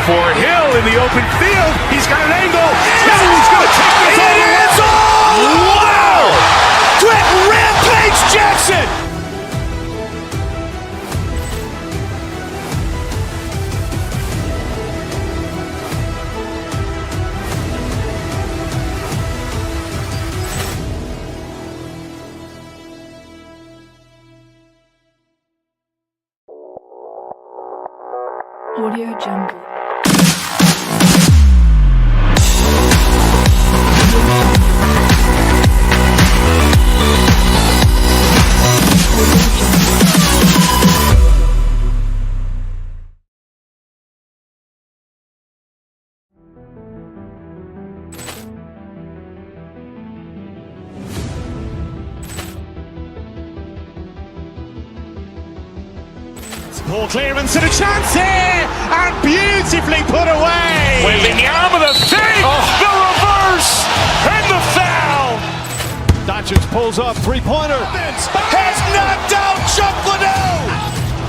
for Hill in the open field. He's got an angle. He's going to take this all the way. Wow! Quick Rampage Jackson! Audio Jungle. Ball clearance and a chance here, and beautifully put away. With the arm of the fake, the reverse, and the foul. Doncic pulls up, three-pointer. Has knocked out Chuck Liddell.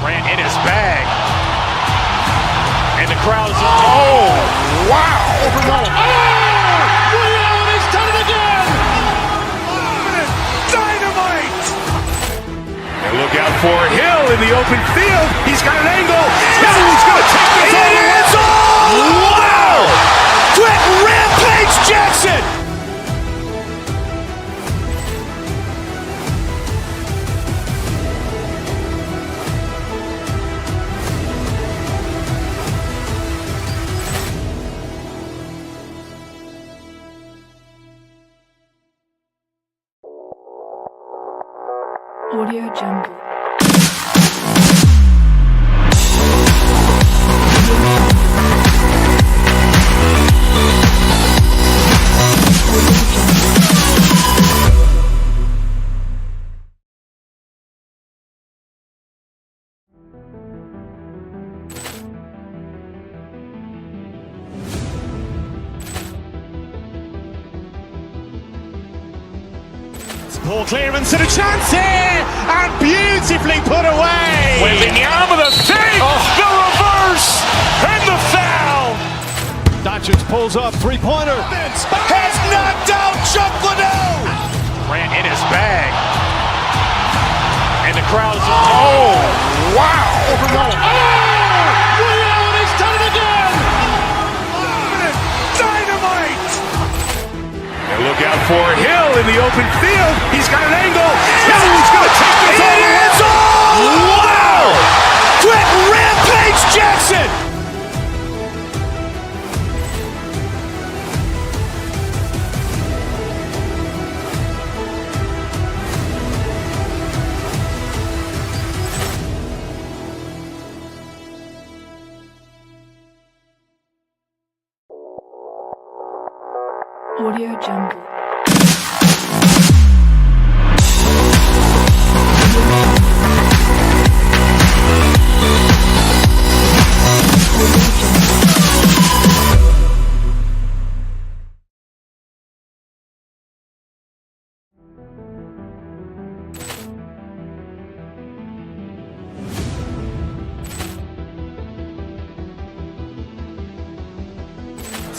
Grant in his bag. And the crowd is, oh, wow. Liddell has done it again. Dynamite. And look out for Hill in the open field. He's got an angle. He's going to take this all the way. Wow! Quick Rampage Jackson! Audio Jungle. Ball clearance and a chance here, and beautifully put away. With the arm of the fake, the reverse, and the foul. Doncic pulls up, three-pointer. Has knocked out Chuck Liddell. Grant in his bag. And the crowd is, oh, wow. Liddell has done it again. Dynamite. And look out for Hill in the open field. He's got an angle. He's going to take this all the way. Wow! Quick Rampage Jackson! Audio Jungle.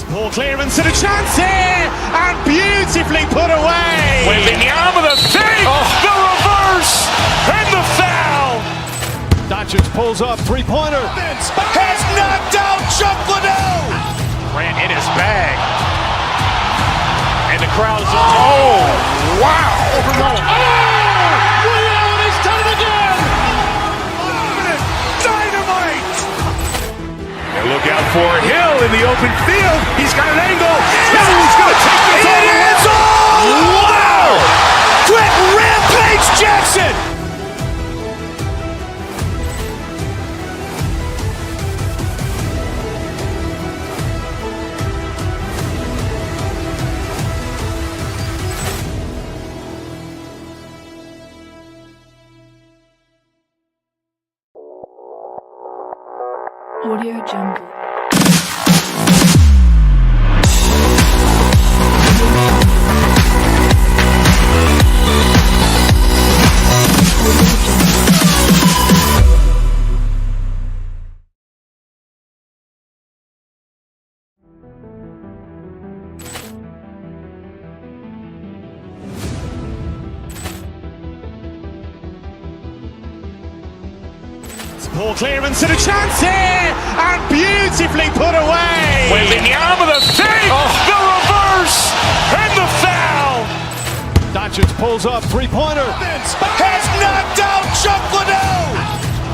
Ball clearance and a chance here, and beautifully put away. With the arm of the fake, the reverse, and the foul. Doncic pulls up, three-pointer. Has knocked out Chuck Liddell. Grant in his bag. And the crowd is, oh, wow. Liddell has done it again. Dynamite. And look out for Hill in the open field. He's got an angle. He's going to take this all the way. Wow! Quick Rampage Jackson! Audio Jungle. Poor clearance and a chance here, and beautifully put away. Waving the arm of the fake, the reverse, and the foul. Doncic pulls up, three-pointer. Has knocked out Chocolate.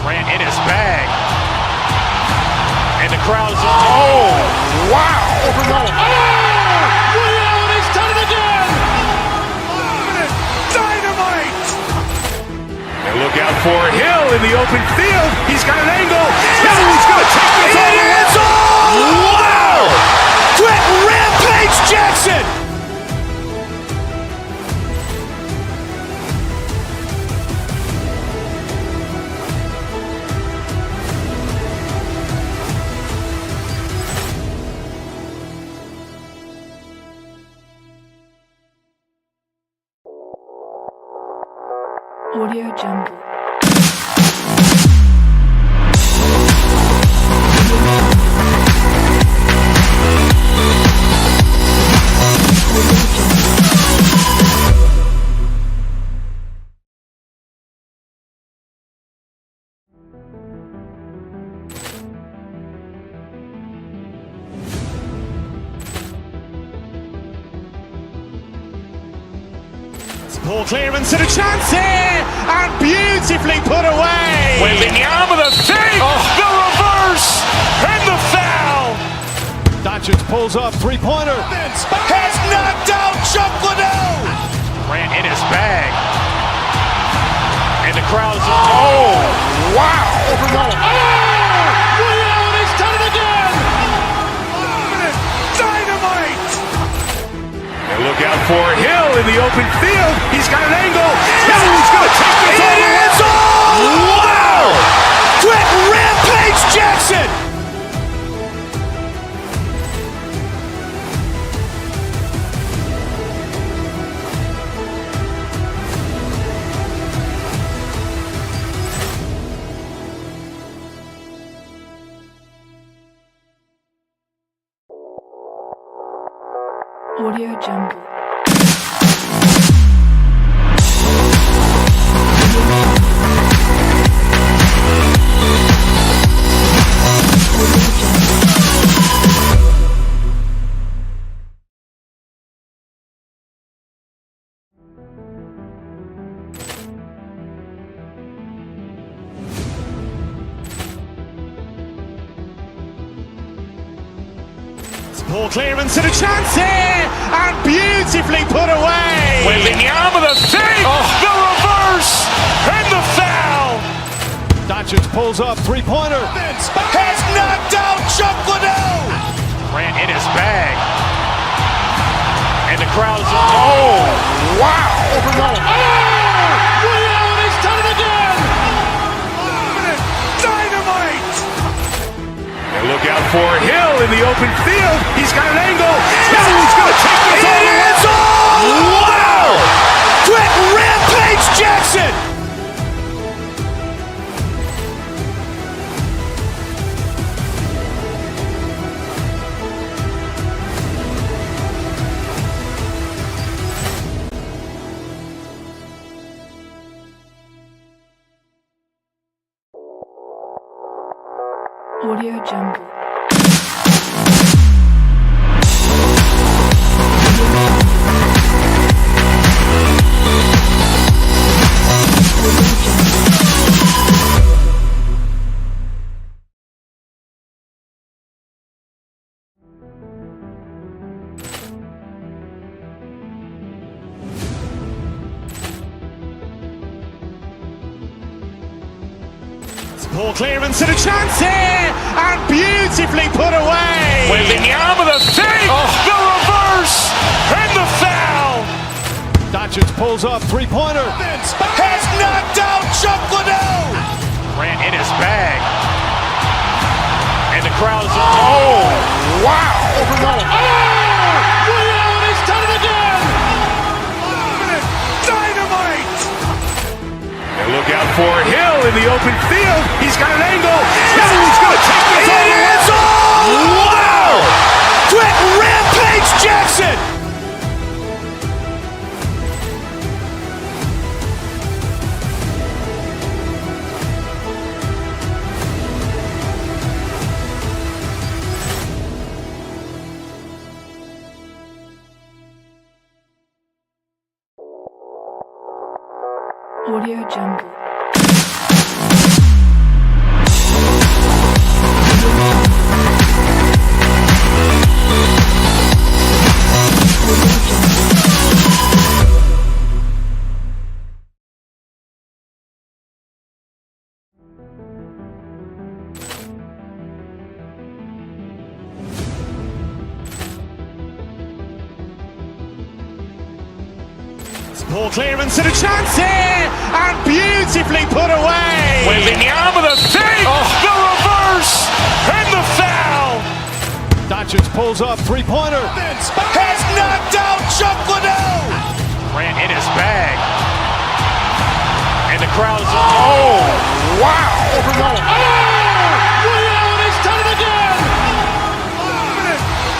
Grant in his bag. And the crowd is wow. He's done it again. Dynamite. And look out for Hill in the open field. He's got an angle. He's going to take this all the way. Wow. Quick Rampage Jackson. Audio Jungle. Poor clearance and a chance here, and beautifully put away. Waving the arm of the fake, the reverse, and the foul. Doncic pulls up, three-pointer. Has knocked out Chocolate. Grant in his bag. And the crowd is wow. He's done it again. Dynamite. And look out for Hill in the open field. He's got an angle. He's going to take this all the way. Wow. Quick Rampage Jackson. Audio Jungle. Poor clearance and a chance here, and beautifully put away. Waving the arm of the fake, the reverse, and the foul. Doncic pulls up, three-pointer. Has knocked out Chocolate. Grant in his bag. And the crowd is wow. He's done it again. Dynamite. And look out for Hill in the open field. He's got an angle. He's going to take this all the way. Wow. Quick Rampage Jackson. Audio Jungle. Poor clearance and a chance here, and beautifully put away. Waving the arm of the fake, the reverse, and the foul. Doncic pulls up, three-pointer. Has knocked out Chocolate. Grant in his bag. And the crowd is wow. He's done it again. Dynamite. And look out for Hill in the open field. He's got an angle. He's going to take this all the way. Wow. Quick Rampage Jackson. Audio Jungle. Ball clearance and a chance here, and beautifully put away. Wembanyama the fake, the reverse, and the foul. Doncic pulls up, three-pointer. Has knocked out Chuck Liddell. Grant in his bag. And the crowd is, oh, wow. Liddell has done it again.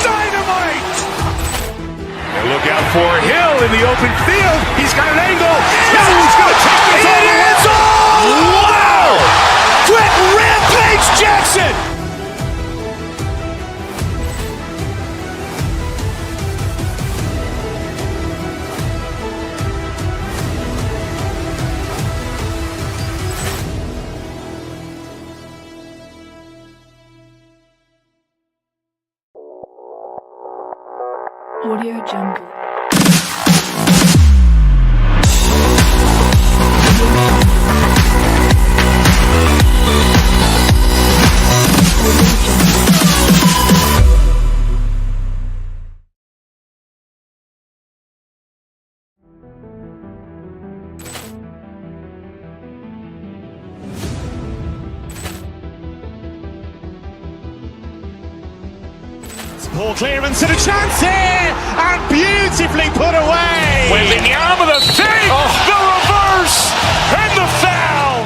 Dynamite. And look out for Hill in the open field. He's got an angle. Hill's going to take this all the way. Wow. Brett Rampage Jackson. Audio Jungle. Ball clearance and a chance here, and beautifully put away. Wembanyama the fake, the reverse, and the foul.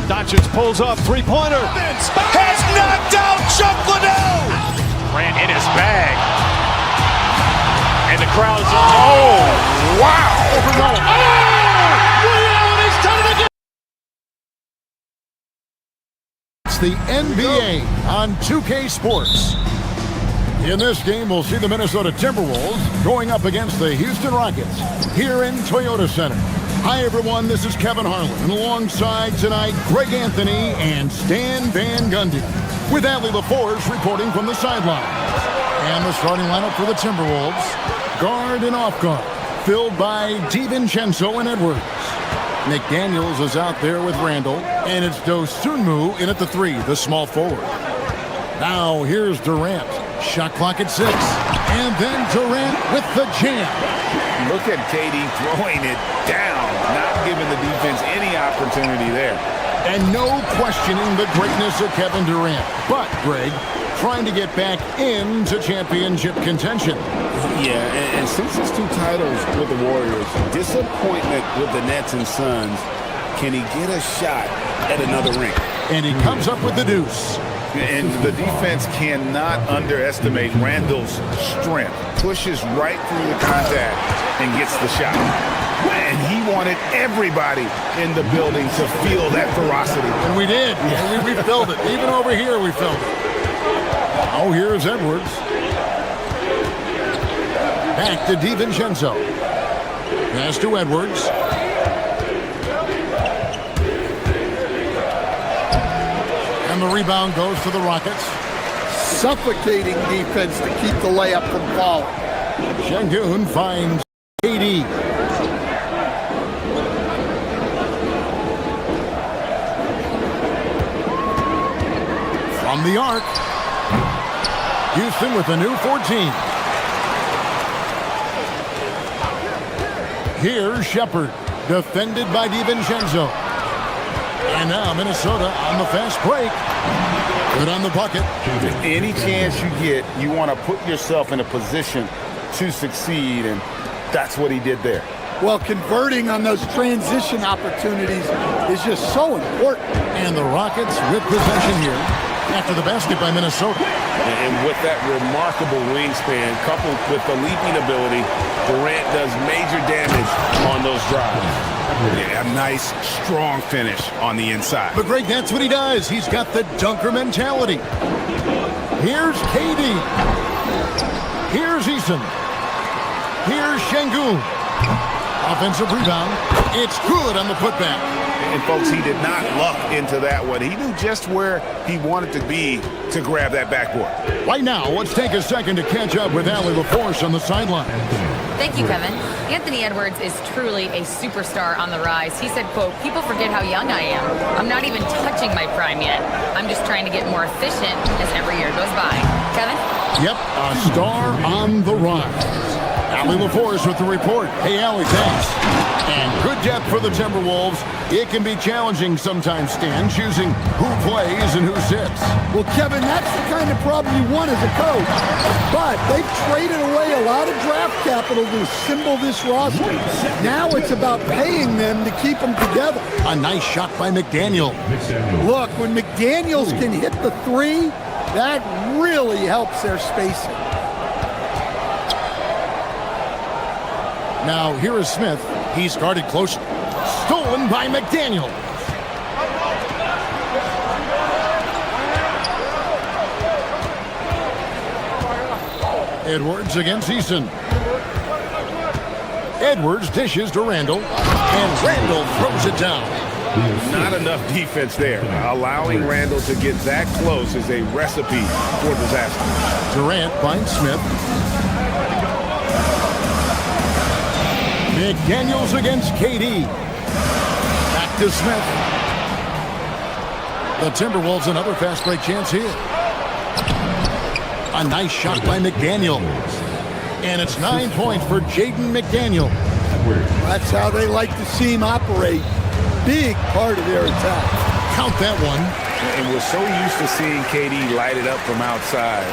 Doncic pulls up, three-pointer. Has knocked out Chuck Liddell. Grant in his bag. And the crowd is, oh, wow. Liddell has done it again. It's the NBA on 2K Sports. In this game, we'll see the Minnesota Timberwolves going up against the Houston Rockets here in Toyota Center. Hi, everyone. This is Kevin Harlan, and alongside tonight, Greg Anthony and Stan Van Gundy, with Adley LaForce reporting from the sideline. And the starting lineup for the Timberwolves, guard and off guard, filled by DiVincenzo and Edwards. McDaniels is out there with Randall, and it's Dosunmu in at the three, the small forward. Now, here's Durant. Shot clock at 6. And then Durant with the jam. Look at KD throwing it down, not giving the defense any opportunity there. And no questioning the greatness of Kevin Durant. But, Greg, trying to get back into championship contention. Yeah, and since his 2 titles with the Warriors, disappointment with the Nets and Suns, can he get a shot at another ring? And he comes up with the deuce. And the defense cannot underestimate Randall's strength. Pushes right through the contact and gets the shot. And he wanted everybody in the building to feel that ferocity. And we did. Yeah, we felt it. Even over here, we felt it. Now here's Edwards. Back to DiVincenzo. Pass to Edwards. And the rebound goes to the Rockets. Suffocating defense to keep the layup from falling. Şengün finds KD. From the arc. Houston with a new 14. Here's Shepherd, defended by DiVincenzo. And now Minnesota on the fast break. Good on the bucket. Any chance you get, you want to put yourself in a position to succeed, and that's what he did there. Well, converting on those transition opportunities is just so important. And the Rockets with possession here after the basket by Minnesota. And with that remarkable wingspan, coupled with the leaping ability, Durant does major damage on those drives. Yeah, a nice, strong finish on the inside. But Greg, that's what he does. He's got the dunker mentality. Here's KD. Here's Eason. Here's Şengün. Offensive rebound. It's good on the putback. And, folks, he did not luck into that one. He knew just where he wanted to be to grab that backboard. Right now, let's take a second to catch up with Allie LaForce on the sideline. Thank you, Kevin. Anthony Edwards is truly a superstar on the rise. He said, quote, "People forget how young I am. I'm not even touching my prime yet. I'm just trying to get more efficient as every year goes by." Kevin? Yep, a star on the rise. Allie LaForce with the report. Hey, Allie, thanks. And good depth for the Timberwolves. It can be challenging sometimes, Stan, choosing who plays and who sits. Well, Kevin, that's the kind of problem you want as a coach. But they've traded away a lot of draft capital to assemble this roster. Now it's about paying them to keep them together. A nice shot by McDaniel. Look, when McDaniels can hit the three, that really helps their spacing. Now, here is Smith. He's guarded close. Stolen by McDaniel. Edwards against Eason. Edwards dishes to Randall. And Randall throws it down. Not enough defense there. Allowing Randall to get that close is a recipe for disaster. Durant finds Smith. McDaniels against KD. Back to Smith. The Timberwolves another fast break chance here. A nice shot by McDaniel. And it's 9 points for Jaden McDaniel. That's how they like to see him operate. Big part of their attack. Count that one. And we're so used to seeing KD light it up from outside.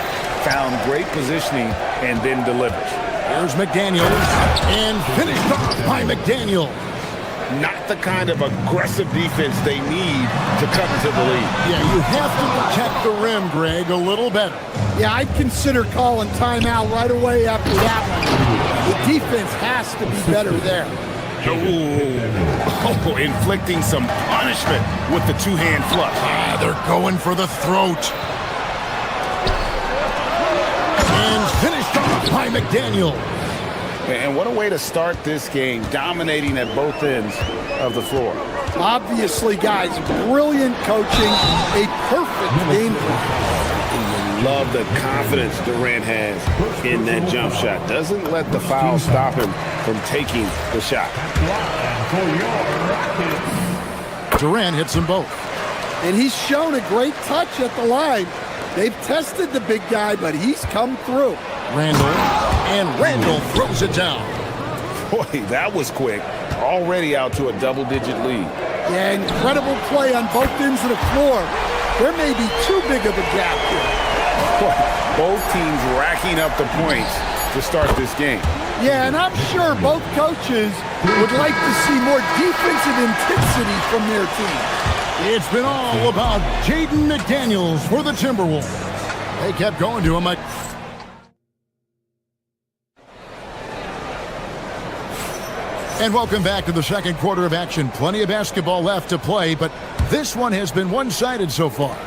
Found great positioning and then delivers. Here's McDaniel, and finished off by McDaniel. Not the kind of aggressive defense they need to cut into the lead. Yeah, you have to protect the rim, Greg, a little better. Yeah, I'd consider calling timeout right away after that one. The defense has to be better there. Oh, inflicting some punishment with the two-hand flush. They're going for the throat. And finished off by McDaniel. And what a way to start this game, dominating at both ends of the floor. Obviously, guys, brilliant coaching, a perfect game plan. Love the confidence Durant has in that jump shot. Doesn't let the foul stop him from taking the shot. Durant hits them both. And he's shown a great touch at the line. They've tested the big guy, but he's come through. Randall throws it down. Boy, that was quick. Already out to a double-digit lead. Yeah, incredible play on both ends of the floor. There may be too big of a gap here. Both teams racking up the points to start this game. Yeah, and I'm sure both coaches would like to see more defensive intensity from their team. It's been all about Jaden McDaniels for the Timberwolves. They kept going to him like... And welcome back to the second quarter of action. Plenty of basketball left to play, but this one has been one-sided so far.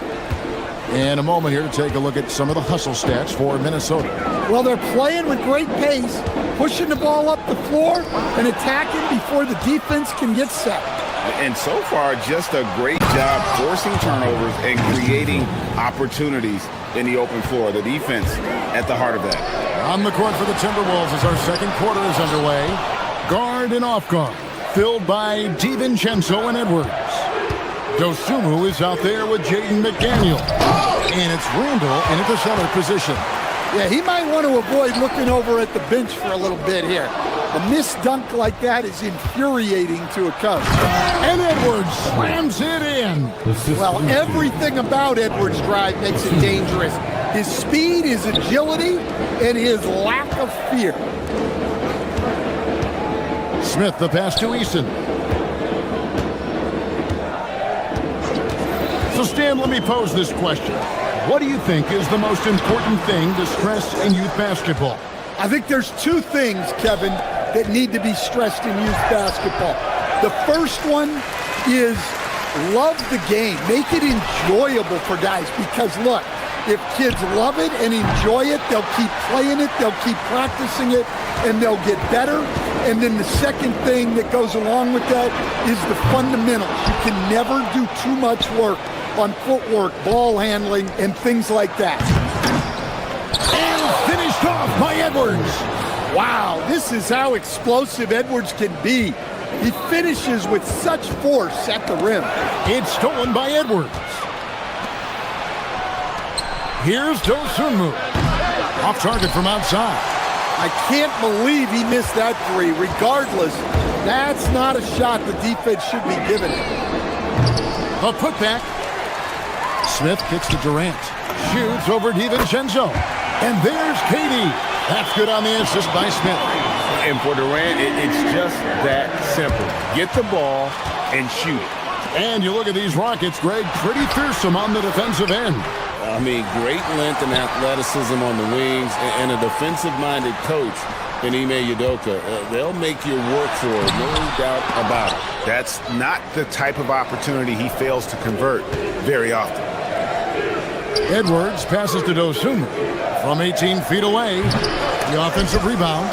In a moment here to take a look at some of the hustle stats for Minnesota. Well, they're playing with great pace, pushing the ball up the floor and attacking before the defense can get set. And so far, just a great job forcing turnovers and creating opportunities in the open floor. The defense at the heart of that. On the court for the Timberwolves as our second quarter is underway. Guard and off guard, filled by DiVincenzo and Edwards. Dosunmu is out there with Jaden McDaniel. And it's Randall in at the center position. Yeah, he might want to avoid looking over at the bench for a little bit here. A missed dunk like that is infuriating to a coach. And Edwards slams it in. Well, everything about Edwards' drive makes it dangerous. His speed, his agility, and his lack of fear. Smith, the pass to Eason. So, Stan, let me pose this question. What do you think is the most important thing to stress in youth basketball? I think there's two things, Kevin, that need to be stressed in youth basketball. The first one is love the game. Make it enjoyable for guys because, look, if kids love it and enjoy it, they'll keep playing it, they'll keep practicing it, and they'll get better. And then the second thing that goes along with that is the fundamentals. You can never do too much work on footwork, ball handling, and things like that. And finished off by Edwards. Wow, this is how explosive Edwards can be. He finishes with such force at the rim. It's stolen by Edwards. Here's Dosunmu. Off target from outside. I can't believe he missed that three. Regardless, that's not a shot the defense should be giving him. A putback. Smith kicks to Durant. Shoots over DiVincenzo. And there's KD. That's good on the assist by Smith. And for Durant, it's just that simple. Get the ball and shoot it. And you look at these Rockets, Greg, pretty fearsome on the defensive end. I mean, great length and athleticism on the wings, and a defensive-minded coach in Ime Udoka. They'll make you work for it, no doubt about it. That's not the type of opportunity he fails to convert very often. Edwards passes to Dosunmu from 18 feet away. The offensive rebound.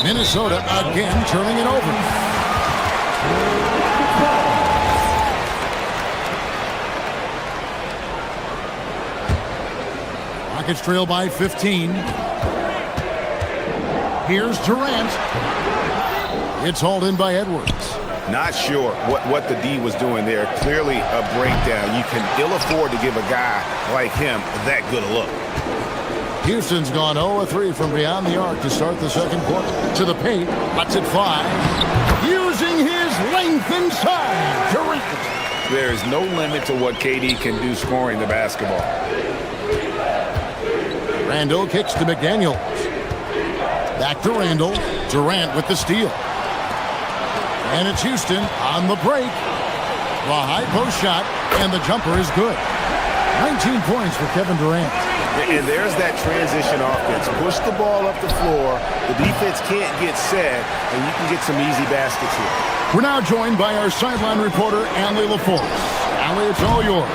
Minnesota again turning it over. Rockets trail by 15. Here's Durant. It's hauled in by Edwards. Not sure what the D was doing there. Clearly a breakdown. You can ill afford to give a guy like him that good a look. Houston's gone 0-3 from beyond the arc to start the second quarter. To the paint, lets it fly. Using his length inside. Durant. There is no limit to what KD can do scoring the basketball. Randall kicks to McDaniels. Back to Randall. Durant with the steal. And it's Houston on the break. The high post shot, and the jumper is good. 19 points for Kevin Durant. And there's that transition offense. Push the ball up the floor. The defense can't get set, and you can get some easy baskets here. We're now joined by our sideline reporter, Allie LaForce. Allie, it's all yours.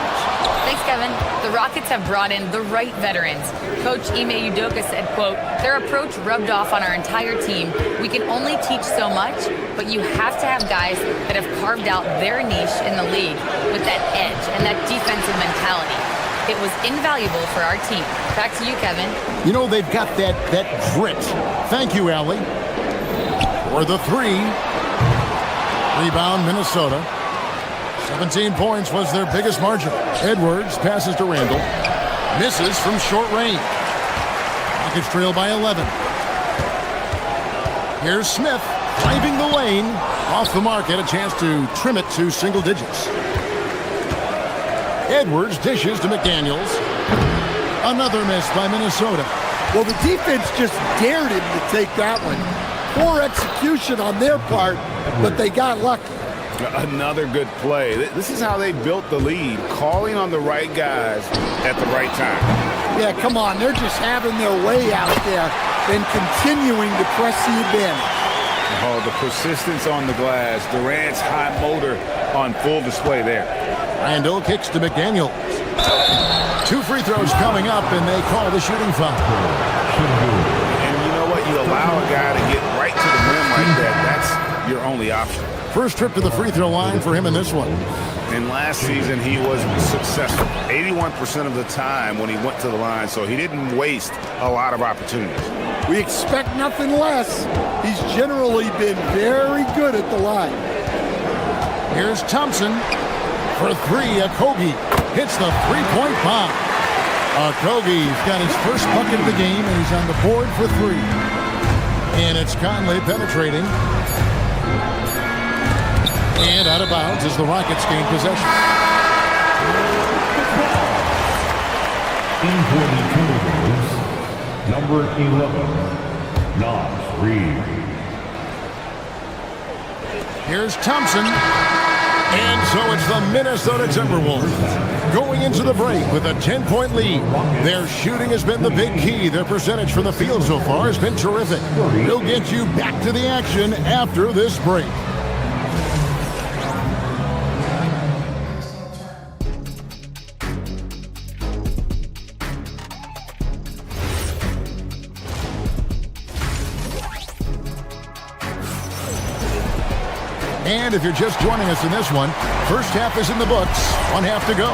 Thanks, Kevin. The Rockets have brought in the right veterans. Coach Ime Udoka said, quote, "Their approach rubbed off on our entire team. We can only teach so much, but you have to have guys that have carved out their niche in the league with that edge and that defensive mentality. It was invaluable for our team." Back to you, Kevin. You know, they've got that grit. Thank you, Allie. For the three. Rebound, Minnesota. 17 points was their biggest margin. Edwards passes to Randall. Misses from short range. Rockets trail by 11. Here's Smith driving the lane. Off the mark, had a chance to trim it to single digits. Edwards dishes to McDaniels. Another miss by Minnesota. Well, the defense just dared him to take that one. Poor execution on their part, but they got lucky. Another good play. This is how they built the lead, calling on the right guys at the right time. Yeah, come on. They're just having their way out there and continuing to press the advantage. Oh, the persistence on the glass. Durant's high motor on full display there. Randall kicks to McDaniels. 2 free throws coming up, and they call the shooting foul. And you know what? You allow a guy to get right to the rim like that. That's your only option. First trip to the free throw line for him in this one. And last season, he was successful 81% of the time when he went to the line, so he didn't waste a lot of opportunities. We expect nothing less. He's generally been very good at the line. Here's Thompson for three. Okogie hits the three-point bomb. Okogie's got his first bucket of the game, and he's on the board for three. And it's Conley penetrating. And out of bounds as the Rockets gain possession. In for the Timberwolves, number 11, Nas Reed. Here's Thompson. And so it's the Minnesota Timberwolves going into the break with a 10-point lead. Their shooting has been the big key. Their percentage from the field so far has been terrific. We'll get you back to the action after this break. And if you're just joining us in this one, first half is in the books, one half to go.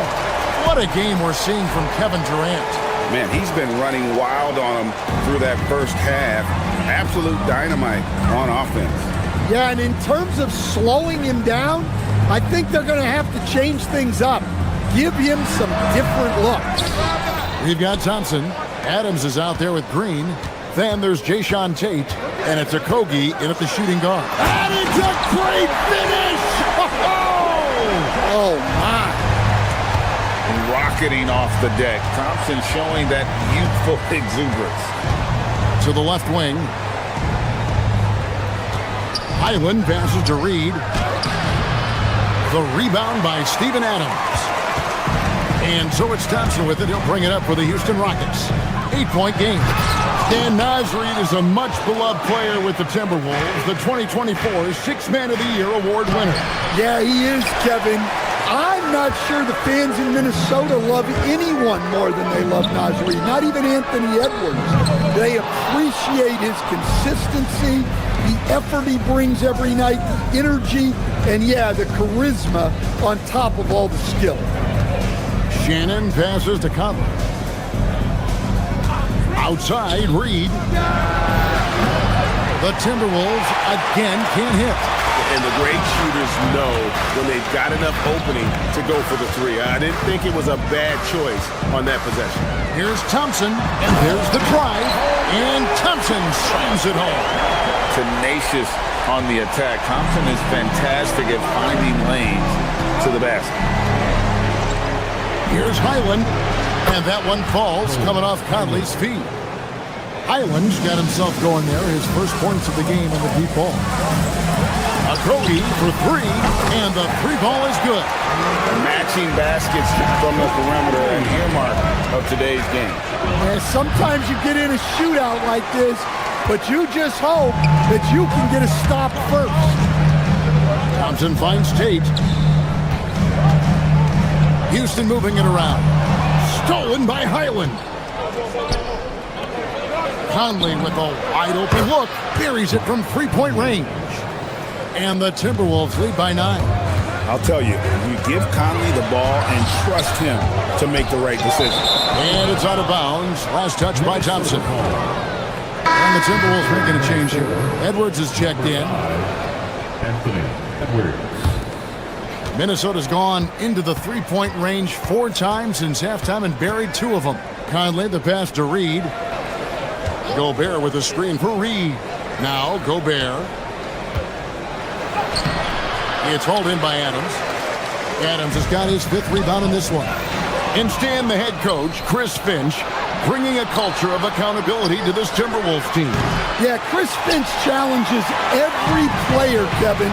What a game we're seeing from Kevin Durant. Man, he's been running wild on him through that first half. Absolute dynamite on offense. Yeah, and in terms of slowing him down, I think they're going to have to change things up. Give him some different looks. We've got Thompson. Adams is out there with Green. Then there's Jayshawn Tate, and it's Okogie in at the shooting guard. And it's a great finish! Oh, my. Rocketing off the deck. Thompson showing that youthful exuberance. To the left wing. Highland passes to Reed. The rebound by Steven Adams. And so it's Thompson with it. He'll bring it up for the Houston Rockets. 8-point game. Dan Reed is a much-beloved player with the Timberwolves, the 2024 Sixth Man of the Year award winner. Yeah, he is, Kevin. I'm not sure the fans in Minnesota love anyone more than they love Reed, not even Anthony Edwards. They appreciate his consistency, the effort he brings every night, the energy, and yeah, the charisma on top of all the skill. Shannon passes to Conley. Outside, Reed. The Timberwolves again can't hit. And the great shooters know when they've got enough opening to go for the three. I didn't think it was a bad choice on that possession. Here's Thompson, and there's the drive, and Thompson slams it home. Tenacious on the attack. Thompson is fantastic at finding lanes to the basket. Here's Highland, and that one falls coming off Conley's feet. Highland's got himself going there, his first points of the game in the deep ball. Okogie for three, and the three ball is good. Matching baskets from the perimeter, an earmark of today's game. And sometimes you get in a shootout like this, but you just hope that you can get a stop first. Thompson finds Tate. Houston moving it around. Stolen by Highland. Conley with a wide open look. Buries it from three-point range. And the Timberwolves lead by 9. I'll tell you, you give Conley the ball and trust him to make the right decision. And it's out of bounds. Last touch by Thompson. And the Timberwolves making a change here. Edwards is checked in. Anthony Edwards. Minnesota's gone into the three-point range 4 times since halftime and buried 2 of them. Conley, the pass to Reed. Gobert with a screen for Reed. Now Gobert. It's hauled in by Adams. Adams has got his 5th rebound in this one. Instead, the head coach, Chris Finch, bringing a culture of accountability to this Timberwolves team. Yeah, Chris Finch challenges every player, Kevin,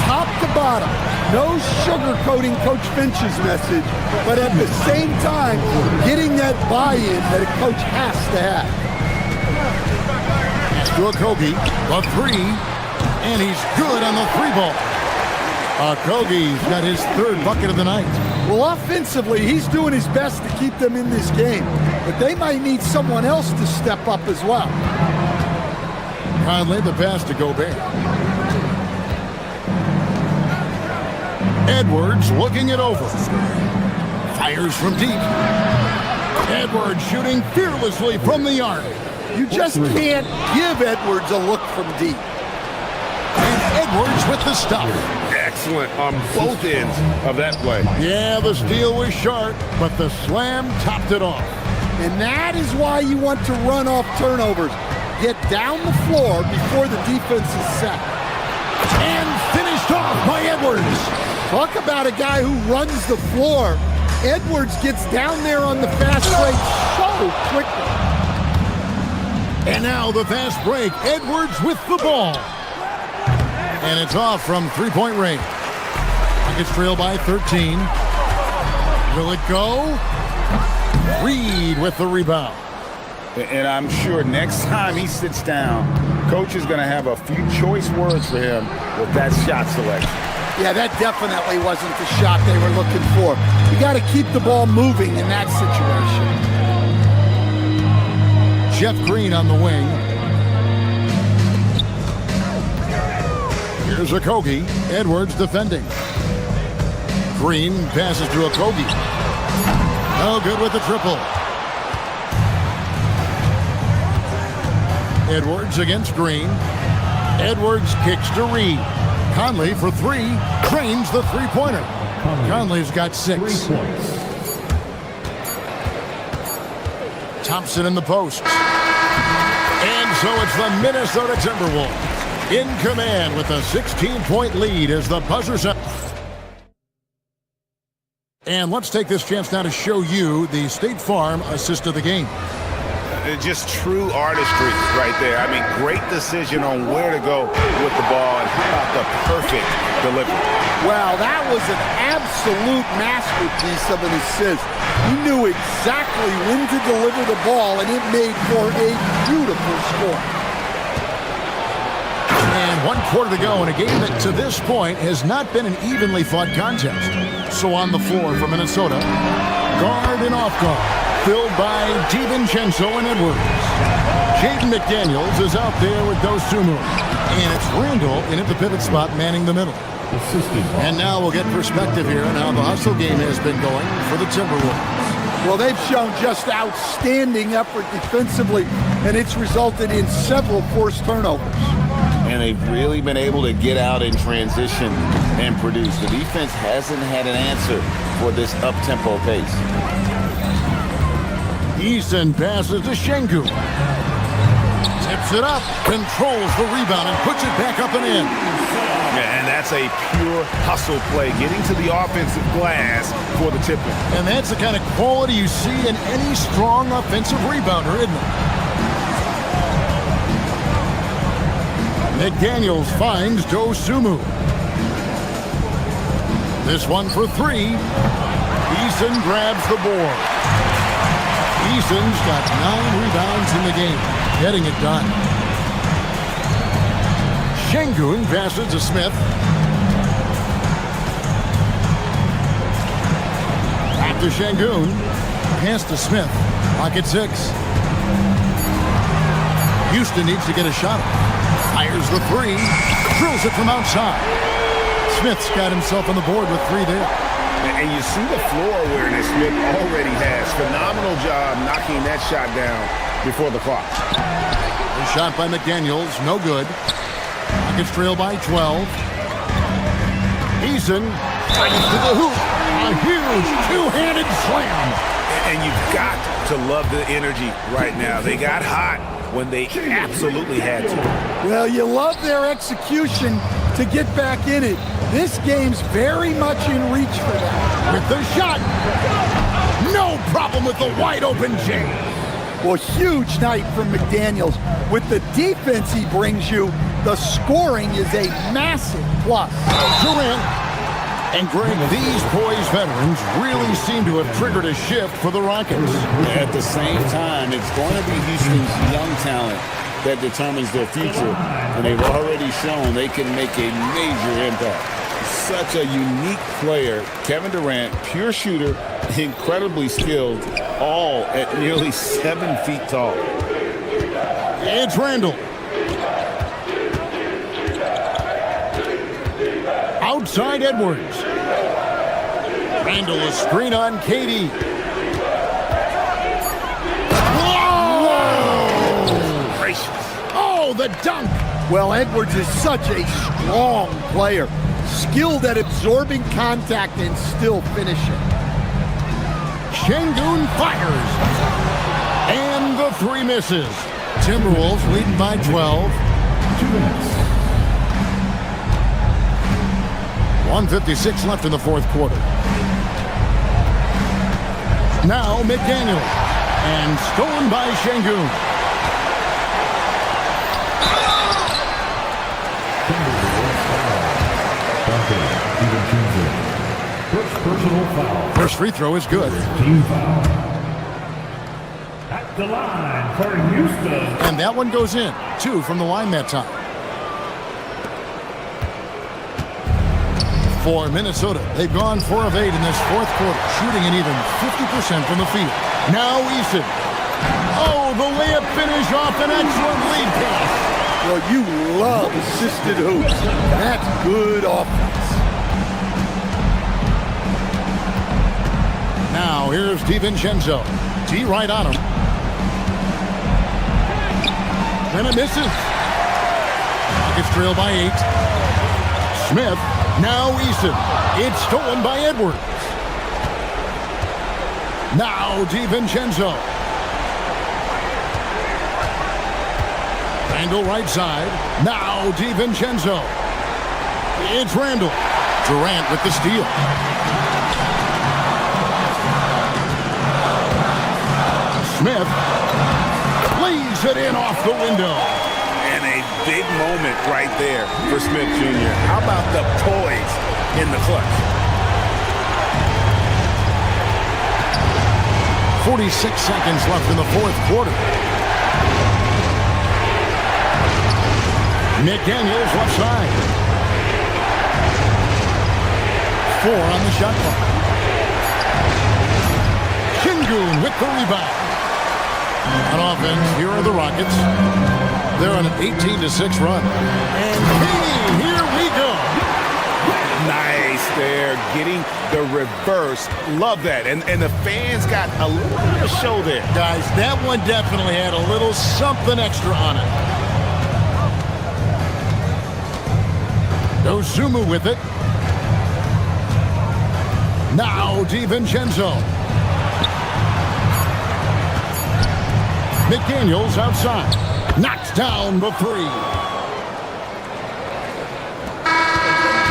top to bottom. No sugarcoating Coach Finch's message, but at the same time, getting that buy-in that a coach has to have. To Okogie, the 3, and he's good on the 3 ball. Okogie's got his 3rd bucket of the night. Well, offensively, he's doing his best to keep them in this game, but they might need someone else to step up as well. Conley, the pass to Gobert. Edwards looking it over. Fires from deep. Edwards shooting fearlessly from the arc. You just can't give Edwards a look from deep. And Edwards with the stop. Excellent on both ends of that play. Yeah, the steal was sharp, but the slam topped it off. And that is why you want to run off turnovers. Get down the floor before the defense is set. And finished off by Edwards. Talk about a guy who runs the floor. Edwards gets down there on the fast break so quickly. And now the fast break. Edwards with the ball. And it's off from three-point range. Rockets trail by 13. Will it go? Reed with the rebound. And I'm sure next time he sits down, coach is going to have a few choice words for him with that shot selection. Yeah, that definitely wasn't the shot they were looking for. You got to keep the ball moving in that situation. Jeff Green on the wing. Here's Okogie. Edwards defending. Green passes to Okogie. No good with the triple. Edwards against Green. Edwards kicks to Reed. Conley for three. Drains the three-pointer. Conley's got 6. 3 points. Thompson in the post. And so it's the Minnesota Timberwolves in command with a 16-point lead as the buzzer's up. And let's take this chance now to show you the State Farm assist of the game. Just true artistry right there. I mean, great decision on where to go with the ball and how about the perfect delivery. Wow, that was an absolute masterpiece of an assist. He knew exactly when to deliver the ball, and it made for a beautiful score. And 1 quarter to go in a game that to this point has not been an evenly fought contest. So on the floor for Minnesota, guard and off guard, filled by DiVincenzo and Edwards. Jaden McDaniels is out there with Dosunmu. And it's Randall in at the pivot spot manning the middle. And now we'll get perspective here on how the hustle game has been going for the Timberwolves. Well, they've shown just outstanding effort defensively, and it's resulted in several forced turnovers. And they've really been able to get out in transition and produce. The defense hasn't had an answer for this up-tempo pace. Easton passes to Şengün. Tips it up, controls the rebound, and puts it back up and in. Yeah, and that's a pure hustle play, getting to the offensive glass for the tip-in. And that's the kind of quality you see in any strong offensive rebounder, isn't it? McDaniels finds Dosunmu. This one for 3. Easton grabs the board. Easton's got 9 rebounds in the game, getting it done. Şengün passes to Smith. Back to Şengün. Pass to Smith. Pocket 6. Houston needs to get a shot. Fires the 3. Drills it from outside. Smith's got himself on the board with 3 there. And you see the floor awareness Smith already has. Phenomenal job knocking that shot down before the clock. A shot by McDaniels, no good. Rockets trail by 12. Eason fires to the hoop. A huge two-handed slam. And you've got to love the energy right now. They got hot when they absolutely had to. Well, you love their execution to get back in it. This game's very much in reach for them. With the shot. No problem with the wide-open James. Well, huge night from McDaniels. With the defense he brings you, the scoring is a massive plus. Durant. And Greg, these poised veterans really seem to have triggered a shift for the Rockets. At the same time, it's going to be Houston's young talent that determines their future, and they've already shown they can make a major impact. Such a unique player, Kevin Durant, pure shooter, incredibly skilled, all at nearly 7 feet tall. It's Randall. Outside Edwards. Randall a screen on KD. Whoa! Gracious. Oh, the dunk. Well, Edwards is such a strong player. Skilled at absorbing contact and still finishing. Şengün fires. And the 3 misses. Timberwolves leading by 12. 2 minutes. 1:56 left in the 4th quarter. Now McDaniel. And stolen by Şengün. First personal foul. First free throw is good. Team foul. At the line for Houston. And that one goes in. 2 from the line that time. For Minnesota, they've gone 4 of 8 in this 4th quarter, shooting an even 50% from the field. Now Easton. Oh, the layup finish off an excellent lead pass. Well, you love assisted hoops. That's good offense. Now here's DiVincenzo. D right on him. And it misses. Rockets trail by 8. Smith, now Eason. It's stolen by Edwards. Now DiVincenzo. Randall right side. Now DiVincenzo. It's Randall. Durant with the steal. Smith lays it in off the window. And a big moment right there for Smith Jr. How about the poise in the clutch? 46 seconds left in the fourth quarter. McDaniels left side. 4 on the shot clock. Şengün with the rebound. On offense, here are the Rockets. They're on an 18-6 run. And Katie, here we go. Nice there, getting the reverse. Love that. And the fans got a little bit of show there. Guys, that one definitely had a little something extra on it. Dosunmu with it. Now DiVincenzo. McDaniels outside. Knocks down the 3.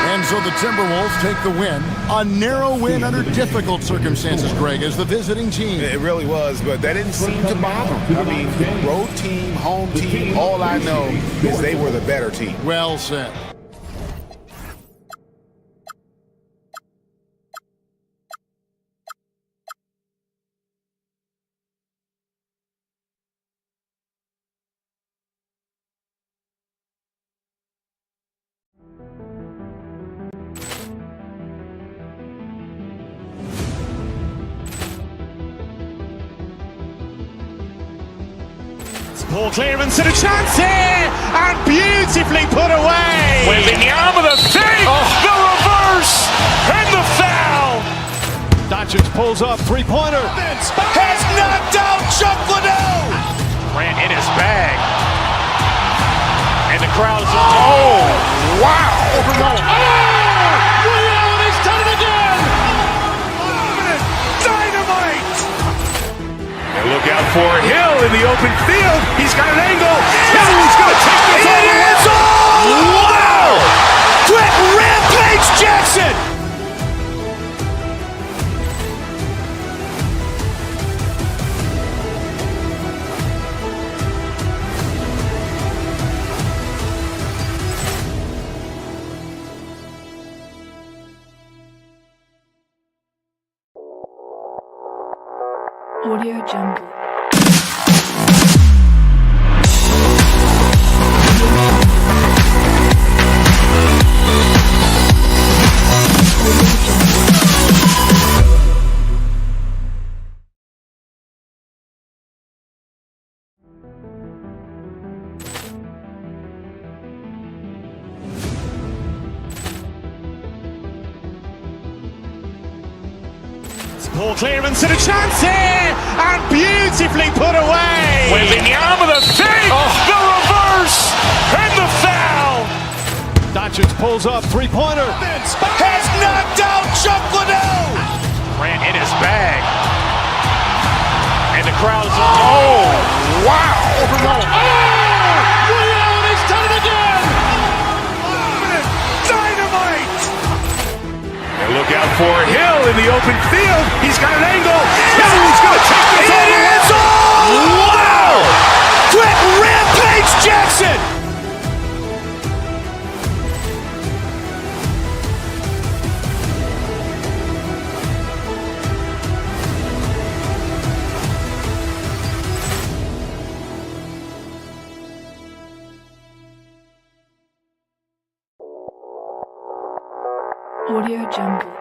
And so the Timberwolves take the win. A narrow win under difficult circumstances, Greg, as the visiting team. It really was, but that didn't seem to bother them. I mean, road team, home team, all I know is they were the better team. Well said. Ball clearance and a chance here, and beautifully put away. Wembanyama the fake, the reverse, and the foul. Doncic pulls up, three-pointer. Has knocked out Chuck Liddell. Ran in his bag. And the crowd is... Oh, wow. He's done it again. Dynamite. And look out for Hill in the open field. He's got an angle. Hill's going to take this all the way. Wow. Brett Rampage Jackson. Audio Jungle. Ball clearance and a chance here, and beautifully put away. Wembanyama the fake, the reverse, and the foul. Doncic pulls up, three-pointer. Has knocked out Chuck Liddell. Ran in his bag. And the crowd is... Oh, wow. He's done it again. Dynamite. And look out for Hill in the open field. He's got an angle. Hill's going to take this all the way. Wow. Brett Rampage Jackson. Audio Jungle.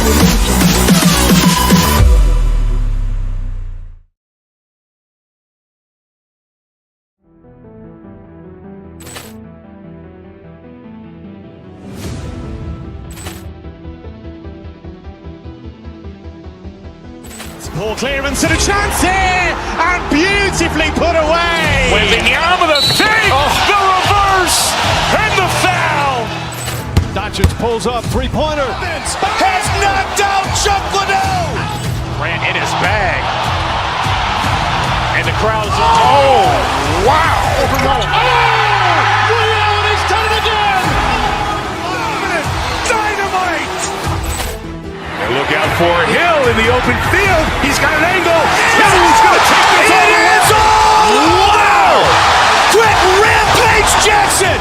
Audio Poor clearance and a chance here, and beautifully put away. With the arm of the thing, the reverse, and the foul. Doncic pulls up, three-pointer. Has knocked out Chuck Liddell. Ran in his bag. And the crowd is... Oh, wow. He's done it again. Dynamite. And look out for Hill in the open field. He's got an angle. He's going to take this all the way. Wow. Quick rampage Jackson.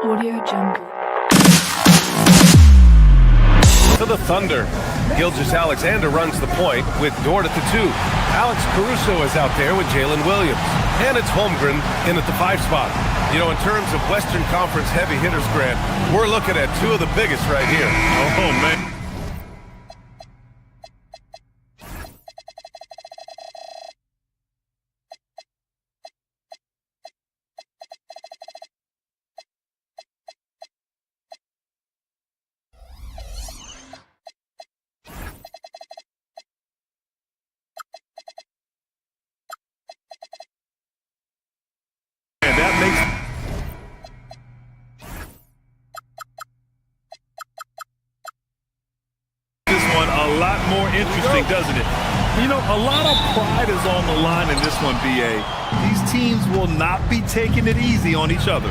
Audio Jungle. For the Thunder, Gilgeous-Alexander runs the point with Dort at the 2. Alex Caruso is out there with Jalen Williams. And it's Holmgren in at the 5 spot. You know, in terms of Western Conference heavy hitters, Grant, we're looking at 2 of the biggest right here. Oh, man. A lot more interesting, doesn't it? You know, a lot of pride is on the line in this one, BA. These teams will not be taking it easy on each other.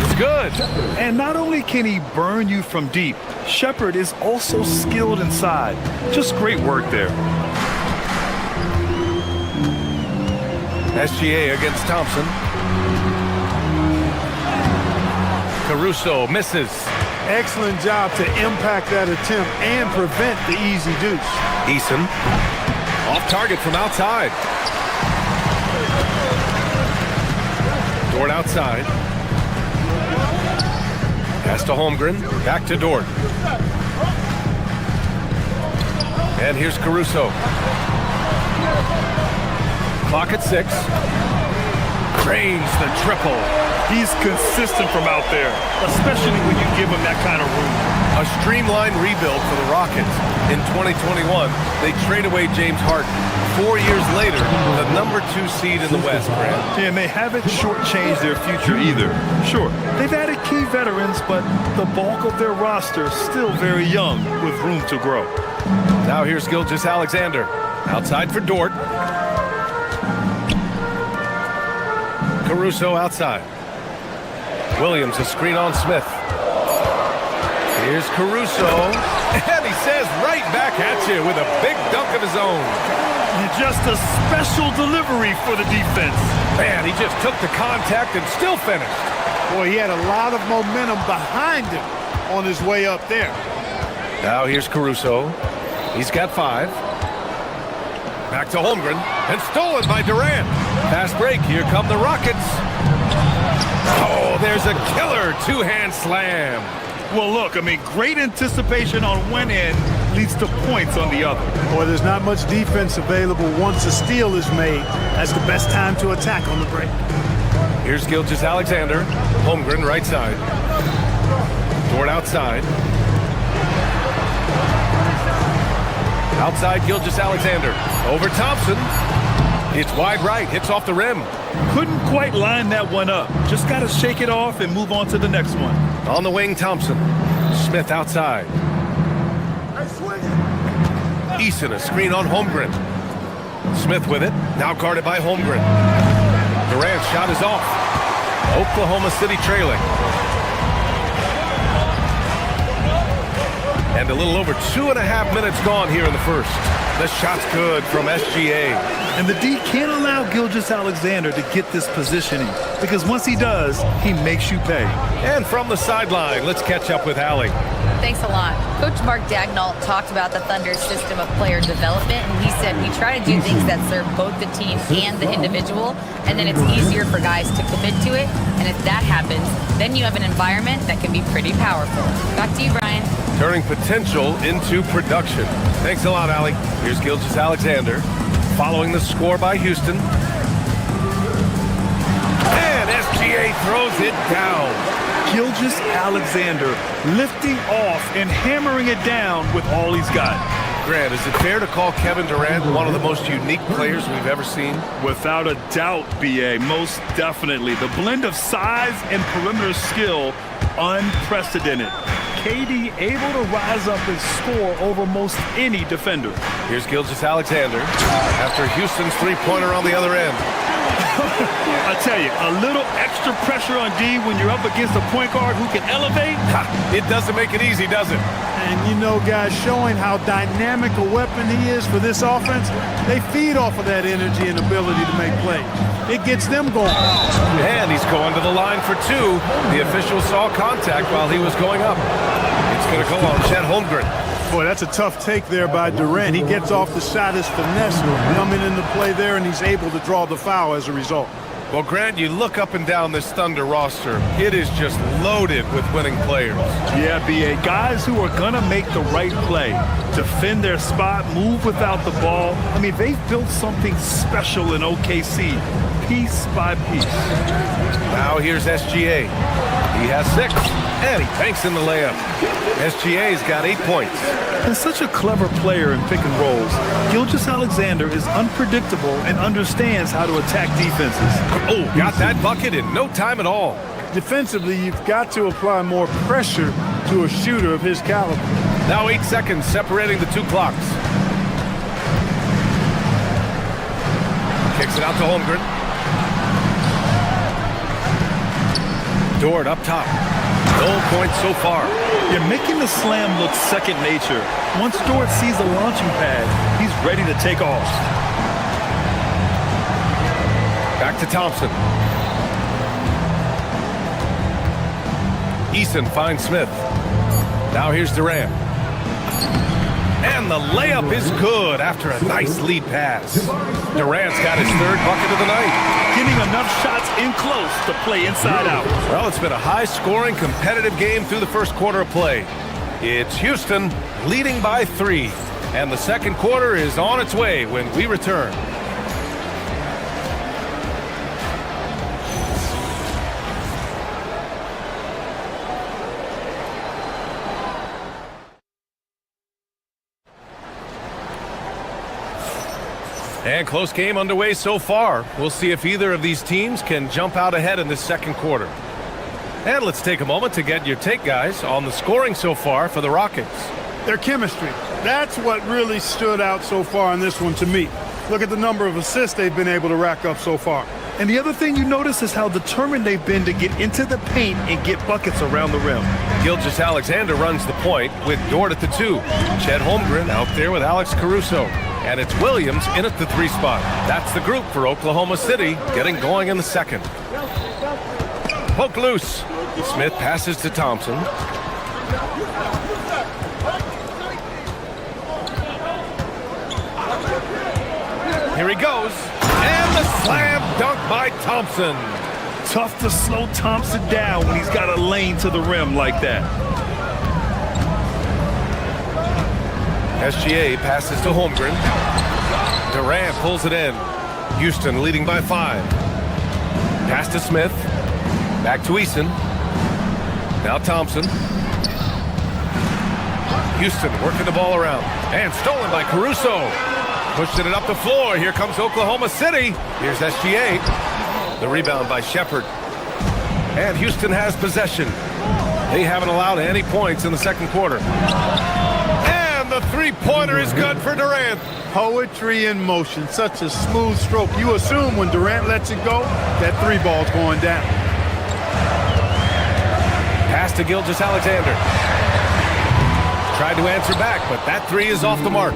It's good. And not only can he burn you from deep, Shepard is also skilled inside. Just great work there. SGA against Thompson. Caruso misses. Excellent job to impact that attempt and prevent the easy deuce. Eason off target from outside. Dort outside. Pass to Holmgren. Back to Dort. And here's Caruso. Clock at 6. Drains the triple. He's consistent from out there, especially when you give him that kind of room. A streamlined rebuild for the Rockets. In 2021, they trade away James Harden. 4 years later, the number 2 seed in the West, Grant. And they haven't shortchanged their future either. Sure, they've added key veterans, but the bulk of their roster is still very young with room to grow. Now here's Gilgeous-Alexander. Outside for Dort. Caruso outside. Williams, a screen on Smith. Here's Caruso. And he says right back at you with a big dunk of his own. Just a special delivery for the defense. Man, he just took the contact and still finished. Boy, he had a lot of momentum behind him on his way up there. Now here's Caruso. He's got 5. Back to Holmgren. And stolen by Durant. Fast break. Here come the Rockets. Oh, there's a killer 2-hand slam. Well, look, I mean, great anticipation on one end leads to points on the other. Boy, there's not much defense available once a steal is made. That's the best time to attack on the break. Here's Gilgeous-Alexander. Holmgren right side. Dort outside. Outside Gilgeous-Alexander. Over Thompson. It's wide right. Hits off the rim. Couldn't quite line that one up. Just got to shake it off and move on to the next one. On the wing, Thompson. Smith outside. Eason, a screen on Holmgren. Smith with it. Now guarded by Holmgren. Durant's shot is off. Oklahoma City trailing. And a little over 2.5 minutes gone here in the first. The shot's good from SGA. And the D can't allow Gilgeous-Alexander to get this positioning, because once he does, he makes you pay. And from the sideline, let's catch up with Allie. Thanks a lot. Coach Mark Daigneault talked about the Thunder's system of player development, and he said we try to do things that serve both the team and the individual, and then it's easier for guys to commit to it. And if that happens, then you have an environment that can be pretty powerful. Back to you, Brian. Turning potential into production. Thanks a lot, Allie. Here's Gilgeous-Alexander following the score by Houston. And SGA throws it down. Gilgeous-Alexander lifting off and hammering it down with all he's got. Grant, is it fair to call Kevin Durant one of the most unique players we've ever seen? Without a doubt, BA, most definitely. The blend of size and perimeter skill, unprecedented. KD able to rise up and score over most any defender. Here's Gilgeous-Alexander after Houston's three-pointer on the other end. I tell you, a little extra pressure on D when you're up against a point guard who can elevate. It doesn't make it easy, does it? And you know, guys, showing how dynamic a weapon he is for this offense, they feed off of that energy and ability to make plays. It gets them going. And he's going to the line for two. The official saw contact while he was going up. It's going to go on Chet Holmgren. Boy, that's a tough take there by Durant. He gets off the shot as finesse coming into play there, and he's able to draw the foul as a result. Well, Grant, you look up and down this Thunder roster. It is just loaded with winning players. Yeah, BA. Guys who are going to make the right play, defend their spot, move without the ball. I mean, they've built something special in OKC, piece by piece. Now here's SGA. He has 6, and he banks in the layup. SGA's got 8 points. And such a clever player in pick and rolls, Gilgeous-Alexander is unpredictable and understands how to attack defenses. Oh, got that bucket in no time at all. Defensively, you've got to apply more pressure to a shooter of his caliber. Now 8 seconds separating the two clocks. Kicks it out to Holmgren. Dort up top. No points so far. You're making the slam look second nature. Once Dort sees the launching pad, he's ready to take off. Back to Thompson. Eason finds Smith. Now here's Durant. And the layup is good after a nice lead pass. Durant's got his 3rd bucket of the night. Getting enough shots in close to play inside out. Well, it's been a high-scoring, competitive game through the first quarter of play. It's Houston leading by 3. And the second quarter is on its way when we return. And close game underway so far. We'll see if either of these teams can jump out ahead in this second quarter. And let's take a moment to get your take, guys, on the scoring so far for the Rockets. Their chemistry. That's what really stood out so far in this one to me. Look at the number of assists they've been able to rack up so far. And the other thing you notice is how determined they've been to get into the paint and get buckets around the rim. Gilgeous-Alexander runs the point with Dort at the 2. Chet Holmgren out there with Alex Caruso. And it's Williams in at the 3 spot. That's the group for Oklahoma City getting going in the second. Poke loose. Smith passes to Thompson. Here he goes. And the slam dunk by Thompson. Tough to slow Thompson down when he's got a lane to the rim like that. SGA passes to Holmgren. Durant pulls it in. Houston leading by 5. Pass to Smith. Back to Eason. Now Thompson. Houston working the ball around. And stolen by Caruso. Pushing it up the floor. Here comes Oklahoma City. Here's SGA. The rebound by Shepherd. And Houston has possession. They haven't allowed any points in the second quarter. And the three-pointer is good for Durant. Poetry in motion. Such a smooth stroke. You assume when Durant lets it go, that 3 ball's going down. Pass to Gilgeous-Alexander. Tried to answer back, but that 3 is off the mark.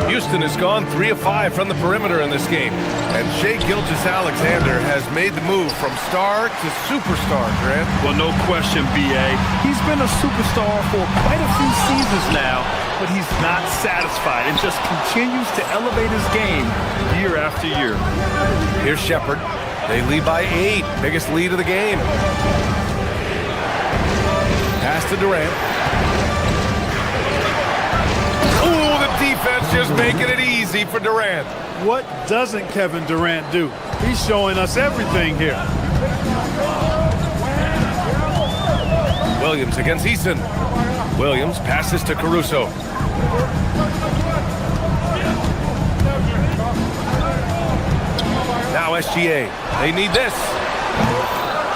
Houston has gone 3 of 5 from the perimeter in this game. And Shai Gilgeous-Alexander has made the move from star to superstar, Grant. Well, no question, B.A. He's been a superstar for quite a few seasons now, but he's not satisfied and just continues to elevate his game year after year. Here's Shepherd. They lead by 8. Biggest lead of the game. Pass to Durant. Ooh, the defense just making it easy for Durant. What doesn't Kevin Durant do? He's showing us everything here. Williams against Eason. Williams passes to Caruso. Now SGA. They need this.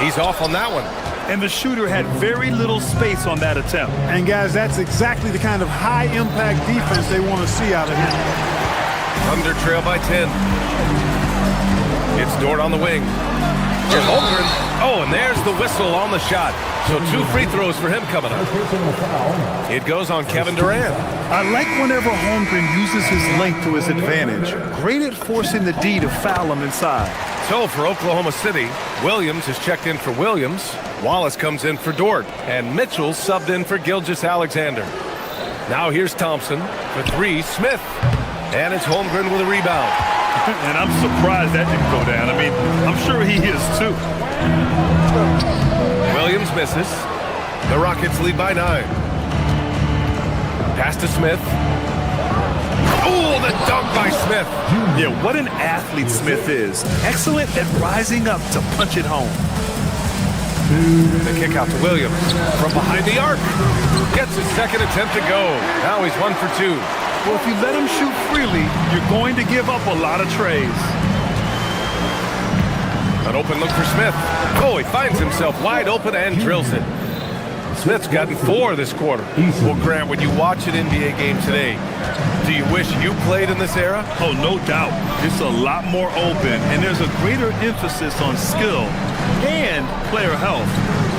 He's off on that one. And the shooter had very little space on that attempt. And guys, that's exactly the kind of high-impact defense they want to see out of him. Thunder trail by 10. It's Dort on the wing. Here's Holmgren. Oh, and there's the whistle on the shot. So 2 free throws for him coming up. It goes on Kevin Durant. I like whenever Holmgren uses his length to his advantage. Great at forcing the D to foul him inside. So for Oklahoma City, Williams is checked in for Williams. Wallace comes in for Dort. And Mitchell subbed in for Gilgeous-Alexander. Now here's Thompson for 3. Smith. And it's Holmgren with a rebound. And I'm surprised that didn't go down. I mean, I'm sure he is too. Williams misses. The Rockets lead by 9. Pass to Smith. Oh, the dunk by Smith. Yeah, what an athlete Smith is. Excellent at rising up to punch it home. The kick out to Williams from behind the arc. Gets his second attempt to go. Now he's 1 for 2. Well, if you let him shoot freely, you're going to give up a lot of trays. An open look for Smith. Oh, he finds himself wide open and drills it. Smith's gotten 4 this quarter. Well, Grant, when you watch an NBA game today, do you wish you played in this era? Oh, no doubt. It's a lot more open, and there's a greater emphasis on skill and player health.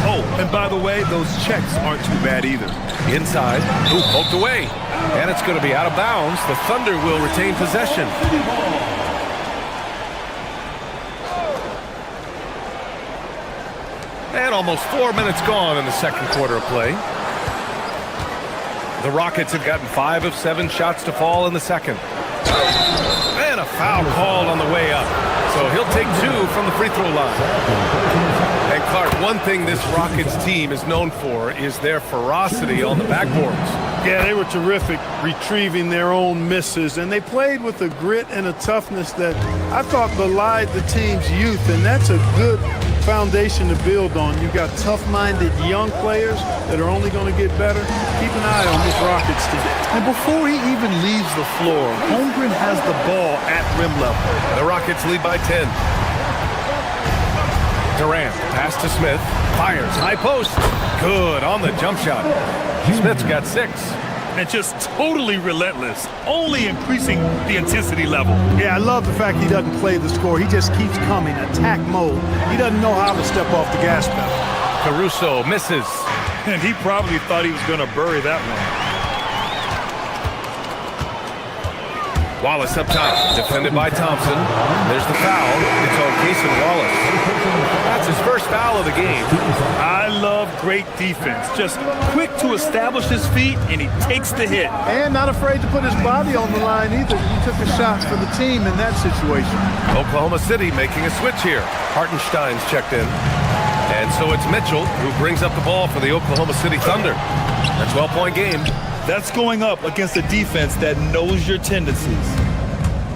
Oh, and by the way, those checks aren't too bad either. Inside. Ooh, poked away. And it's going to be out of bounds. The Thunder will retain possession. And almost 4 minutes gone in the second quarter of play. The Rockets have gotten 5 of 7 shots to fall in the second. And a foul called on the way up. So he'll take 2 from the free throw line. And Clark, one thing this Rockets team is known for is their ferocity on the backboards. Yeah, they were terrific retrieving their own misses, and they played with a grit and a toughness that I thought belied the team's youth, and that's a good foundation to build on. You've got tough-minded young players that are only going to get better. Keep an eye on this Rockets team. And before he even leaves the floor, Holmgren has the ball at rim level. The Rockets lead by 10. Durant, pass to Smith, fires, high post. Good on the jump shot. Smith's got 6. And just totally relentless, only increasing the intensity level. Yeah, I love the fact he doesn't play the score. He just keeps coming, attack mode. He doesn't know how to step off the gas pedal. Caruso misses. And he probably thought he was going to bury that one. Wallace up top, defended by Thompson. There's the foul. It's on Cason Wallace. That's his first foul of the game. I love great defense. Just quick to establish his feet, and he takes the hit. And not afraid to put his body on the line either. He took a shot for the team in that situation. Oklahoma City making a switch here. Hartenstein's checked in. And so it's Mitchell who brings up the ball for the Oklahoma City Thunder. A 12-point game. That's going up against a defense that knows your tendencies.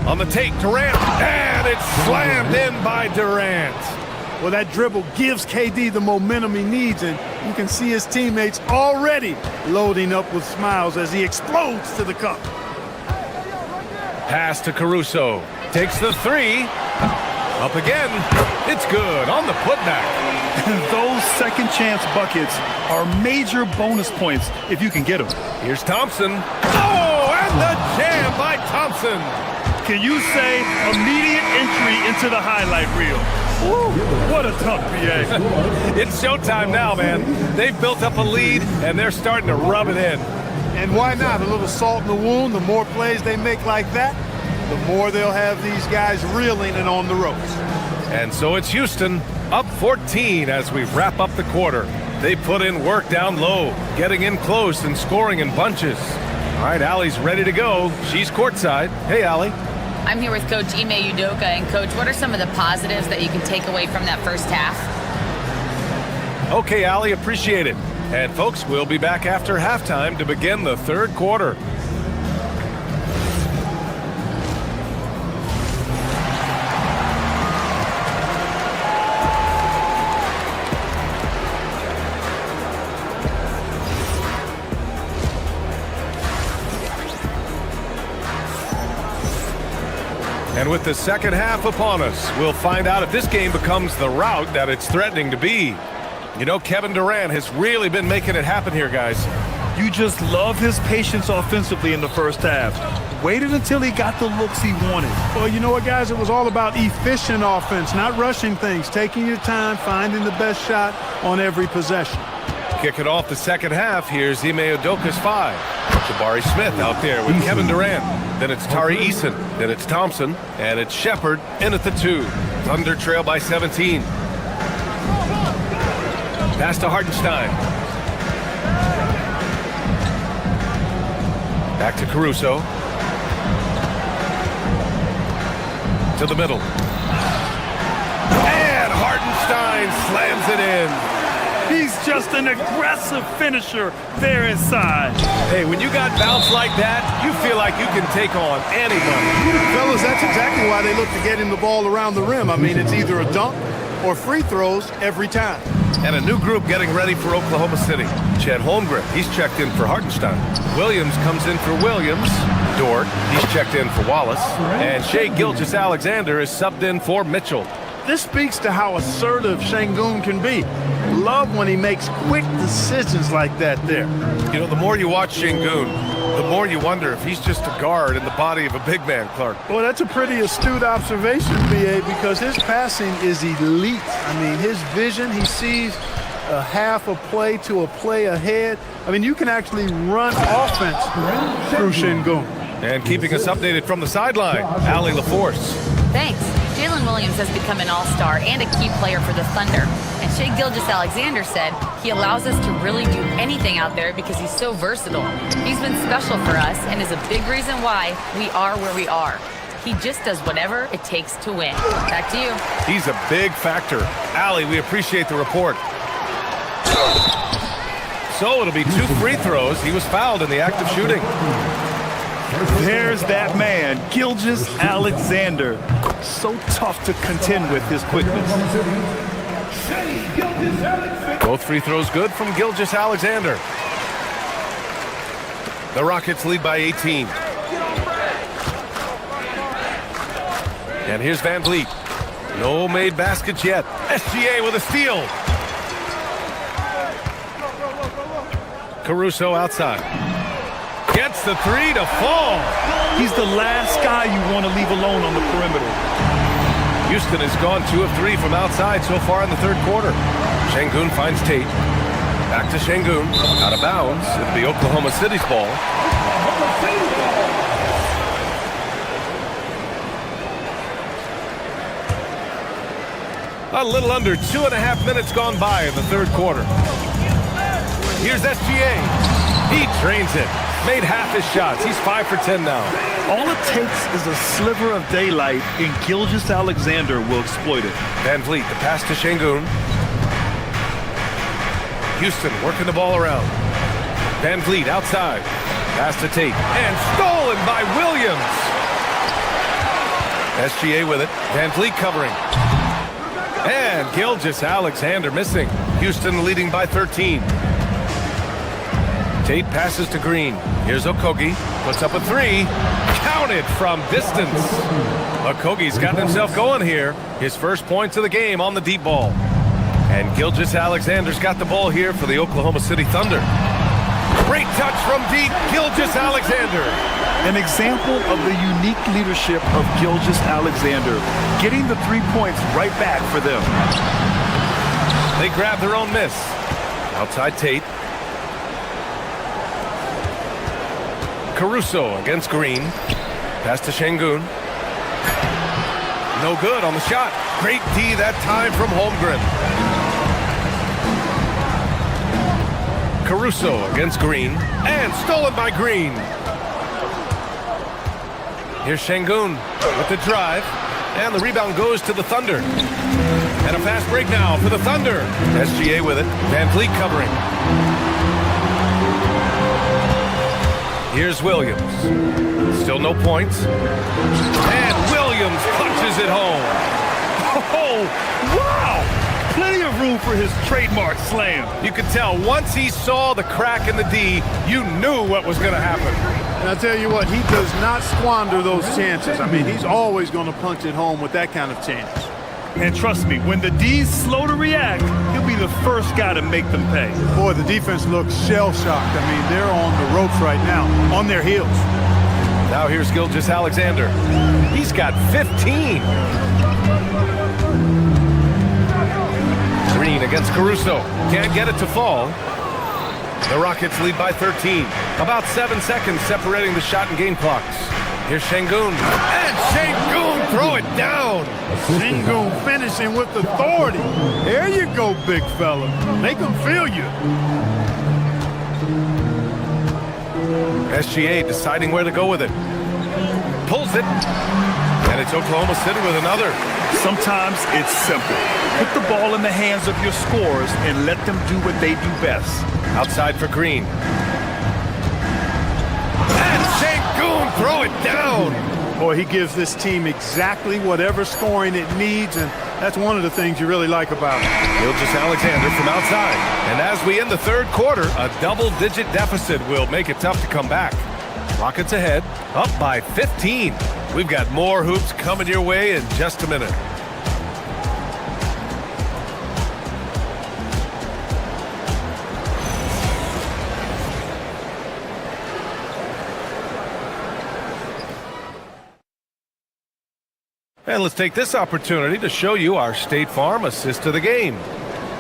On the take, Durant, and it's slammed in by Durant. Well, that dribble gives KD the momentum he needs, and you can see his teammates already loading up with smiles as he explodes to the cup. Pass to Caruso. Takes the 3. Up again. It's good on the putback. Those second chance buckets are major bonus points if you can get them. Here's Thompson. Oh, and the jam by Thompson. Can you say immediate entry into the highlight reel? Woo, what a dunk, BA. It's showtime now, man. They've built up a lead, and they're starting to rub it in. And why not? A little salt in the wound. The more plays they make like that, the more they'll have these guys reeling and on the ropes. And so it's Houston up 14 as we wrap up the quarter. They put in work down low, getting in close and scoring in bunches. All right, Allie's ready to go. She's courtside. Hey, Allie. I'm here with Coach Ime Udoka. And, Coach, what are some of the positives that you can take away from that first half? Okay, Allie, appreciate it. And, folks, we'll be back after halftime to begin the third quarter. And with the second half upon us, we'll find out if this game becomes the rout that it's threatening to be. You know, Kevin Durant has really been making it happen here, guys. You just love his patience offensively in the first half. Waited until he got the looks he wanted. Well, you know what, guys? It was all about efficient offense, not rushing things, taking your time, finding the best shot on every possession. Kicking off the second half, here's Ime Udoka's 5. Jabari Smith out there with Kevin Durant. Then it's Tari Eason. Then it's Thompson. And it's Shepard in at the 2. Thunder trail by 17. Pass to Hartenstein. Back to Caruso. To the middle. And Hartenstein slams it in. He's just an aggressive finisher there inside. Hey, when you got bounce like that, you feel like you can take on anybody. Fellas, that's exactly why they look to get him the ball around the rim. I mean, it's either a dunk or free throws every time. And a new group getting ready for Oklahoma City. Chet Holmgren, he's checked in for Hartenstein. Williams comes in for Williams. Dort, he's checked in for Wallace. And Shai Gilgeous-Alexander is subbed in for Mitchell. This speaks to how assertive Şengün can be. Love when he makes quick decisions like that there. You know, the more you watch Şengün, the more you wonder if he's just a guard in the body of a big man, Clark. Well, that's a pretty astute observation, B.A., because his passing is elite. I mean, his vision, he sees a half a play to a play ahead. I mean, you can actually run offense through Şengün. And keeping us updated from the sideline, Allie LaForce. Thanks. Jalen Williams has become an all-star and a key player for the Thunder. And Shai Gilgeous-Alexander said he allows us to really do anything out there because he's so versatile. He's been special for us and is a big reason why we are where we are. He just does whatever it takes to win. Back to you. He's a big factor. Allie, we appreciate the report. So it'll be 2 free throws. He was fouled in the act of shooting. There's that man, Gilgeous-Alexander. So tough to contend with his quickness. Both free throws good from Gilgeous-Alexander. The Rockets lead by 18. And here's Van Vliet. No made baskets yet. SGA with a steal. Caruso outside. Gets the 3 to fall. He's the last guy you want to leave alone on the perimeter. Houston has gone 2 of 3 from outside so far in the third quarter. Şengün finds Tate. Back to Şengün. Out of bounds. It'll be Oklahoma City's ball. A little under 2.5 minutes gone by in the third quarter. Here's SGA. He drains it. Made half his shots. He's 5 for 10 now. All it takes is a sliver of daylight, and Gilgeous-Alexander will exploit it. Van Vliet, the pass to Şengün. Houston working the ball around. Van Vliet outside. Pass to Tate. And stolen by Williams. SGA with it. Van Vliet covering. And Gilgeous-Alexander missing. Houston leading by 13. Tate passes to Green. Here's Okogie. Puts up a 3. Counted from distance. Okogie's gotten himself going here. His first points of the game on the deep ball. And Gilgeous-Alexander's got the ball here for the Oklahoma City Thunder. Great touch from deep. Gilgeous-Alexander. An example of the unique leadership of Gilgeous-Alexander. Getting the 3 points right back for them. They grab their own miss. Outside Tate. Caruso against Green. Pass to Şengün. No good on the shot. Great D that time from Holmgren. Caruso against Green. And stolen by Green. Here's Şengün with the drive. And the rebound goes to the Thunder. And a fast break now for the Thunder. SGA with it. Van Vliet covering. Here's Williams. Still no points. And Williams punches it home. Oh, wow! Plenty of room for his trademark slam. You could tell once he saw the crack in the D, you knew what was going to happen. And I tell you what, he does not squander those chances. I mean, he's always going to punch it home with that kind of chance. And trust me, when the D's slow to react, he'll be the first guy to make them pay. Boy, the defense looks shell-shocked. I mean, they're on the ropes right now, on their heels. Now here's Gilgeous-Alexander. He's got 15. Green against Caruso. Can't get it to fall. The Rockets lead by 13. About 7 seconds separating the shot and game clocks. Here's Şengün. And Şengün throw it down. Şengün finishing with authority. There you go, big fella. Make them feel you. SGA deciding where to go with it. Pulls it. And it's Oklahoma City with another. Sometimes it's simple. Put the ball in the hands of your scorers and let them do what they do best. Outside for Green. And Şengün throw it down. Boy, he gives this team exactly whatever scoring it needs, and that's one of the things you really like about him. Gilgeous-Alexander from outside. And as we end the third quarter, a double-digit deficit will make it tough to come back. Rockets ahead, up by 15. We've got more hoops coming your way in just a minute. And let's take this opportunity to show you our State Farm assist to the game.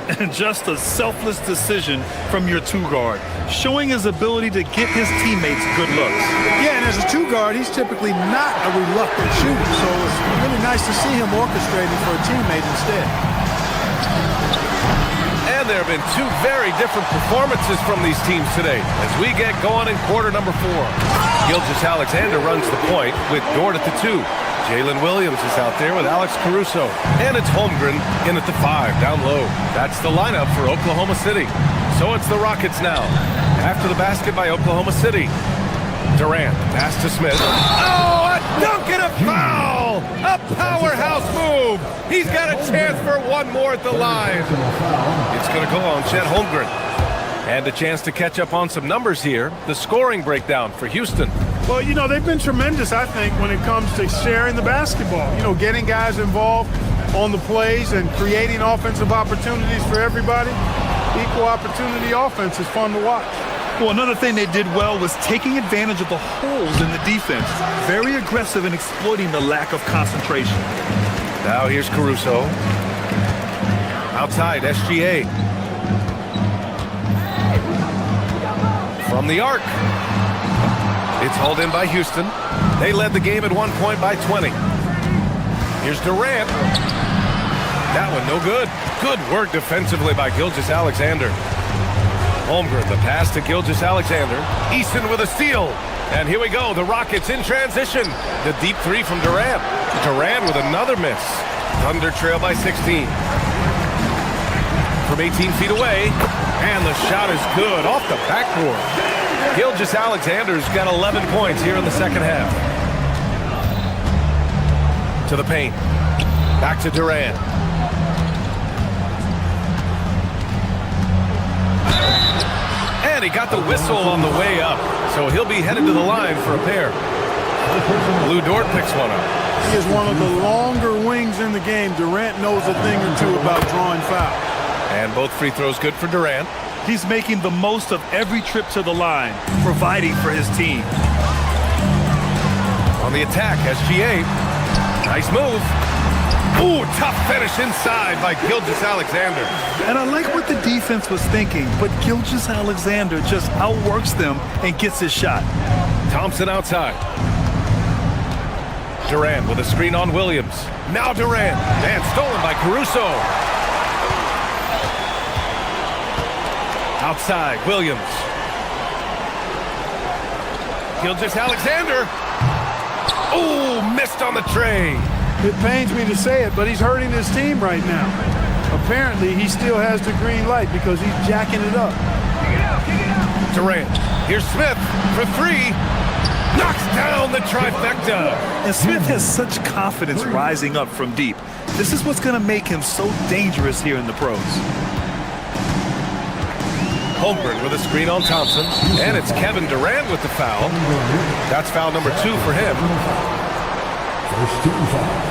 And just a selfless decision from your two-guard, showing his ability to get his teammates good looks. Yeah, and as a two-guard, he's typically not a reluctant shooter, so it's really nice to see him orchestrating for a teammate instead. And there have been two very different performances from these teams today as we get going in quarter number 4. Gilgeous-Alexander runs the point with Dort at the 2. Jalen Williams is out there with Alex Caruso. And it's Holmgren in at the 5, down low. That's the lineup for Oklahoma City. So it's the Rockets now. After the basket by Oklahoma City. Durant, pass to Smith. Oh, a dunk and a foul! A powerhouse move! He's got a chance for one more at the line. It's going to go on Chet Holmgren. And a chance to catch up on some numbers here. The scoring breakdown for Houston. Well, you know, they've been tremendous, I think, when it comes to sharing the basketball. You know, getting guys involved on the plays and creating offensive opportunities for everybody. Equal opportunity offense is fun to watch. Well, another thing they did well was taking advantage of the holes in the defense. Very aggressive in exploiting the lack of concentration. Now here's Caruso. Outside, SGA. From the arc. It's hauled in by Houston. They led the game at one point by 20. Here's Durant. That one no good. Good work defensively by Gilgeous-Alexander. Holmgren, the pass to Gilgeous-Alexander. Easton with a steal. And here we go, the Rockets in transition. The deep 3 from Durant. Durant with another miss. Thunder trail by 16. From 18 feet away. And the shot is good off the backboard. Gilgeous-Alexander's got 11 points here in the second half. To the paint. Back to Durant. And he got the whistle on the way up. So he'll be headed to the line for a pair. Lou Dort picks one up. He is one of the longer wings in the game. Durant knows a thing or two about drawing fouls. And both free throws good for Durant. He's making the most of every trip to the line, providing for his team. On the attack, SGA. Nice move. Ooh, tough finish inside by Gilgeous-Alexander. And I like what the defense was thinking, but Gilgeous-Alexander just outworks them and gets his shot. Thompson outside. Durant with a screen on Williams. Now Durant. And stolen by Caruso. Outside, Williams. Gilgeous-Alexander. Oh, missed on the tray. It pains me to say it, but he's hurting his team right now. Apparently, he still has the green light because he's jacking it up. Durant. Here's Smith for three. Knocks down the trifecta. And Smith has such confidence rising up from deep. This is what's going to make him so dangerous here in the pros. Holmgren with a screen on Thompson. And it's Kevin Durant with the foul. That's foul number 2 for him. First team foul.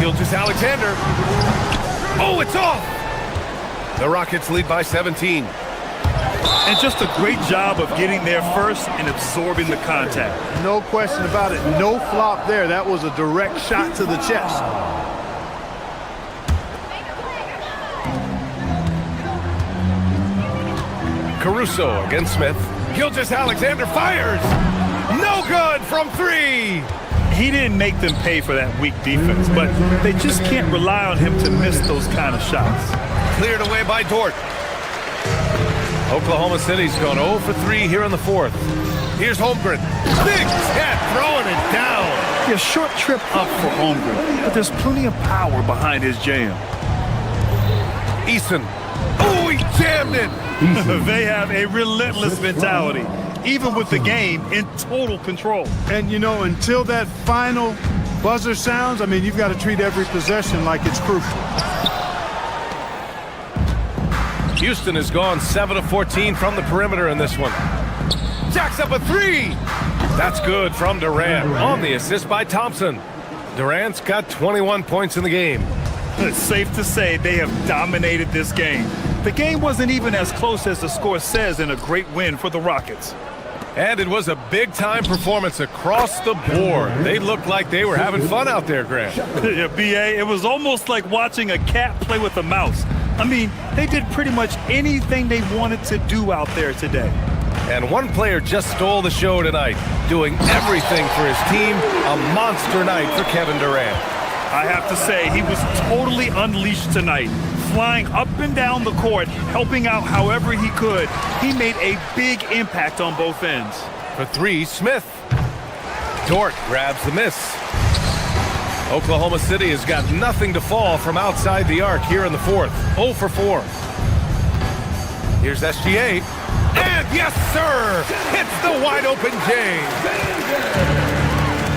Gilgeous-Alexander. Oh, it's off! The Rockets lead by 17. And just a great job of getting there first and absorbing the contact. No question about it. No flop there. That was a direct shot to the chest. Caruso against Smith. Gilgeous-Alexander fires! No good from 3! He didn't make them pay for that weak defense, but they just can't rely on him to miss those kind of shots. Cleared away by Dort. Oklahoma City's gone 0 for 3 here in the 4th. Here's Holmgren. Big step, throwing it down. A short trip up for Holmgren, but there's plenty of power behind his jam. Eason. Oh, he jammed it. They have a relentless mentality, even with the game in total control. And, you know, until that final buzzer sounds, I mean, you've got to treat every possession like it's crucial. Houston has gone 7 of 14 from the perimeter in this one. Jacks up a 3. That's good from Durant on the assist by Thompson. Durant's got 21 points in the game. It's safe to say they have dominated this game. The game wasn't even as close as the score says in a great win for the Rockets. And it was a big-time performance across the board. They looked like they were having fun out there, Grant. Yeah, B.A., it was almost like watching a cat play with a mouse. I mean, they did pretty much anything they wanted to do out there today. And one player just stole the show tonight, doing everything for his team. A monster night for Kevin Durant. I have to say, he was totally unleashed tonight. Flying up and down the court, helping out however he could. He made a big impact on both ends. For 3, Smith. Dort grabs the miss. Oklahoma City has got nothing to fall from outside the arc here in the 4th. 0 for 4. Here's SGA. And yes, sir! Hits the wide-open J.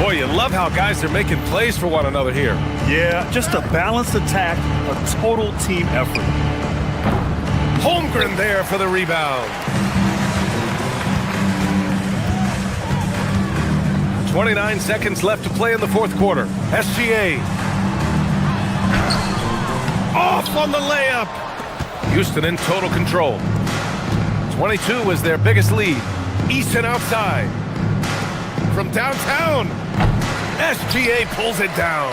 Boy, you love how guys are making plays for one another here. Yeah, just a balanced attack, a total team effort. Holmgren there for the rebound. 29 seconds left to play in the 4th quarter. SGA. Off on the layup. Houston in total control. 22 was their biggest lead. Easton outside. From downtown. SGA pulls it down.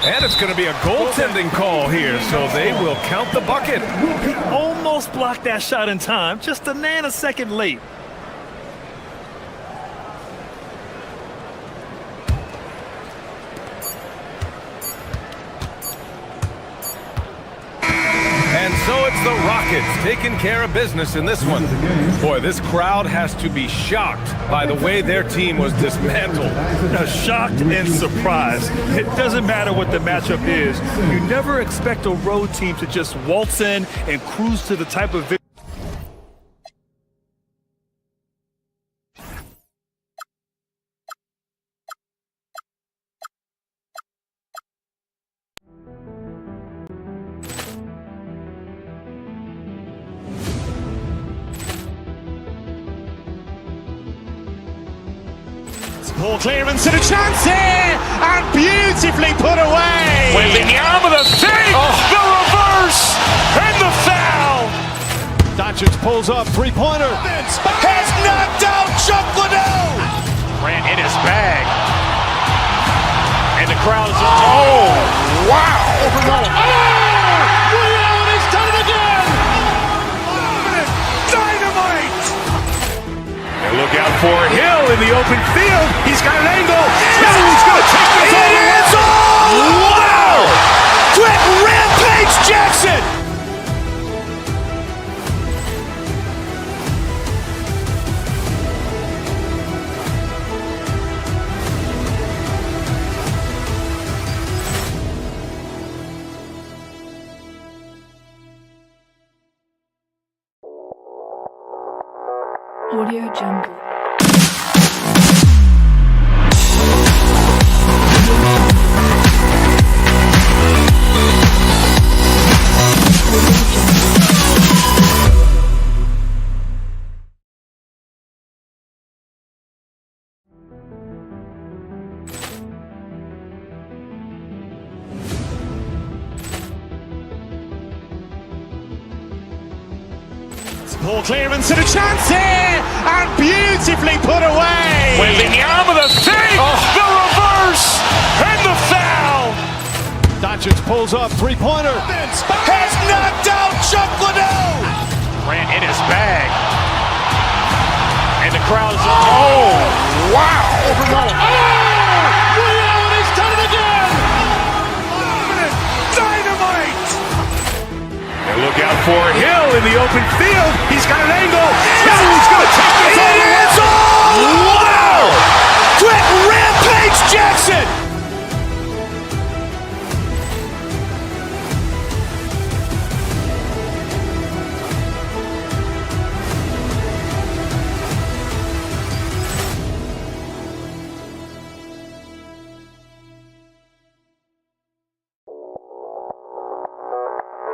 And it's going to be a goaltending call here, so they will count the bucket. He almost blocked that shot in time, just a nanosecond late. And so it's the Rockets taking care of business in this one. Boy, this crowd has to be shocked by the way their team was dismantled. Shocked and surprised. It doesn't matter what the matchup is. You never expect a road team to just waltz in and cruise to the type of victory. Ball clearance and a chance here, and beautifully put away. Wembanyama with a save, the reverse, and the foul. Doncic pulls up, three-pointer. Has knocked out Chuck Liddell. Grant in his bag. And the crowd is... Oh, wow. Williams has done it again! Dynamite! And look out for Hill in the open field. He's got an angle. Hill is going to take this all the way. Wow! Quick rampage Jackson! Audio Jungle. Ball clearance and a chance here! And beautifully put away! With the arm of the thing! The reverse! And the foul! Doncic pulls up, three-pointer. Has knocked out Chuck Liddell! Ran in his bag. And the crowd is... Oh, wow. Williams has done it again! Dynamite! And look out for Hill in the open field. He's got an angle. Hill is going to take this all the way. Wow! Quick rampage Jackson!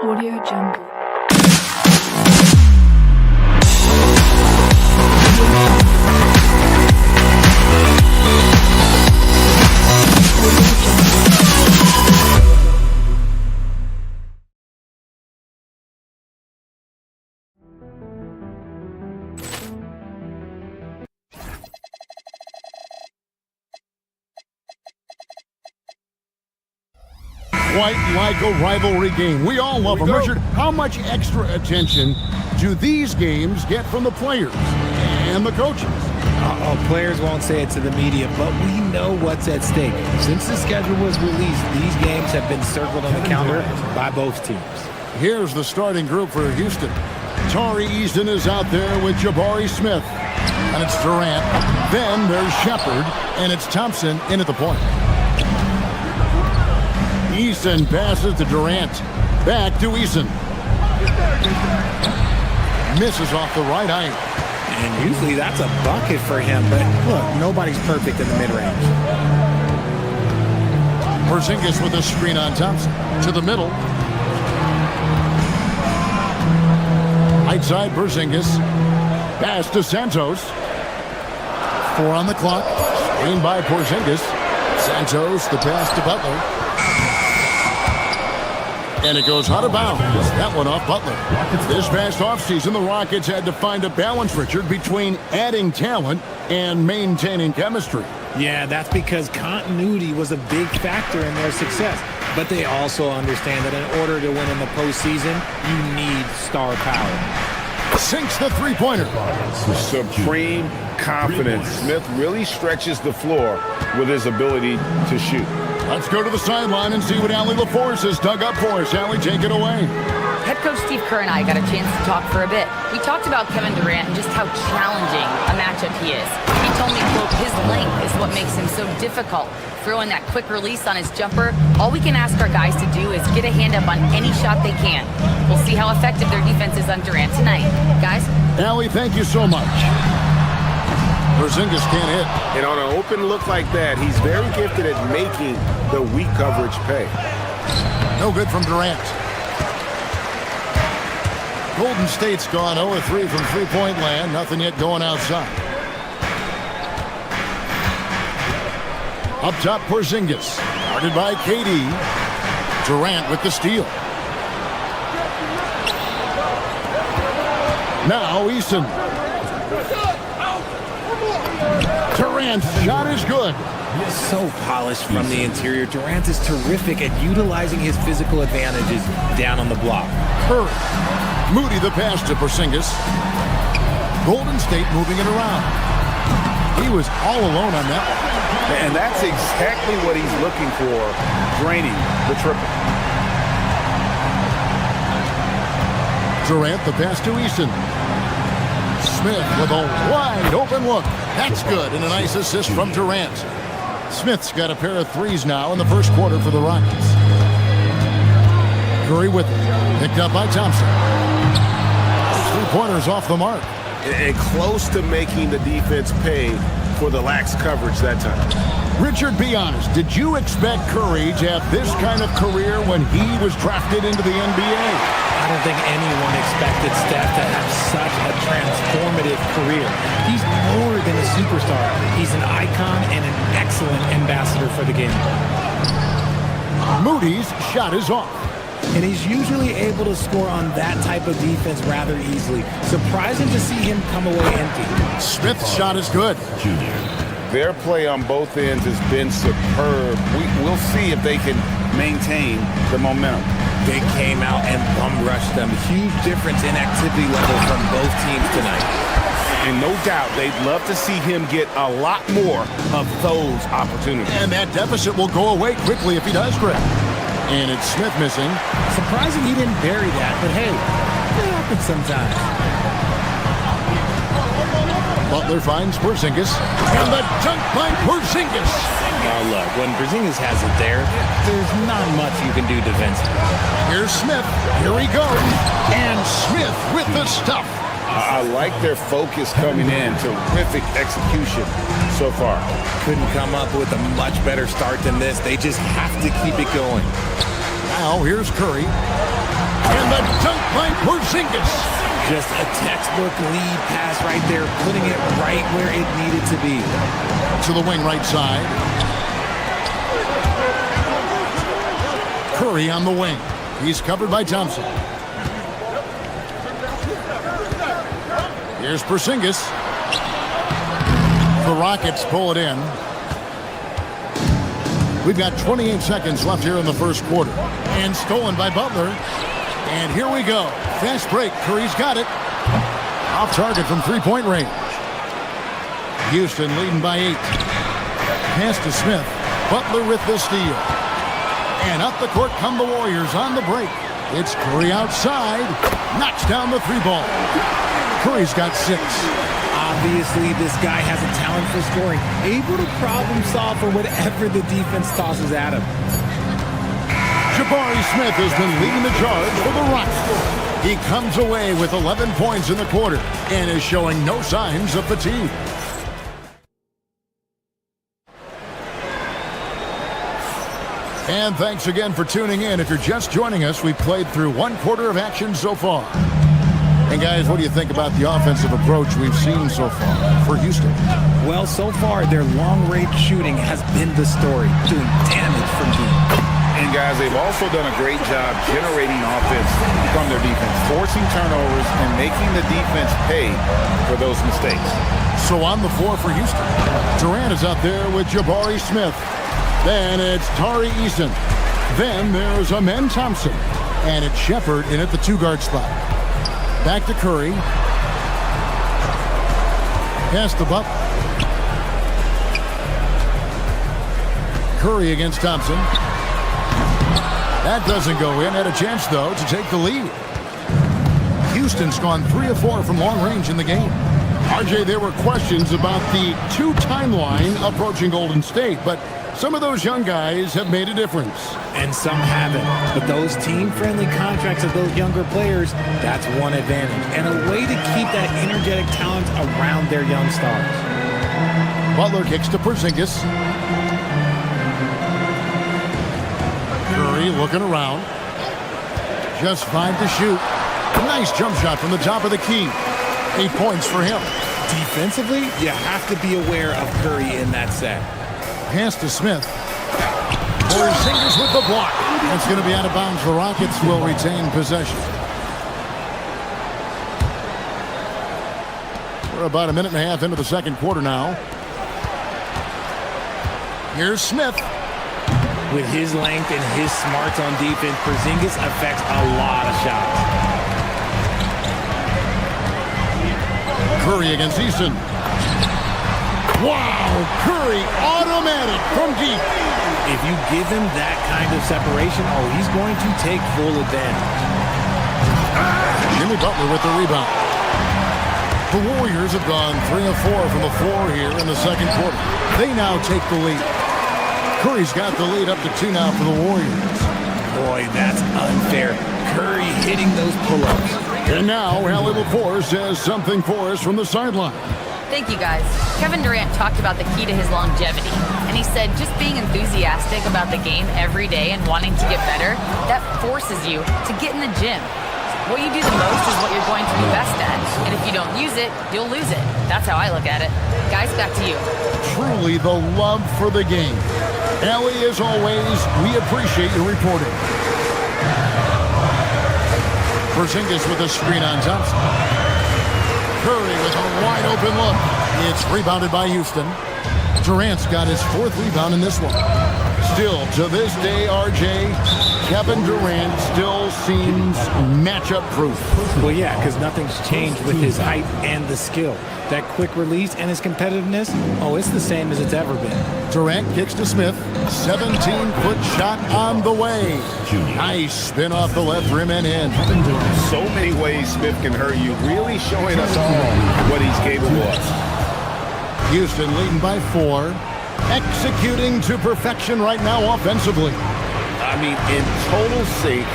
Audio Jungle. Quite like a rivalry game. We all love them. Richard, how much extra attention do these games get from the players and the coaches? Players won't say it to the media, but we know what's at stake. Since the schedule was released, these games have been circled on the calendar by both teams. Here's the starting group for Houston. Tari Eason is out there with Jabari Smith. And it's Durant. Then there's Shepard, and it's Thompson in at the point. Eason passes to Durant. Back to Eason. Misses off the right eye. And usually that's a bucket for him, but look, nobody's perfect in the mid-range. Porzingis with a screen on Thompson. To the middle. Right side, Porzingis. Pass to Santos. 4 on the clock. Screen by Porzingis. Santos, the pass to Butler. And it goes out of bounds. That one off Butler. This past offseason, the Rockets had to find a balance, Richard, between adding talent and maintaining chemistry. Yeah, that's because continuity was a big factor in their success. But they also understand that in order to win in the postseason, you need star power. Sinks the three-pointer. Supreme confidence. Smith really stretches the floor with his ability to shoot. Let's go to the sideline and see what Allie LaForce has dug up for us. Allie, take it away. Head coach Steve Kerr and I got a chance to talk for a bit. We talked about Kevin Durant and just how challenging a matchup he is. He told me, quote, his length is what makes him so difficult. Throwing that quick release on his jumper, all we can ask our guys to do is get a hand up on any shot they can. We'll see how effective their defense is on Durant tonight. Guys? Allie, thank you so much. Porzingis can't hit. And on an open look like that, he's very gifted at making the weak coverage pay. No good from Durant. Golden State's gone 0-3 from three-point land. Nothing yet going outside. Up top, Porzingis. Guarded by KD. Durant with the steal. Now Eason. Durant's shot is good. So polished from the interior. Durant is terrific at utilizing his physical advantages down on the block. Curry. Moody the pass to Porzingis. Golden State moving it around. He was all alone on that one. And that's exactly what he's looking for, draining the triple. Durant the pass to Easton. Smith with a wide open look. That's good, and a nice assist from Durant. Smith's got a pair of threes now in the first quarter for the Rockets. Curry with it. Picked up by Thompson. 3-pointers off the mark. And close to making the defense pay for the lax coverage that time. Richard, be honest. Did you expect Curry to have this kind of career when he was drafted into the NBA? I don't think anyone expected Steph to have such a transformative career. He's more than a superstar. He's an icon and an excellent ambassador for the game. Moody's shot is off. And he's usually able to score on that type of defense rather easily. Surprising to see him come away empty. Smith's shot is good. Their play on both ends has been superb. We'll see if they can maintain the momentum. They came out and bum rushed them. Huge difference in activity level from both teams tonight. And no doubt they'd love to see him get a lot more of those opportunities. And that deficit will go away quickly if he does, Greg. And it's Smith missing. Surprising he didn't bury that, but hey, it happens sometimes. Butler finds Porzingis. And the dunk by Porzingis. Now look, when Porzingis has it there, there's not much you can do defensively. Here's Smith. Here he goes. And Smith with the stuff. I like their focus coming in. Terrific execution so far. Couldn't come up with a much better start than this. They just have to keep it going. Now here's Curry. And the dunk by Porzingis. Just a textbook lead pass right there, putting it right where it needed to be. To the wing right side. Curry on the wing. He's covered by Thompson. Here's Porzingis. The Rockets pull it in. We've got 28 seconds left here in the first quarter. And stolen by Butler. And here we go. Fast break. Curry's got it. Off target from three-point range. Houston leading by 8. Pass to Smith. Butler with the steal. And up the court come the Warriors on the break. It's Curry outside. Knocks down the 3-ball. Curry's got 6. Obviously, this guy has a talent for scoring. Able to problem solve for whatever the defense tosses at him. Jabari Smith has been leading the charge for the Rockets. He comes away with 11 points in the quarter and is showing no signs of fatigue. And thanks again for tuning in. If you're just joining us, we've played through 1 quarter of action so far. And guys, what do you think about the offensive approach we've seen so far for Houston? Well, so far, their long-range shooting has been the story, doing damage from deep. And guys, they've also done a great job generating offense from their defense, forcing turnovers and making the defense pay for those mistakes. So on the floor for Houston, Durant is out there with Jabari Smith. Then it's Tari Eason. Then there's Amen Thompson. And it's Shepard in at the 2-guard spot. Back to Curry. Pass the Butler. Curry against Thompson. That doesn't go in. Had a chance, though, to take the lead. Houston's gone 3 of 4 from long range in the game. RJ, there were questions about the 2 timeline approaching Golden State, but some of those young guys have made a difference. And some haven't. But those team-friendly contracts of those younger players, that's one advantage. And a way to keep that energetic talent around their young stars. Butler kicks to Porzingis. Curry looking around. Just 5 to shoot. A nice jump shot from the top of the key. 8 points for him. Defensively, you have to be aware of Curry in that set. Pass to Smith. Porzingis with the block. It's going to be out of bounds. The Rockets will retain possession. We're about a minute and a half into the second quarter now. Here's Smith. With his length and his smarts on defense, Porzingis affects a lot of shots. Curry against Easton. Wow, Curry automatic from deep. If you give him that kind of separation, he's going to take full advantage. Jimmy Butler with the rebound. The Warriors have gone 3 of 4 from the floor here in the second quarter. They now take the lead. Curry's got the lead up to 2 now for the Warriors. Boy, that's unfair. Curry hitting those pull-ups. And now, Allie LaForce has something for us from the sideline. Thank you, guys. Kevin Durant talked about the key to his longevity, and he said just being enthusiastic about the game every day and wanting to get better, that forces you to get in the gym. What you do the most is what you're going to be best at, and if you don't use it, you'll lose it. That's how I look at it. Guys, back to you. Truly the love for the game. Allie, as always, we appreciate your reporting. Porzingis with a screen on Thompson. Curry with a wide open look. It's rebounded by Houston. Durant's got his 4th rebound in this one. Still, to this day, RJ, Kevin Durant still seems matchup proof. Well, yeah, because nothing's changed with his height and the skill. That quick release and his competitiveness, it's the same as it's ever been. Durant kicks to Smith. 17-foot shot on the way. Nice spin off the left rim and in. So many ways Smith can hurt you, really showing us all what he's capable of. Houston leading by 4. Executing to perfection right now offensively. I mean, in total sync.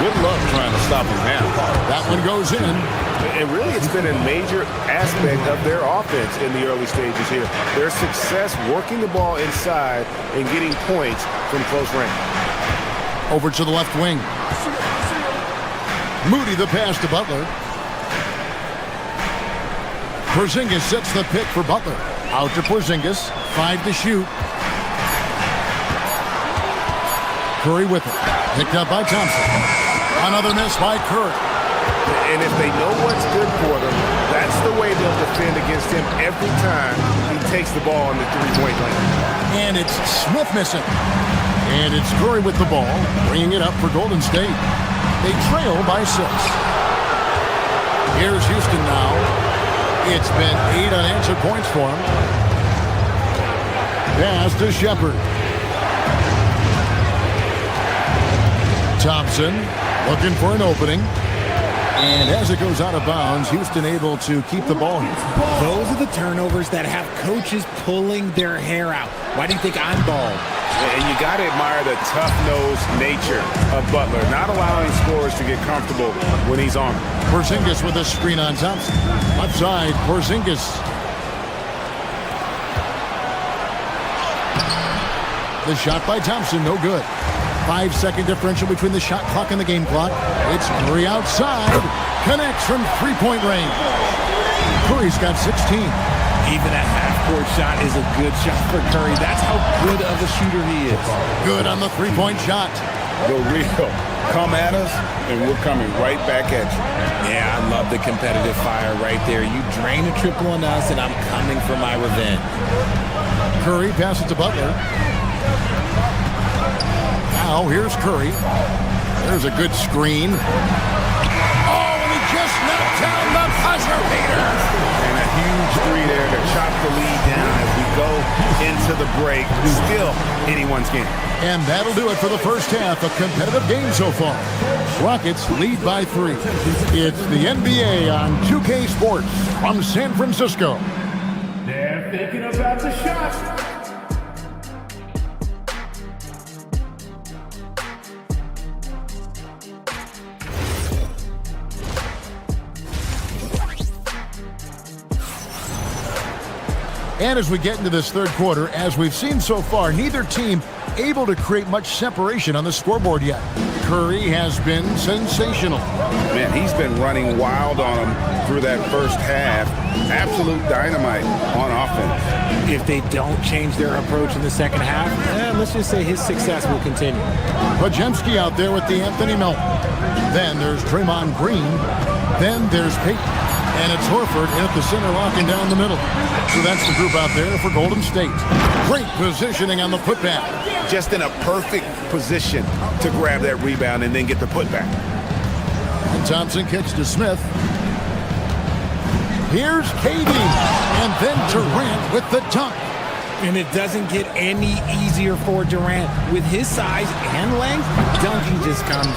Good luck trying to stop him now. That one goes in. And really, it's been a major aspect of their offense in the early stages here. Their success working the ball inside and getting points from close range. Over to the left wing. Moody the pass to Butler. Porzingis sets the pick for Butler. Out to Porzingis. 5 to shoot. Curry with it. Picked up by Thompson. Another miss by Curry. And if they know what's good for them, that's the way they'll defend against him every time he takes the ball in the three-point lane. And it's Smith missing. And it's Curry with the ball, bringing it up for Golden State. They trail by 6. Here's Houston now. It's been 8 unanswered points for him. Pass to Shepard. Thompson looking for an opening. And as it goes out of bounds, Houston able to keep the ball here. Those are the turnovers that have coaches pulling their hair out. Why do you think I'm bald? And you got to admire the tough-nosed nature of Butler, not allowing scorers to get comfortable when he's on. Porzingis with a screen on Thompson. Left side, Porzingis. The shot by Thompson, no good. 5-second differential between the shot clock and the game clock. It's Curry outside. Connects from three-point range. Curry's got 16. Even a half-court shot is a good shot for Curry. That's how good of a shooter he is. Good on the three-point shot. Go real. Come at us, and we're coming right back at you. Yeah, I love the competitive fire right there. You drain a triple on us, and I'm coming for my revenge. Curry passes to Butler. Now, here's Curry. There's a good screen. Oh, and he just knocked down the buzzer beater. And a huge three there to chop the lead down as we go into the break. Still anyone's game. And that'll do it for the first half. A competitive game so far. Rockets lead by 3. It's the NBA on 2K Sports from San Francisco. They're thinking about the shot. And as we get into this third quarter, as we've seen so far, neither team able to create much separation on the scoreboard yet. Curry has been sensational. Man, he's been running wild on them through that first half. Absolute dynamite on offense. If they don't change their approach in the second half, let's just say his success will continue. Podziemski out there with the Anthony Melton. Then there's Draymond Green. Then there's Peyton. And it's Horford at the center, locking down the middle. So that's the group out there for Golden State. Great positioning on the putback. Just in a perfect position to grab that rebound and then get the putback. And Thompson kicks to Smith. Here's KD. And then Durant with the dunk. And it doesn't get any easier for Durant. With his size and length, dunking just comes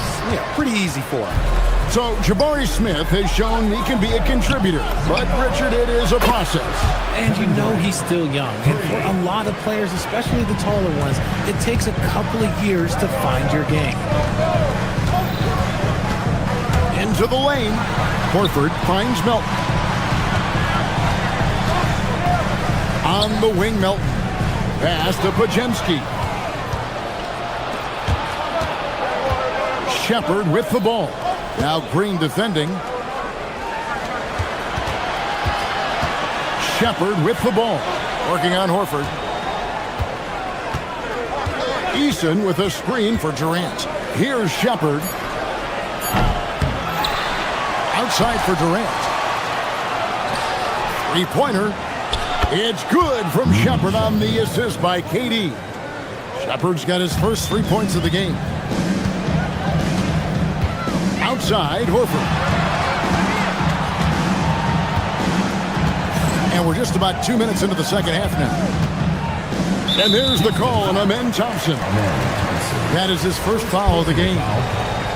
pretty easy for him. So Jabari Smith has shown he can be a contributor. But, Richard, it is a process. And you know he's still young. And for a lot of players, especially the taller ones, it takes a couple of years to find your game. Into the lane. Horford finds Melton. On the wing, Melton. Pass to Pajemski. Shepard with the ball. Now Green defending. Shepard with the ball. Working on Horford. Eason with a screen for Durant. Here's Shepard. Outside for Durant. Three-pointer. It's good from Shepard on the assist by KD. Shepard's got his first 3 points of the game. Outside, Horford. And we're just about 2 minutes into the second half now. And there's the call on Amen Thompson. That is his first foul of the game.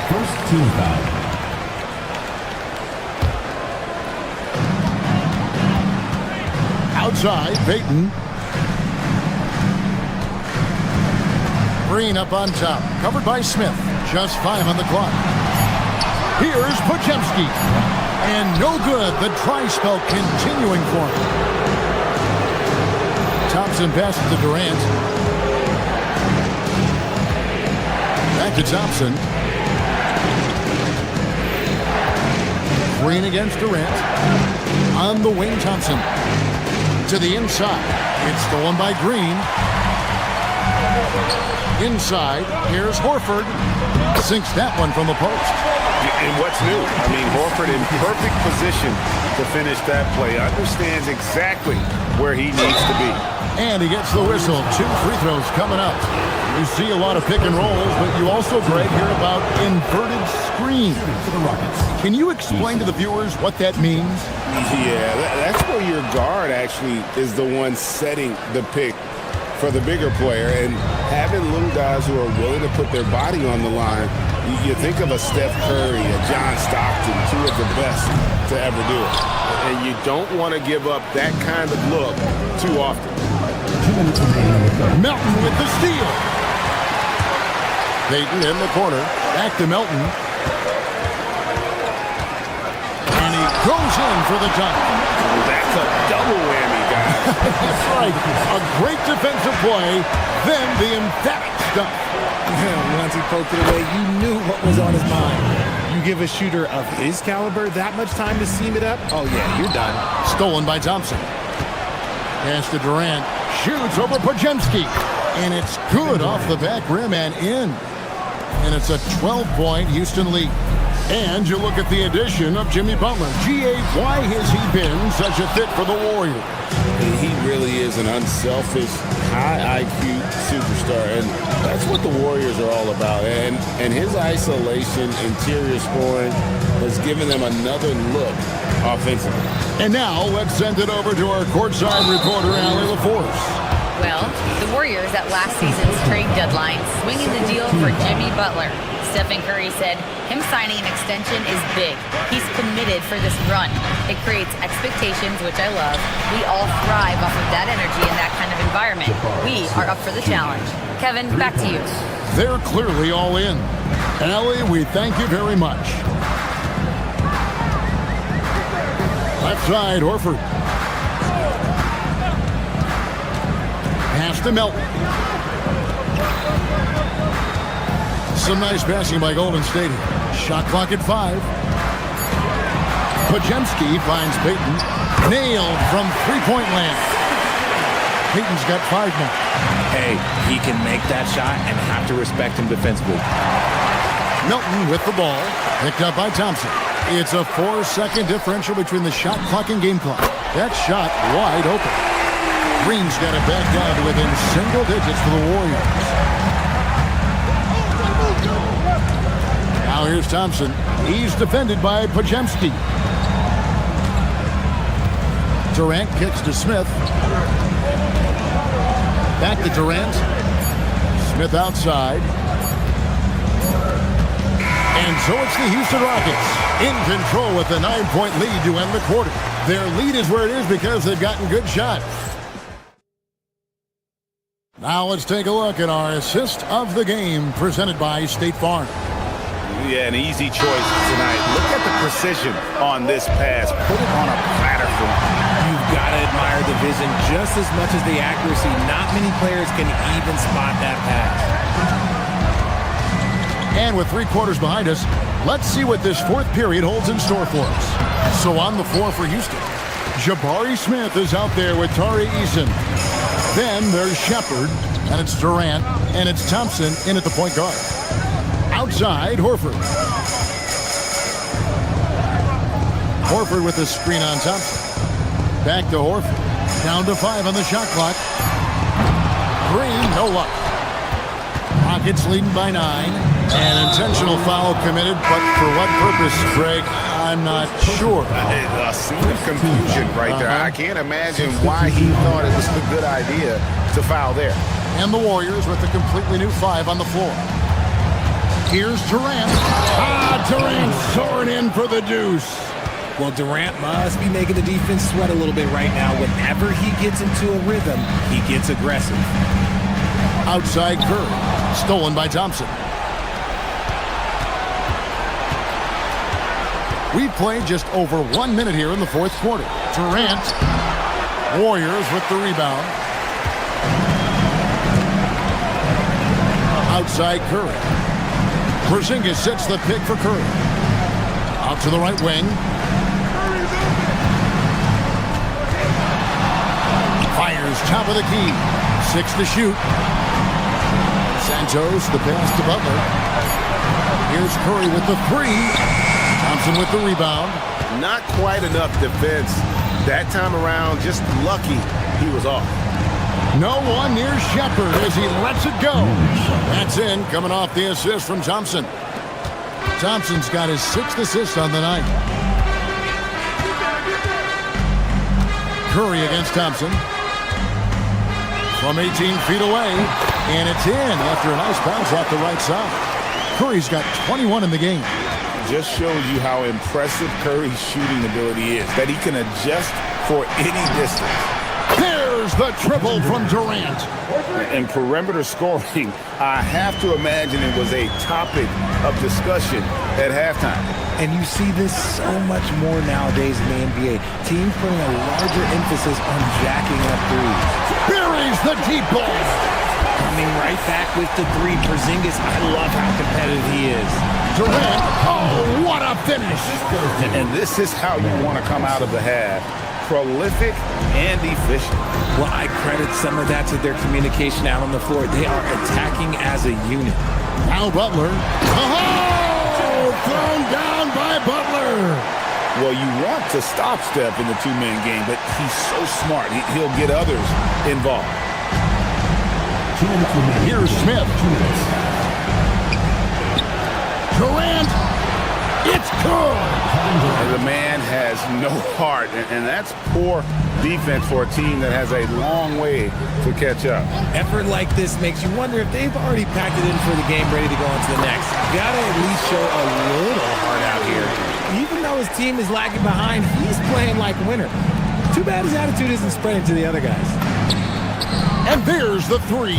First team foul. Outside, Payton. Green up on top. Covered by Smith. Just 5 on the clock. Here's Pajemski. And no good. The try spell continuing for him. Thompson passes to Durant. Back to Thompson. Green against Durant. On the wing, Thompson. To the inside. It's stolen by Green. Inside. Here's Horford. Sinks that one from the post. And what's new? I mean, Horford in perfect position to finish that play. Understands exactly where he needs to be. And he gets the whistle. 2 free throws coming up. You see a lot of pick and rolls, but you also, Greg, hear about inverted screens. Can you explain to the viewers what that means? Yeah, that's where your guard actually is the one setting the pick for the bigger player, and having little guys who are willing to put their body on the line. You think of a Steph Curry, a John Stockton, 2 of the best to ever do it. And you don't want to give up that kind of look too often. Melton with the steal. Payton in the corner. Back to Melton. And he goes in for the dunk. That's a double whammy, guys. That's right. A great defensive play. Then the emphatic stuff. Once he poked it away, you knew what was on his mind. You give a shooter of his caliber that much time to seam it up, oh yeah, you're done. Stolen by Thompson. Pass to Durant. Shoots over Pajemski. And it's good off the back rim and in. And it's a 12-point Houston lead. And you look at the addition of Jimmy Butler. G.A., why has he been such a fit for the Warriors? He really is an unselfish, high IQ superstar, and that's what the Warriors are all about. And his isolation, interior scoring has given them another look offensively. And now let's send it over to our courtside reporter, Allie LaForce. Well, the Warriors at last season's trade deadline swinging the deal for Jimmy Butler. Stephen Curry said him signing an extension is big. He's committed for this run. It creates expectations, which I love. We all thrive off of that energy and that kind of environment. We are up for the challenge. Kevin, back to you. They're clearly all in. Allie, we thank you very much. Left side, Horford. Pass to Melton. Some nice passing by Golden State. Shot clock at 5. Pajemski finds Payton. Nailed from three-point land. Payton's got 5 now. Hey, he can make that shot and have to respect him defensively. Melton with the ball. Picked up by Thompson. It's a 4-second differential between the shot clock and game clock. That shot wide open. Green's got it back down to within single digits for the Warriors. Now here's Thompson. He's defended by Pajemski. Durant kicks to Smith. Back to Durant. Smith outside. And so it's the Houston Rockets in control with a 9-point lead to end the quarter. Their lead is where it is because they've gotten good shots. Now let's take a look at our assist of the game presented by State Farm. Yeah, an easy choice tonight. Look at the precision on this pass. Put it on a platter for him. You've got to admire the vision just as much as the accuracy. Not many players can even spot that pass. And with 3 quarters behind us, let's see what this fourth period holds in store for us. So on the floor for Houston, Jabari Smith is out there with Tari Eason. Then there's Shepard, and it's Durant, and it's Thompson in at the point guard. Outside, Horford. Horford with the screen on Thompson. Back to Horford. Down to 5 on the shot clock. Green, no luck. Rockets leading by 9. An intentional foul committed, but for what purpose, Greg? I'm not sure. A scene of confusion right there. I can't imagine why he thought it was a good idea to foul there. And the Warriors with a completely new 5 on the floor. Here's Durant. Durant soaring in for the deuce. Well, Durant must be making the defense sweat a little bit right now. Whenever he gets into a rhythm, he gets aggressive. Outside Curry. Stolen by Thompson. We've played just over 1 minute here in the fourth quarter. Durant. Warriors with the rebound. Outside Curry. Porzingis sets the pick for Curry. Out to the right wing. Fires top of the key. 6 to shoot. Santos, the pass to Butler. Here's Curry with the 3. Thompson with the rebound. Not quite enough defense that time around. Just lucky he was off. No one near Shepard as he lets it go. That's in, coming off the assist from Thompson. Thompson's got his 6th assist on the night. Curry against Thompson. From 18 feet away. And it's in after a nice bounce off the right side. Curry's got 21 in the game. Just shows you how impressive Curry's shooting ability is. That he can adjust for any distance. There's the triple from Durant. And perimeter scoring, I have to imagine it was a topic of discussion at halftime. And you see this so much more nowadays in the NBA. Teams putting a larger emphasis on jacking up threes. Buries the deep ball. Coming right back with the 3. Porzingis, I love how competitive he is. Durant, oh, what a finish. And this is how you want to come out of the half. Prolific and efficient. Well, I credit some of that to their communication out on the floor. They are attacking as a unit. Now Butler. Oh, thrown down by Butler. Well, you want to stop Steph in the 2-man game, but he's so smart. He'll get others involved. Here's Smith. Durant. It's good. The man has no heart, and that's poor defense for a team that has a long way to catch up. Effort like this makes you wonder if they've already packed it in for the game, ready to go on to the next. Gotta at least show a little heart out here. Even though his team is lagging behind, he's playing like a winner. Too bad his attitude isn't spreading to the other guys. And there's the 3.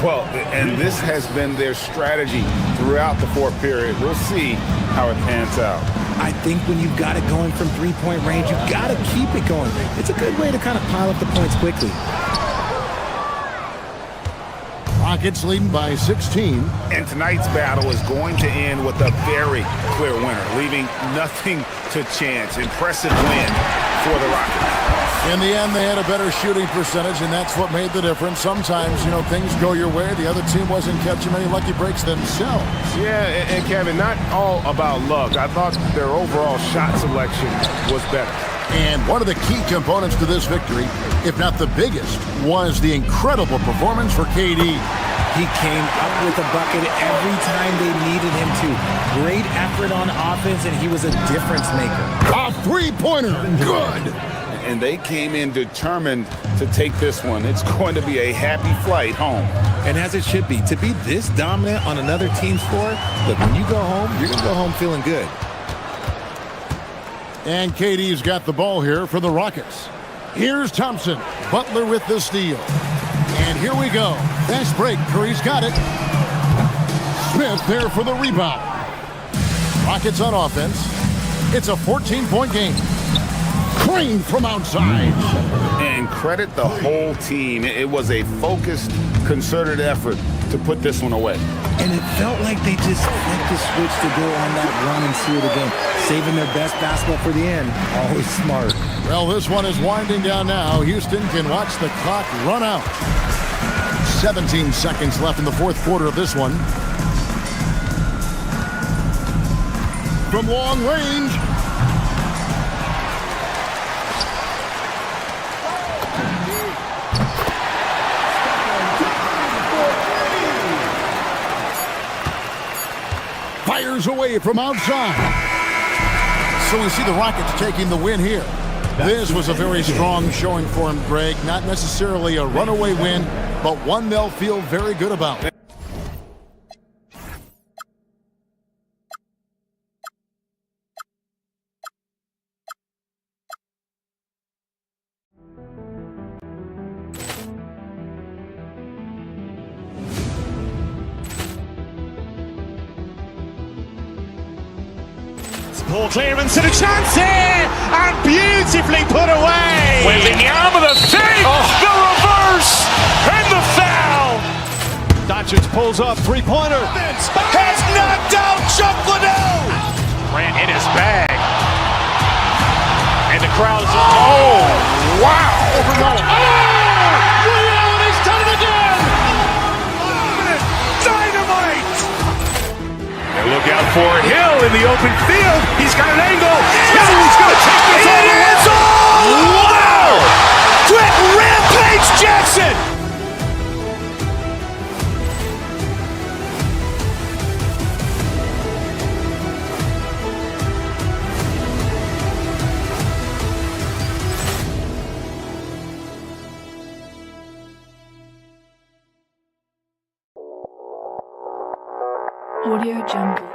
Well, and this has been their strategy throughout the fourth period. We'll see how it pans out. I think when you've got it going from 3-point range, you've got to keep it going. It's a good way to kind of pile up the points quickly. Rockets leading by 16. And tonight's battle is going to end with a very clear winner, leaving nothing to chance. Impressive win for the Rockets. In the end, they had a better shooting percentage, and that's what made the difference. Sometimes, things go your way. The other team wasn't catching many lucky breaks themselves. Yeah, and Kevin, not all about luck. I thought their overall shot selection was better. And one of the key components to this victory, if not the biggest, was the incredible performance for KD. He came up with a bucket every time they needed him to. Great effort on offense, and he was a difference maker. A three-pointer. Good. And they came in determined to take this one. It's going to be a happy flight home. And as it should be, to be this dominant on another team's floor, look, when you go home, you're going to go home feeling good. And KD's got the ball here for the Rockets. Here's Thompson. Butler with the steal. And here we go. Fast break. Curry's got it. Smith there for the rebound. Rockets on offense. It's a 14-point game. Crane from outside. And credit the whole team. It was a focused, concerted effort to put this one away. And it felt like they just flipped the switch to go on that run and seal the game. Saving their best basketball for the end. Always smart. Well, this one is winding down now. Houston can watch the clock run out. 17 seconds left in the fourth quarter of this one. From long range. Fires away from outside. So we see the Rockets taking the win here. This was a very strong showing for him, Greg. Not necessarily a runaway win, but one they'll feel very good about. Poor clearance and a chance here, and beautifully put away. Wembanyama the fake, the reverse, and the foul. Doncic pulls up, three-pointer. Has knocked out Chuck Liddell. Ran in his bag. And the crowd is, oh, wow. Leon has done it again. Dynamite. And look out for Hill in the open field. He's got an angle. He's going to take this all the way. Wow. Quick rampage Jackson. Audio Jungle.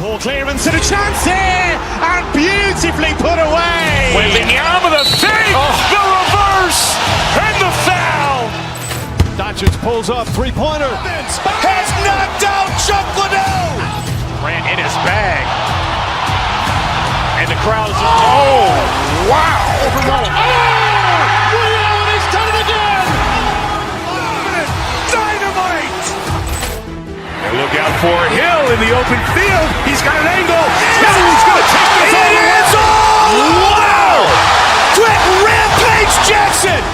Poor clearance and a chance here, and beautifully put away. Wembanyama the fake, the reverse, and the foul. Doncic pulls up, three-pointer. Has knocked out Chuck Liddell. Ran in his bag. And the crowd is, oh, wow. Leon has done it again. Dynamite. And look out for Hill in the open field. He's got an angle. He's going to take this all the way. Wow. Quick rampage Jackson.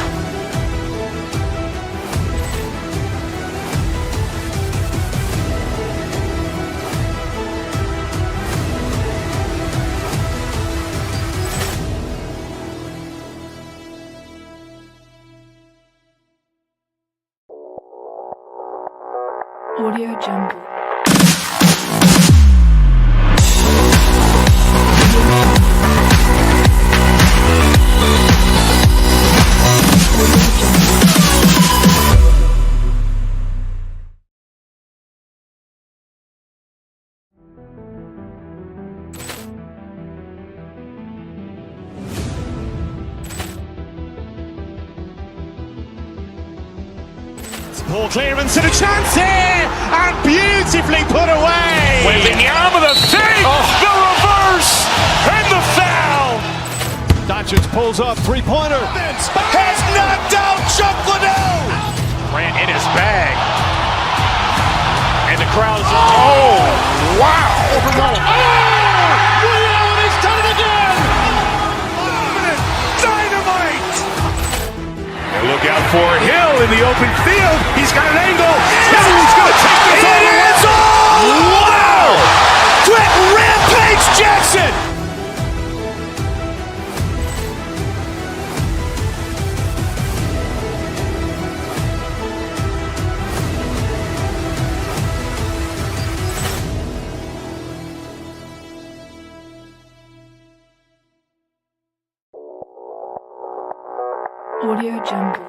Audio Jungle. Ball clearance and a chance here, and beautifully put away. Wembanyama the save, the reverse, and the foul. Doncic pulls up, three-pointer. Has knocked out Chuck Liddell. Grant in his bag. And the crowd is, oh, wow. Allen has done it again. Dynamite. And look out for Hill in the open field. He's got an angle. He's going to take this all the way. Wow. Quick Rampage Jackson. Audio Jungle.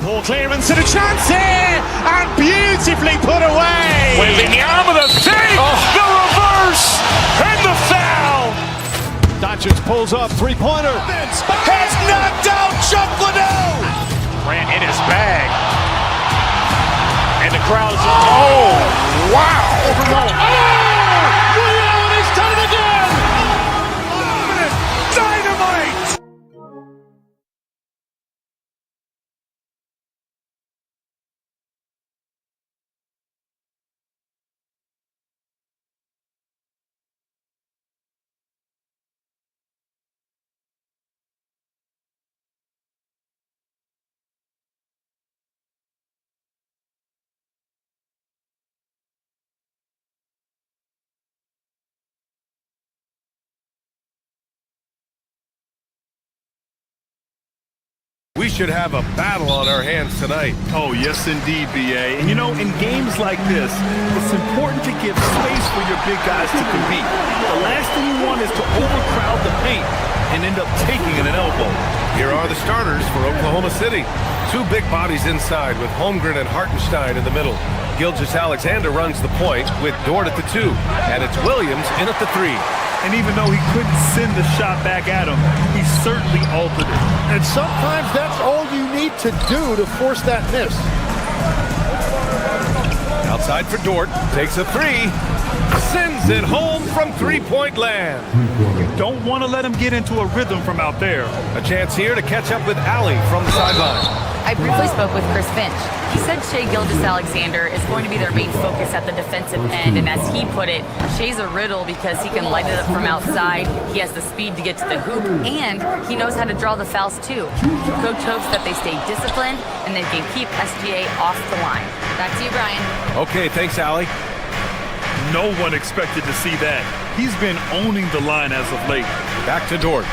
Ball clearance and a chance here, and beautifully put away. Wembanyama the save, the reverse, and the foul. Doncic pulls up, three-pointer. Has knocked out Chuck Liddell. Grant in his bag. And the crowd is, oh, wow. Allen has done it again. Dynamite. We should have a battle on our hands tonight. Oh, yes, indeed, BA. And, you know, in games like this, it's important to give space for your big guys to compete. The last thing you want is to overcrowd the paint and end up taking an elbow. Here are the starters for Oklahoma City. Two big bodies inside with Holmgren and Hartenstein in the middle. Gilgeous-Alexander runs the point with Dort at the 2. And it's Williams in at the 3. And even though he couldn't send the shot back at him, he certainly altered it. And sometimes that's all you need to do to force that miss. Outside for Dort, takes a 3. Sends it home from three-point land. You don't want to let him get into a rhythm from out there. A chance here to catch up with Allie from the sideline. I briefly spoke with Chris Finch. He said Shai Gilgeous-Alexander is going to be their main focus at the defensive end, and as he put it, Shai's a riddle because he can light it up from outside, he has the speed to get to the hoop, and he knows how to draw the fouls too. Coach hopes that they stay disciplined and they can keep SGA off the line. Back to you, Brian. Okay, thanks, Allie. No one expected to see that. He's been owning the line as of late. Back to Dort.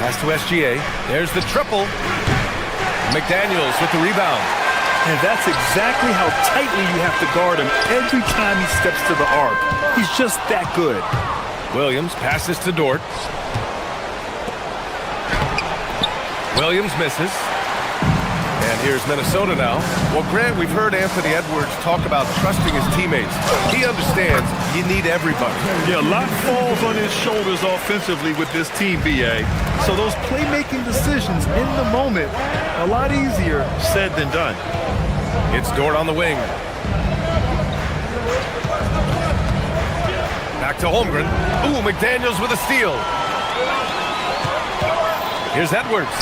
Pass to SGA. There's the triple. McDaniels with the rebound. And that's exactly how tightly you have to guard him every time he steps to the arc. He's just that good. Williams passes to Dort. Williams misses. And here's Minnesota now. Well, Grant, we've heard Anthony Edwards talk about trusting his teammates. He understands you need everybody. Yeah, a lot falls on his shoulders offensively with this team, BA. So those playmaking decisions in the moment, a lot easier said than done. It's Dort on the wing. Back to Holmgren. Ooh, McDaniels with a steal. Here's Edwards.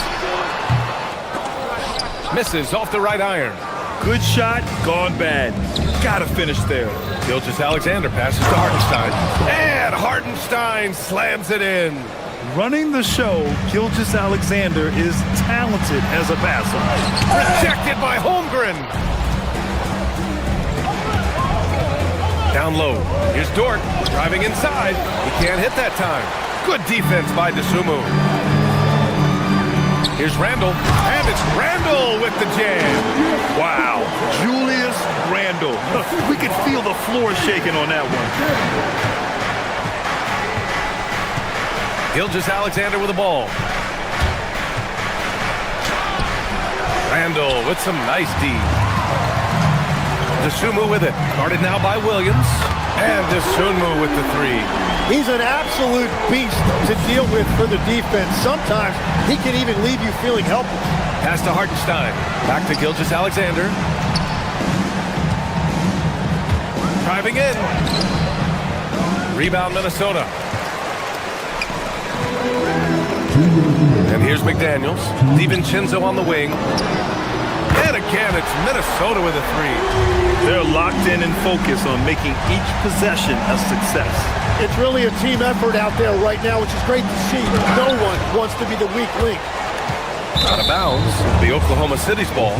Misses off the right iron. Good shot, gone bad. Gotta finish there. Gilgeous-Alexander passes to Hartenstein. And Hartenstein slams it in. Running the show, Gilgeous-Alexander is talented as a passer. Rejected by Holmgren. Down low. Here's Dort driving inside. He can't hit that time. Good defense by Dosunmu. Here's Randall, and it's Randall with the jam. We could feel the floor shaking on that one. Gilgeous-Alexander with the ball. Randall with some nice D. Dosunmu with it. Guarded now by Williams. And Dosunmu with the three. He's an absolute beast to deal with for the defense. Sometimes he can even leave you feeling helpless. Pass to Hartenstein. Back to Gilgeous-Alexander. Driving in. Rebound Minnesota. And here's McDaniels. DiVincenzo on the wing. And again, it's Minnesota with a three. They're locked in and focused on making each possession a success. It's really a team effort out there right now, which is great to see. No one wants to be the weak link. Out of bounds, the Oklahoma City's ball.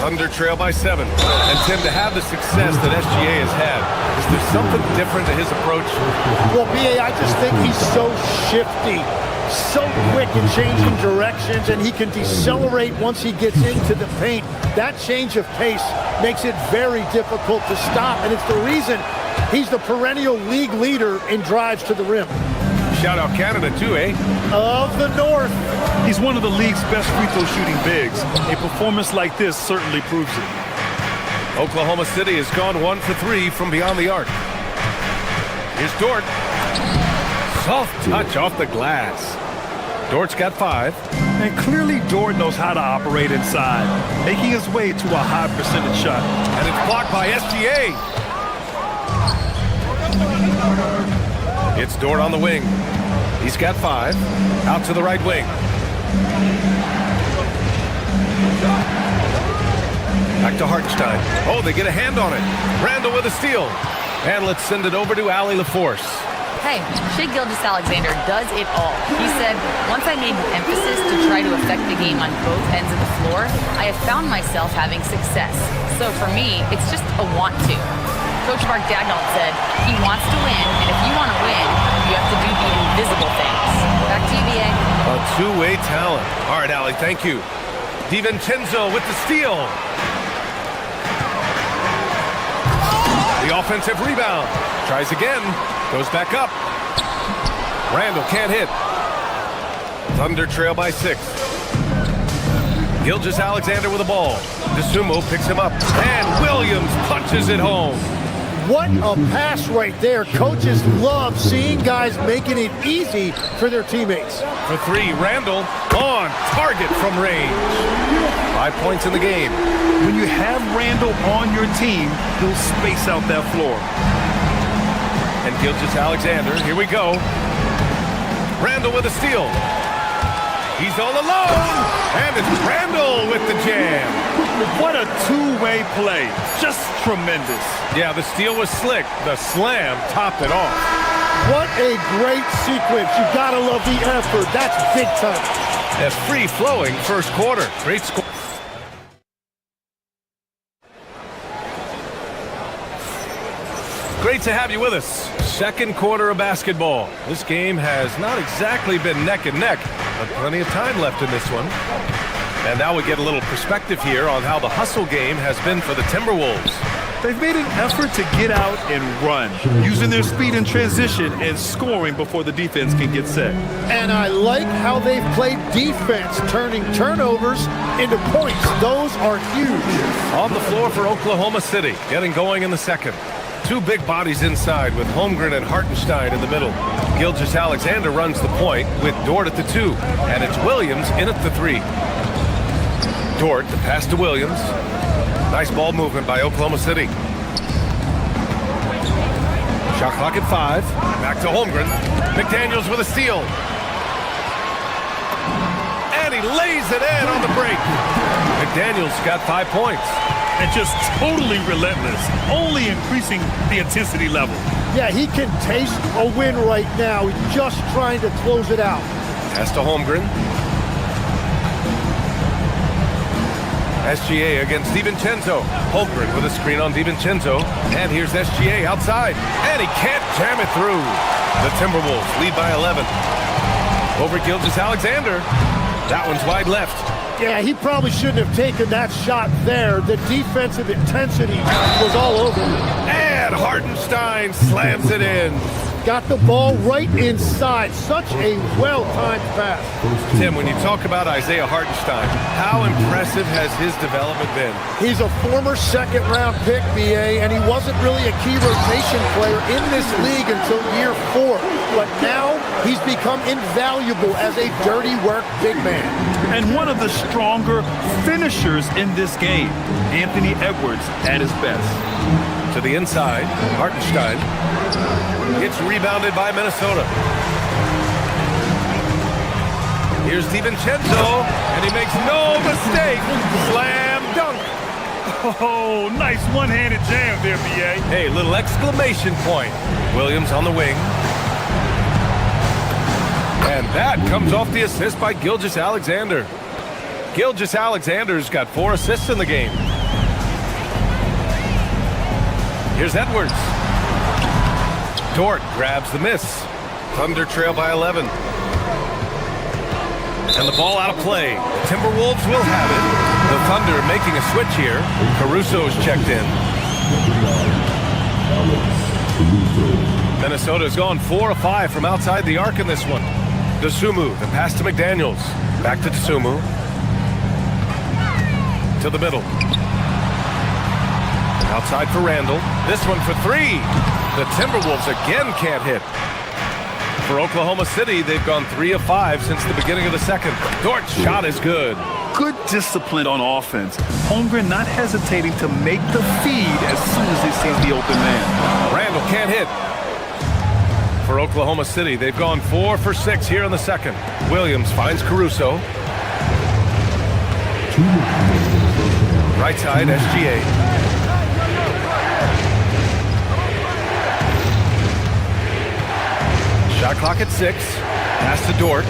Thunder trail by 7. And Tim, to have the success that SGA has had, is there something different to his approach? Well, B.A., I just think he's so shifty, so quick in changing directions, and he can decelerate once he gets into the paint. That change of pace makes it very difficult to stop, and it's the reason he's the perennial league leader in drives to the rim. Shout out Canada too, eh? Of the North. He's one of the league's best free throw shooting bigs. A performance like this certainly proves it. Oklahoma City has gone 1 for 3 from beyond the arc. Here's Dort. Soft touch off the glass. Dort's got 5. And clearly Dort knows how to operate inside, making his way to a high percentage shot. And it's blocked by SGA. It's Dort on the wing. He's got 5. Out to the right wing. Back to Hartenstein. Oh, they get a hand on it. Randall with a steal. And let's send it over to Allie LaForce. Hey, Shai Gilgeous-Alexander does it all. He said, once I made an emphasis to try to affect the game on both ends of the floor, I have found myself having success. So for me, it's just a want to. Coach Mark Dagnall said, he wants to win, and if you want to win, you have to do the invisible things. Back to you, B.A. A two-way talent. All right, Allie, thank you. DiVincenzo with the steal. The offensive rebound. Tries again. Goes back up. Randall can't hit. Thunder trail by 6. Gilgeous-Alexander with the ball. Dosunmu picks him up. And Williams punches it home. What a pass right there. Coaches love seeing guys making it easy for their teammates. For 3, Randall on target from range. 5 points in the game. When you have Randall on your team, he'll space out that floor. And Gilgeous-Alexander, here we go. Randall with a steal. He's all alone, and it's Randall with the jam. What a two-way play. Just tremendous. Yeah, the steal was slick. The slam topped it off. What a great sequence. You gotta love the effort. That's big time. A free-flowing first quarter. Great score. Great to have you with us. Second quarter of basketball. This game has not exactly been neck and neck, but plenty of time left in this one. And now we get a little perspective here on how the hustle game has been for the Timberwolves. They've made an effort to get out and run, using their speed in transition and scoring before the defense can get set. And I like how they've played defense, turning turnovers into points. Those are huge. On the floor for Oklahoma City, getting going in the second. 2 big bodies inside with Holmgren and Hartenstein in the middle. Gilgeous-Alexander runs the point with Dort at the 2, and it's Williams in at the 3. Dort, the pass to Williams. Nice ball movement by Oklahoma City. Shot clock at 5. Back to Holmgren. McDaniels with a steal. And he lays it in on the break. McDaniels got 5 points. And just totally relentless, only increasing the intensity level. Yeah, he can taste a win right now. He's just trying to close it out. Pass to Holmgren. SGA against DiVincenzo. Holmgren with a screen on DiVincenzo. And here's SGA outside. And he can't jam it through. The Timberwolves lead by 11. over Gilgeous-Alexander. That one's wide left. Yeah, he probably shouldn't have taken that shot there. The defensive intensity was all over. And Hartenstein slams it in. Got the ball right inside. Such a well-timed pass. Tim, when you talk about Isaiah Hartenstein, how impressive has his development been? He's a former second-round pick, BA, and he wasn't really a key rotation player in this league until year 4. But now he's become invaluable as a dirty work big man. And one of the stronger finishers in this game, Anthony Edwards at his best. To the inside, Hartenstein gets rebounded by Minnesota. Here's DiVincenzo, and he makes no mistake. Slam dunk. Oh, nice one-handed jam there, B.A. Hey, little exclamation point. Williams on the wing. And that comes off the assist by Gilgeous-Alexander. Gilgeous-Alexander's got 4 assists in the game. Here's Edwards. Dort grabs the miss. Thunder trail by 11. And the ball out of play. The Timberwolves will have it. The Thunder making a switch here. Caruso's checked in. Minnesota's gone 4 of 5 from outside the arc in this one. Dosunmu, the pass to McDaniels. Back to Dosunmu. To the middle. Outside for Randall. This one for 3. The Timberwolves again can't hit. For Oklahoma City, they've gone 3 of 5 since the beginning of the second. Dort's shot is good. Good discipline on offense. Holmgren not hesitating to make the feed as soon as he sees the open man. Randall can't hit. For Oklahoma City, they've gone 4 for 6 here in the second. Williams finds Caruso. Right side, SGA. Shot clock at 6. Pass to Dort.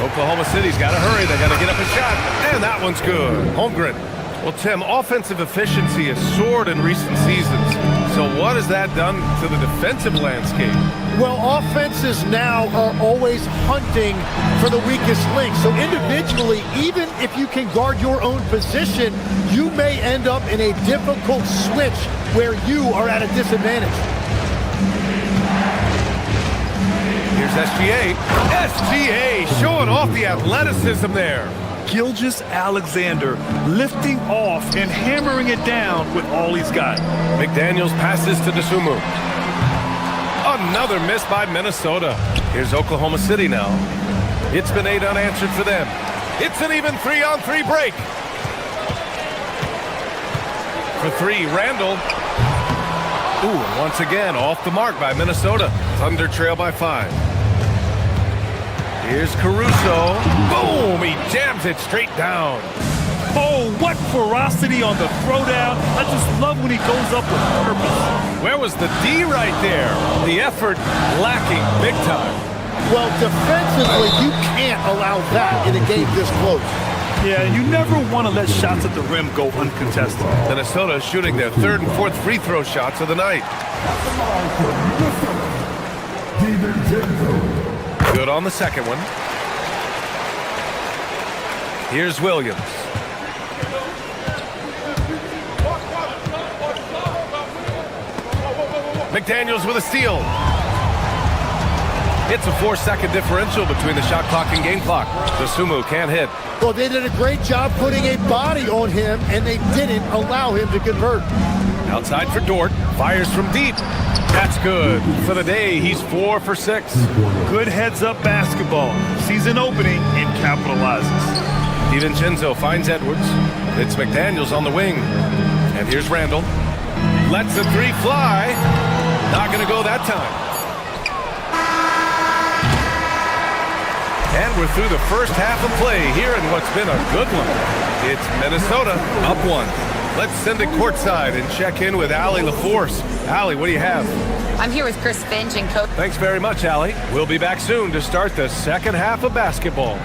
Oklahoma City's got to hurry. They got to get up a shot. And that one's good. Holmgren. Well, Tim, offensive efficiency has soared in recent seasons. So what has that done to the defensive landscape? Well, offenses now are always hunting for the weakest link. So individually, even if you can guard your own position, you may end up in a difficult switch where you are at a disadvantage. Here's SGA. SGA showing off the athleticism there. Gilgeous-Alexander lifting off and hammering it down with all he's got. McDaniels passes to Dosunmu. Another miss by Minnesota. Here's Oklahoma City now. It's been 8 unanswered for them. It's an even 3-on-3 break. For 3, Randall. Ooh, and once again, off the mark by Minnesota. Thunder trail by 5. Here's Caruso. Boom! He jams it straight down. Oh, what ferocity on the throwdown. I just love when he goes up with purpose. Where was the D right there? The effort lacking big time. Well, defensively, you can't allow that in a game this close. Yeah, you never want to let shots at the rim go uncontested. Minnesota shooting their 3rd and 4th free throw shots of the night. Good on the second one. Here's Williams. McDaniels with a steal. It's a 4-second differential between the shot clock and game clock. Dosunmu can't hit. Well, they did a great job putting a body on him, and they didn't allow him to convert. Outside for Dort. Fires from deep. That's good. For the day, he's 4 for 6. Good heads-up basketball. Season opening and capitalizes. DiVincenzo finds Edwards. It's McDaniels on the wing. And here's Randall. Lets the 3 fly. Not going to go that time. And we're through the first half of play here in what's been a good one. It's Minnesota up 1. Let's send it courtside and check in with Allie LaForce. Allie, what do you have? I'm here with Chris Finch and Coach. Thanks very much, Allie. We'll be back soon to start the second half of basketball.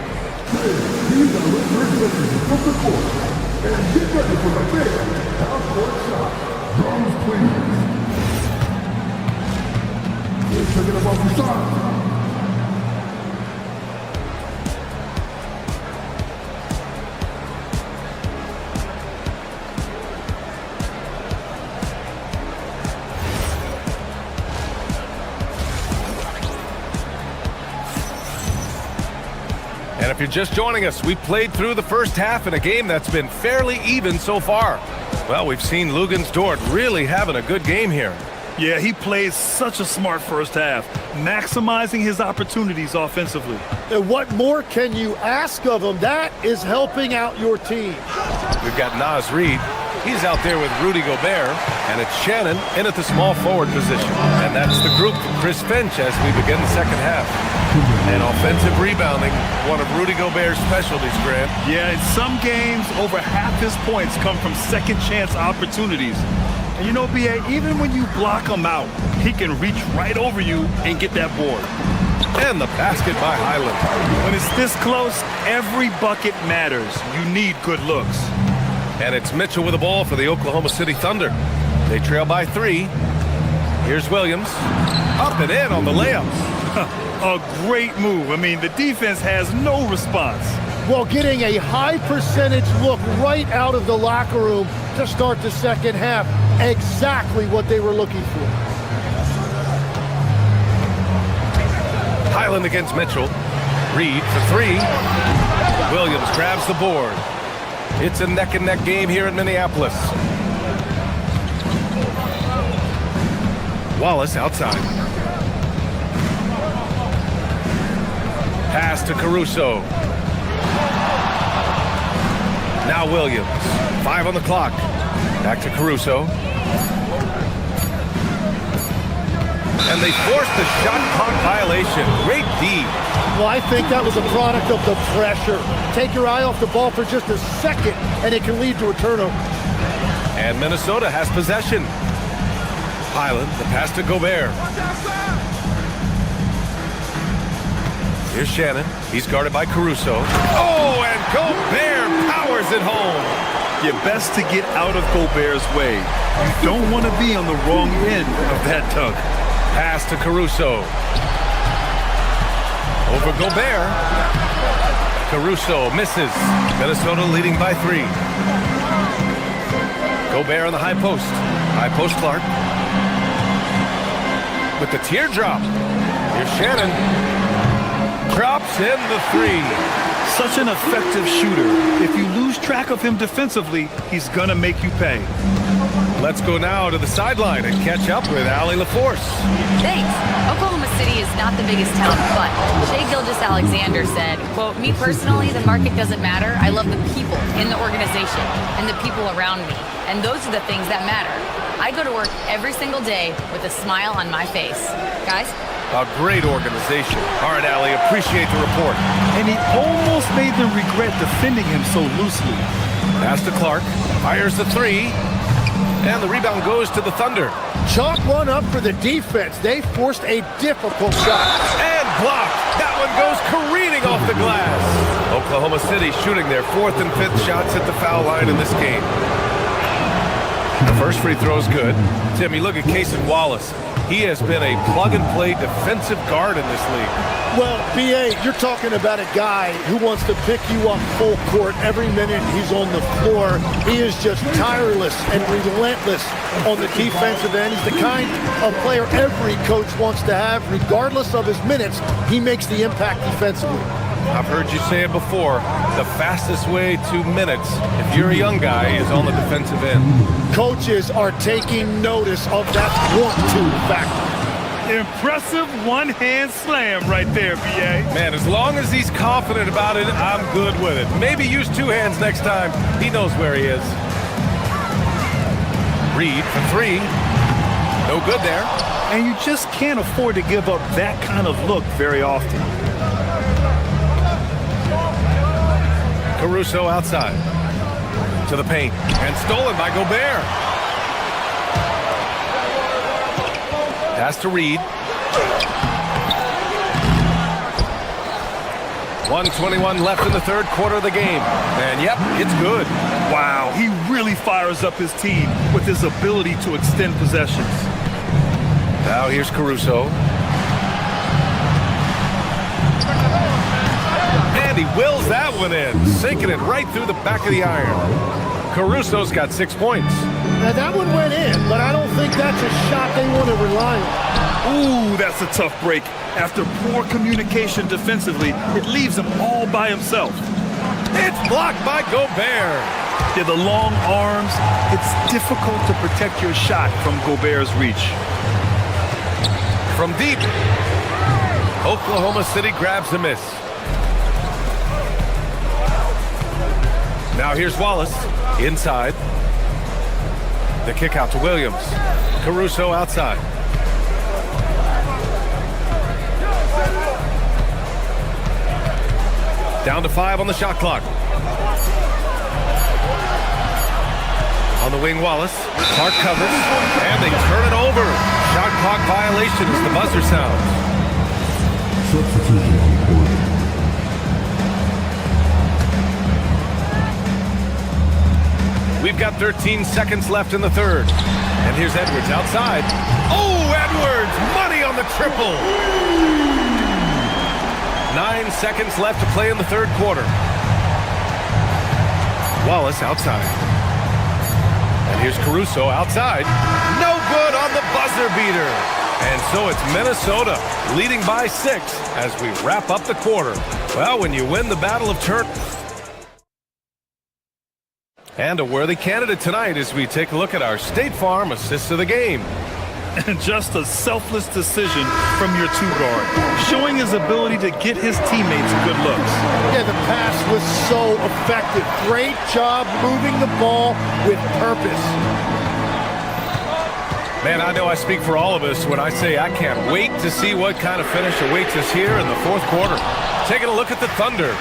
And if you're just joining us, we played through the first half in a game that's been fairly even so far. Well, we've seen Lugens-Dort really having a good game here. Yeah, he played such a smart first half, maximizing his opportunities offensively. And what more can you ask of him? That is helping out your team. We've got Naz Reid. He's out there with Rudy Gobert, and it's Shannon in at the small forward position. And that's the group for Chris Finch as we begin the second half. And offensive rebounding, one of Rudy Gobert's specialties, Grant. Yeah, in some games, over half his points come from second chance opportunities. And you know, B.A., even when you block him out, he can reach right over you and get that board. And the basket by Highland. When it's this close, every bucket matters. You need good looks. And it's Mitchell with the ball for the Oklahoma City Thunder. They trail by 3. Here's Williams. Up and in on the layup. A great move. I mean, the defense has no response. Well, getting a high percentage look right out of the locker room to start the second half. Exactly what they were looking for. Highland against Mitchell. Reid for 3. Williams grabs the board. It's a neck-and-neck game here in Minneapolis. Wallace outside. Pass to Caruso. Now Williams. 5 on the clock. Back to Caruso. And they forced the shot clock violation. Great D. Well, I think that was a product of the pressure. Take your eye off the ball for just a second, and it can lead to a turnover. And Minnesota has possession. Highland, the pass to Gobert. Here's Shannon. He's guarded by Caruso. Oh, and Gobert powers it home. You're best to get out of Gobert's way. You don't want to be on the wrong end of that tug. Pass to Caruso. Over Gobert. Caruso misses. Minnesota leading by 3. Gobert on the high post. High post Clark. With the teardrop. Here's Shannon. Drops in the 3. Such an effective shooter. If you lose track of him defensively, he's going to make you pay. Let's go now to the sideline and catch up with Allie LaForce. Thanks. Oklahoma City is not the biggest town, but Shai Gilgeous-Alexander said, quote, "Me personally, the market doesn't matter. I love the people in the organization and the people around me. And those are the things that matter. I go to work every single day with a smile on my face." Guys? A great organization. All right, Allie, appreciate the report. And he almost made them regret defending him so loosely. Pass to Clark. Fires the 3. And the rebound goes to the Thunder. Chalk one up for the defense. They forced a difficult shot. And blocked. That one goes careening off the glass. Oklahoma City shooting their 4th and 5th shots at the foul line in this game. The first free throw is good. Tim, you look at Cason Wallace. He has been a plug-and-play defensive guard in this league. Well, B.A., you're talking about a guy who wants to pick you up full court every minute he's on the floor. He is just tireless and relentless on the defensive end. He's the kind of player every coach wants to have. Regardless of his minutes, he makes the impact defensively. I've heard you say it before. The fastest way to minutes, if you're a young guy, is on the defensive end. Coaches are taking notice of that want-to factor. Impressive one-hand slam right there, B.A. Man, as long as he's confident about it, I'm good with it. Maybe use 2 hands next time. He knows where he is. Reid for 3. No good there. And you just can't afford to give up that kind of look very often. Caruso outside. To the paint. And stolen by Gobert. Pass to Reid. 1:21 left in the 3rd quarter of the game. And yep, it's good. Wow, he really fires up his team with his ability to extend possessions. Now here's Caruso. And he wills that one in, sinking it right through the back of the iron. Caruso's got 6 points. Now that one went in, but I don't think that's a shot they want to rely on. Ooh, that's a tough break. After poor communication defensively, it leaves him all by himself. It's blocked by Gobert. Yeah, the long arms, it's difficult to protect your shot from Gobert's reach. From deep, Oklahoma City grabs a miss. Now here's Wallace, inside. The kick out to Williams. Caruso outside. Down to 5 on the shot clock. On the wing, Wallace. Clark covers, and they turn it over. Shot clock violation as the buzzer sounds. Substitution recorded. We've got 13 seconds left in the third. And here's Edwards outside. Oh, Edwards! Money on the triple! 9 seconds left to play in the third quarter. Wallace outside. And here's Caruso outside. No good on the buzzer beater. And so it's Minnesota leading by 6 as we wrap up the quarter. Well, when you win the Battle of Turk. And a worthy candidate tonight as we take a look at our State Farm assist of the game. And just a selfless decision from your two-guard, showing his ability to get his teammates good looks. Yeah, the pass was so effective. Great job moving the ball with purpose. Man, I know I speak for all of us when I say I can't wait to see what kind of finish awaits us here in the fourth quarter. Taking a look at the Thunder.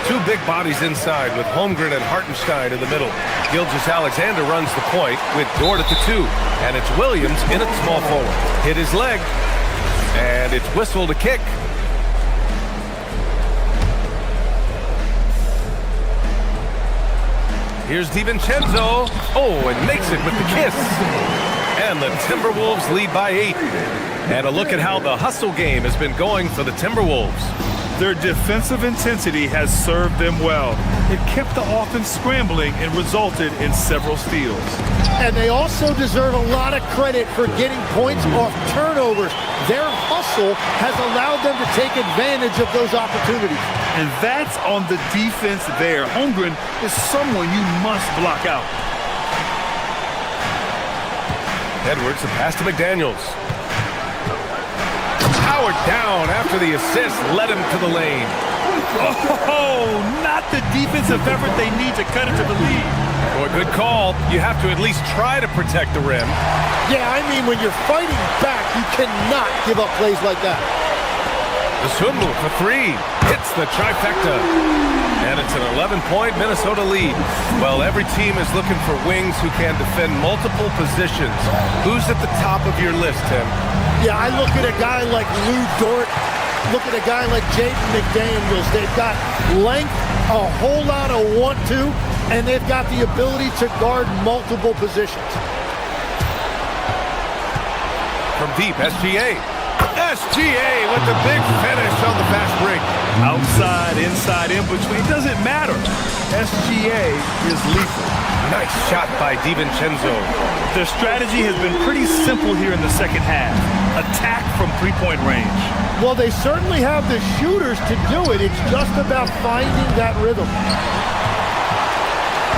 2 big bodies inside with Holmgren and Hartenstein in the middle. Gilgeous-Alexander runs the point with Dort at the 2. And it's Williams in at small forward. Hit his leg. And it's whistled a kick. Here's DiVincenzo. Oh, and makes it with the kiss. And the Timberwolves lead by 8. And a look at how the hustle game has been going for the Timberwolves. Their defensive intensity has served them well. It kept the offense scrambling and resulted in several steals. And they also deserve a lot of credit for getting points off turnovers. Their hustle has allowed them to take advantage of those opportunities. And that's on the defense there. Holmgren is someone you must block out. Edwards, the pass to McDaniels. Howard down after the assist led him to the lane. Oh, not the defensive effort they need to cut into the lead. Boy, good call. You have to at least try to protect the rim. Yeah, I mean, when you're fighting back, you cannot give up plays like that. The Sunmu for 3. Hits the trifecta. And it's an 11-point Minnesota lead. Well, every team is looking for wings who can defend multiple positions. Who's at the top of your list, Tim? Yeah, I look at a guy like Lou Dort. Look at a guy like Jaden McDaniels. They've got length, a whole lot of want-to, and they've got the ability to guard multiple positions. From deep, SGA. SGA with the big finish on the fast break. Outside, inside, in between, doesn't matter. SGA is lethal. Nice shot by DiVincenzo. Their strategy has been pretty simple here in the second half. Attack from three-point range. Well, they certainly have the shooters to do it. It's just about finding that rhythm.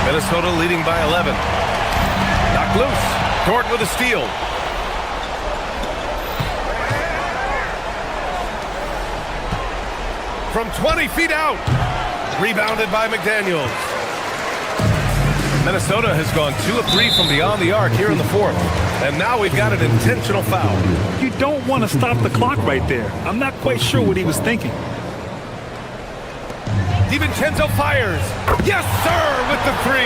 Minnesota leading by 11. Knocked loose. Dort with a steal. From 20 feet out. Rebounded by McDaniels. Minnesota has gone 2 of 3 from beyond the arc here in the fourth. And now we've got an intentional foul. You don't want to stop the clock right there. I'm not quite sure what he was thinking. DiVincenzo fires. Yes, sir, with the 3.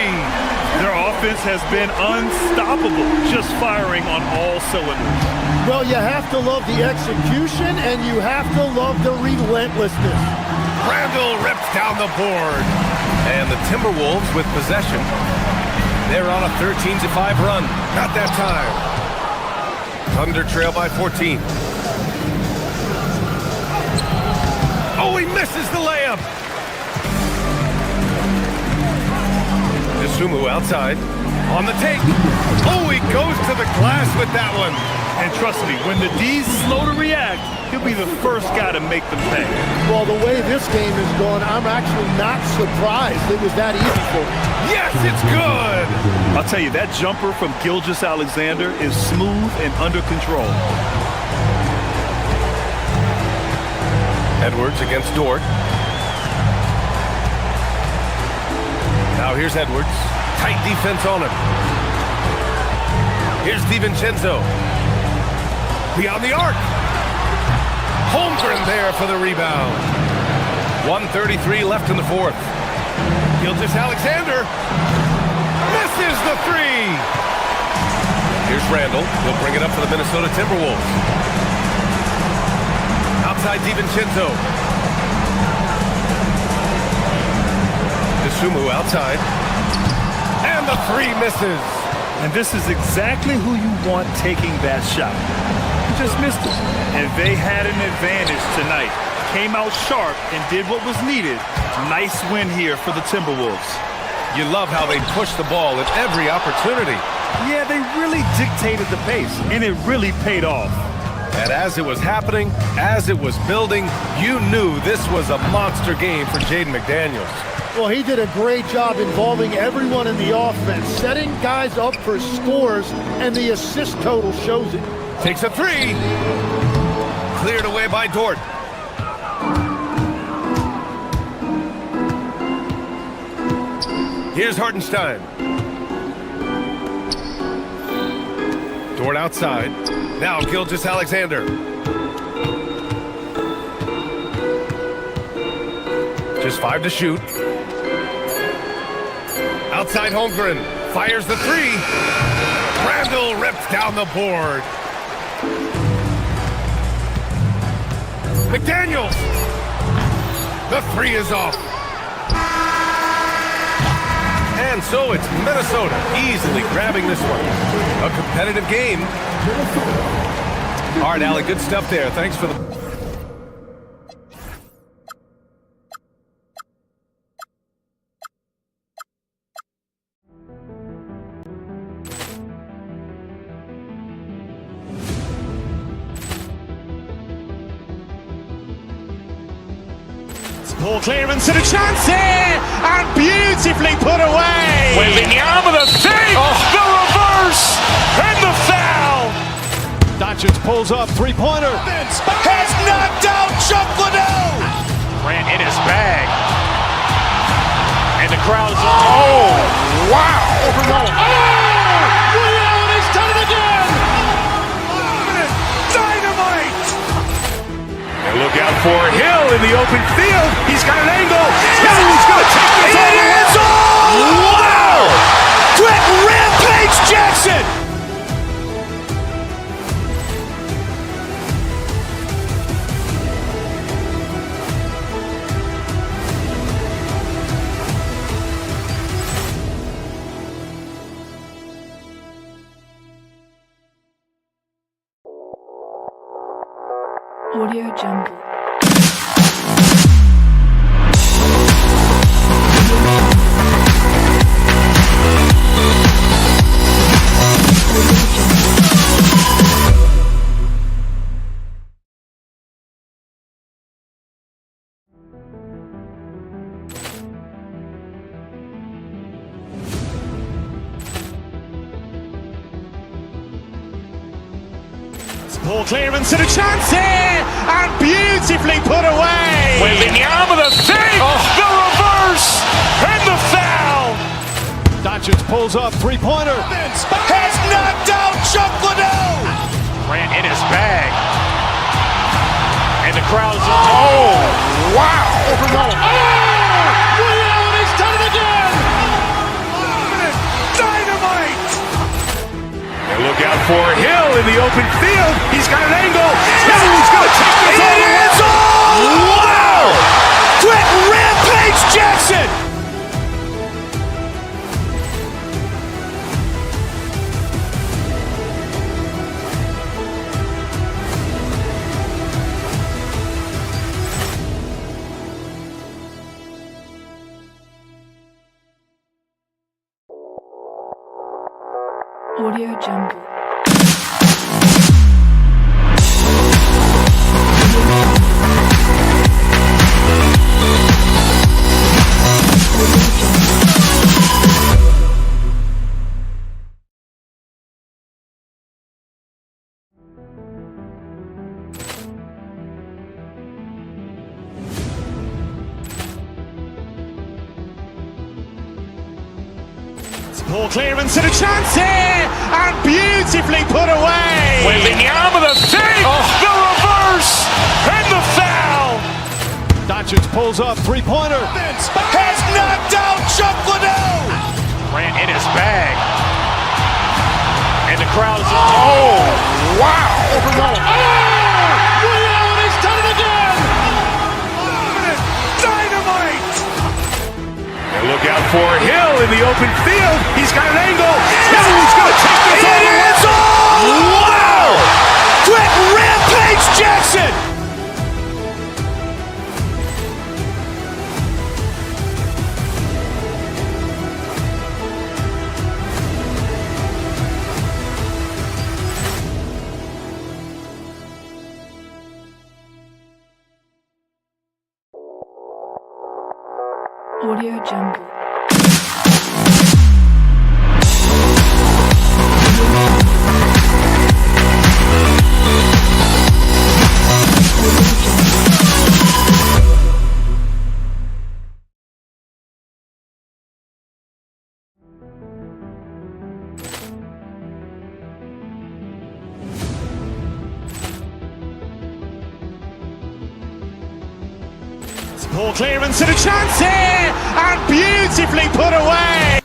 Their offense has been unstoppable, just firing on all cylinders. Well, you have to love the execution, and you have to love the relentlessness. Randall rips down the board. And the Timberwolves with possession. They're on a 13-5 run. Not that time. Thunder trail by 14. Oh, he misses the layup. Sumu outside. On the take. Oh, he goes to the glass with that one. And trust me, when the D's slow to react, he'll be the first guy to make them pay. Well, the way this game is going, I'm actually not surprised it was that easy for him. Yes, it's good. I'll tell you, that jumper from Gilgeous-Alexander is smooth and under control. Edwards against Dort. Now here's Edwards. Tight defense on him. Here's DiVincenzo. Beyond the arc. Holmgren there for the rebound. 1:33 left in the fourth. Gilgeous-Alexander misses the three. Here's Randall. He'll bring it up for the Minnesota Timberwolves. Outside DiVincenzo. Sumu outside. And the three misses. And this is exactly who you want taking that shot. You just missed it. And they had an advantage tonight. Came out sharp and did what was needed. Nice win here for the Timberwolves. You love how they push the ball at every opportunity. Yeah, they really dictated the pace, and it really paid off. And as it was happening, as it was building, you knew this was a monster game for Jaden McDaniels. Well, he did a great job involving everyone in the offense, setting guys up for scores, and the assist total shows it. Takes a three. Cleared away by Dort. Here's Hartenstein. Dort outside. Now Gilgeous-Alexander. Just 5 to shoot. Outside Holmgren. Fires the three. Randall rips down the board. McDaniels. The three is off. And so it's Minnesota easily grabbing this one. A competitive game. All right, Allie, good stuff there. Thanks for the... Ball clearance and a chance here, and beautifully put away. Wembanyama the save, the reverse, and the foul. Doncic pulls up, three-pointer. Has knocked out Chuck Liddell. Grant in his bag. And the crowd is... Oh, wow. Ray Allen has done it again. Dynamite. And look out for Hill in the open field. He's got an angle. Hill's going to take this all the way. Wow. Quick Rampage Jackson. Audio Jungle. Ball clearance and a chance here, and beautifully put away. Wembanyama the save, the reverse, and the foul. Doncic pulls up, three-pointer. Has knocked out Chuck Liddell. Grant in his bag. And the crowd is... Oh, wow. Ray Allen has done it again. Dynamite. And look out for Hill in the open field. He's got an angle. Hill's going to take this all the way. Wow. Quick Rampage Jackson. Audio Jungle. Ball clearance and a chance here, and beautifully put away. With the arm of the fake, the reverse, and the foul. Doncic pulls up, three-pointer. Has knocked out Chuck Liddell. Ran in his bag. And the crowd is, oh, wow. Allen has done it again. Dynamite. And look out for Hill in the open field. He's got an angle. He's going to take this all the way. Wow. Quick Rampage Jackson. Audio Jungle. Ball clearance and a chance here, and beautifully put away.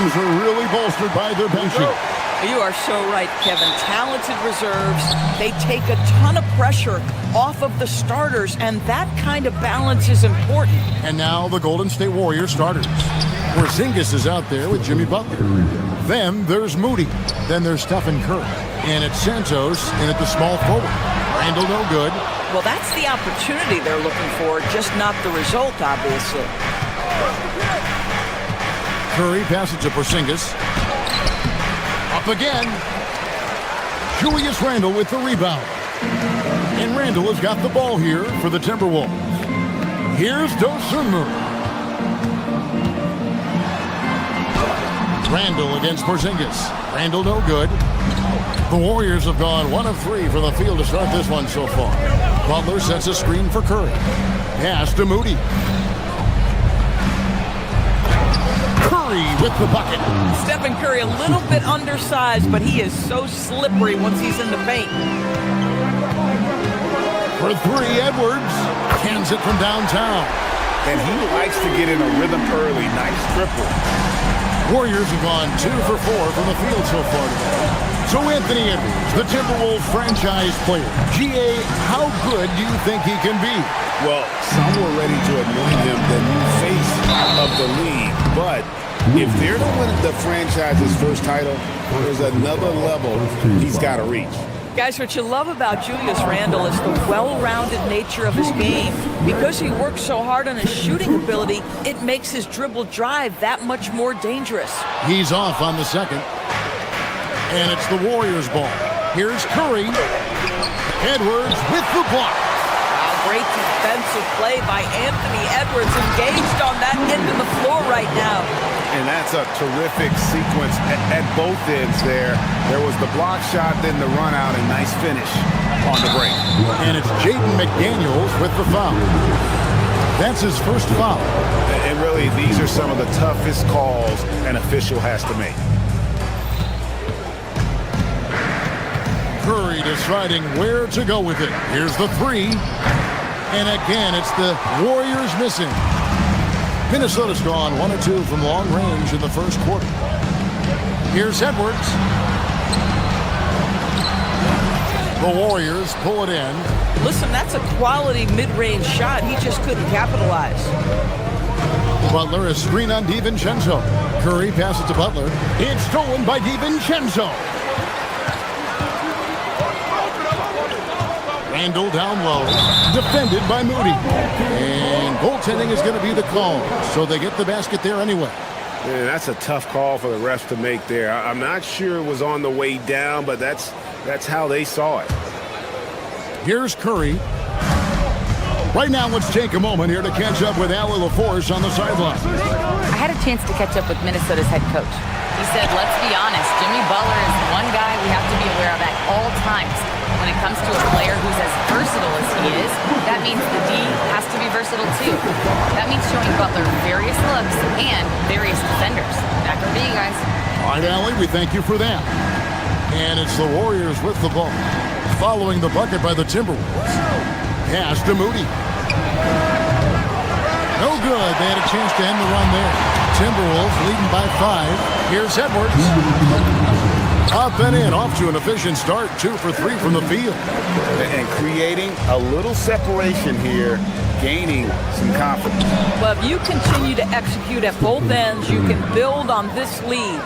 These are really bolstered by their benching. You are so right, Kevin. Talented reserves. They take a ton of pressure off of the starters, and that kind of balance is important. And now the Golden State Warriors starters. Porzingis is out there with Jimmy Butler. Then there's Moody. Then there's Stephen Curry. And it's Santos in at the small forward. Randall no good. Well, that's the opportunity they're looking for, just not the result, obviously. Curry passes to Porzingis. Up again. Julius Randle with the rebound. And Randle has got the ball here for the Timberwolves. Here's Dosunmu. Randle against Porzingis. Randle no good. The Warriors have gone 1 of 3 from the field to start this one so far. Butler sets a screen for Curry. Pass to Moody. Curry with the bucket. Stephen Curry a little bit undersized, but he is so slippery once he's in the paint. For 3, Edwards cans it from downtown. And he likes to get in a rhythm early. Nice triple. Warriors have gone 2 for 4 from the field so far today. So Anthony Edwards, the Timberwolves franchise player. GA, how good do you think he can be? Well, some were ready to anoint him the new face of the league. But if they're to win the franchise's first title, there's another level he's got to reach. Guys, what you love about Julius Randle is the well-rounded nature of his game. Because he works so hard on his shooting ability, it makes his dribble drive that much more dangerous. He's off on the second. And it's the Warriors' ball. Here's Curry. Edwards with the block. Great defensive play by Anthony Edwards, engaged on that end of the floor right now. And that's a terrific sequence at both ends there. There was the block shot, then the run out, and nice finish on the break. And it's Jaden McDaniels with the foul. That's his first foul. And really, these are some of the toughest calls an official has to make. Curry deciding where to go with it. Here's the 3. And again, it's the Warriors missing. Minnesota's gone 1 of 2 from long range in the first quarter. Here's Edwards. The Warriors pull it in. Listen, that's a quality mid-range shot. He just couldn't capitalize. Butler is screen on DiVincenzo. Curry passes to Butler. It's stolen by DiVincenzo. Randall down low. Defended by Moody. And goaltending is going to be the call. So they get the basket there anyway. Man, that's a tough call for the refs to make there. I'm not sure it was on the way down, but that's how they saw it. Here's Curry. Right now, let's take a moment here to catch up with Allie LaForce on the sideline. I had a chance to catch up with Minnesota's head coach. He said, let's be honest, Jimmy Butler is one guy we have to be aware of at all times. When it comes to a player who's as versatile as he is, that means the D has to be versatile too. That means showing Butler various looks and various defenders. Back over to you guys. All right, Allie, we thank you for that. And it's the Warriors with the ball, following the bucket by the Timberwolves. Pass to Moody. No good. They had a chance to end the run there. Timberwolves leading by 5. Here's Edwards. Up and in, off to an efficient start. 2 for 3 from the field. And creating a little separation here, gaining some confidence. Well, if you continue to execute at both ends, you can build on this lead.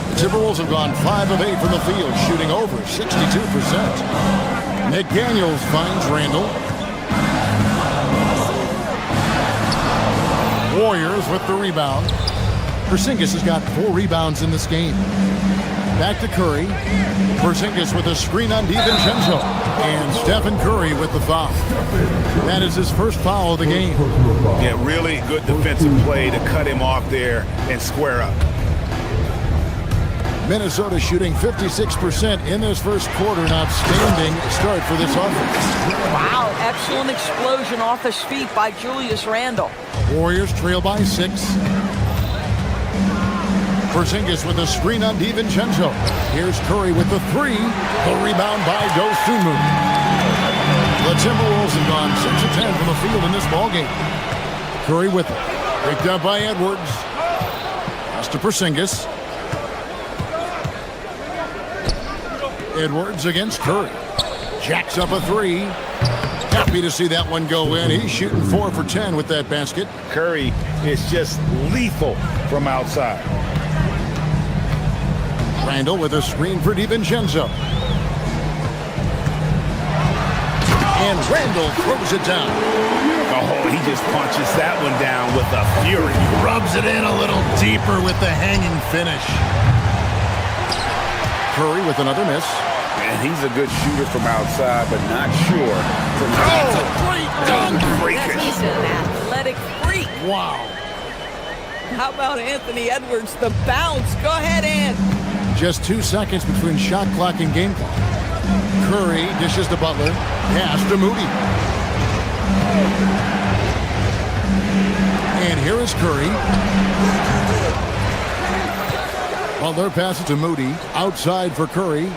The Timberwolves have gone 5 of 8 from the field, shooting over 62%. McDaniels finds Randall. Warriors with the rebound. Porzingis has got 4 rebounds in this game. Back to Curry. Porzingis with a screen on DiVincenzo. And Stephen Curry with the foul. That is his first foul of the game. Yeah, really good defensive play to cut him off there and square up. Minnesota shooting 56% in this first quarter. An outstanding start for this offense. Wow, excellent explosion off his feet by Julius Randle. Warriors trail by 6. Porzingis with a screen on DiVincenzo. Here's Curry with the 3. The rebound by Dosunmu. The Timberwolves have gone 6 of 10 from the field in this ballgame. Curry with it. Picked up by Edwards. Pass to Porzingis. Edwards against Curry. Jacks up a 3. Happy to see that one go in. He's shooting 4 for 10 with that basket. Curry is just lethal from outside. Randall with a screen for DiVincenzo. And Randall throws it down. Oh, he just punches that one down with a fury. Rubs it in a little deeper with the hanging finish. Curry with another miss. And he's a good shooter from outside, but not sure. That's a great dunk. He's an athletic freak. Wow. How about Anthony Edwards, the bounce? Go ahead, Ant. Just 2 seconds between shot clock and game clock. Curry dishes to Butler. Pass to Moody. And here is Curry. Butler passes to Moody. Outside for Curry.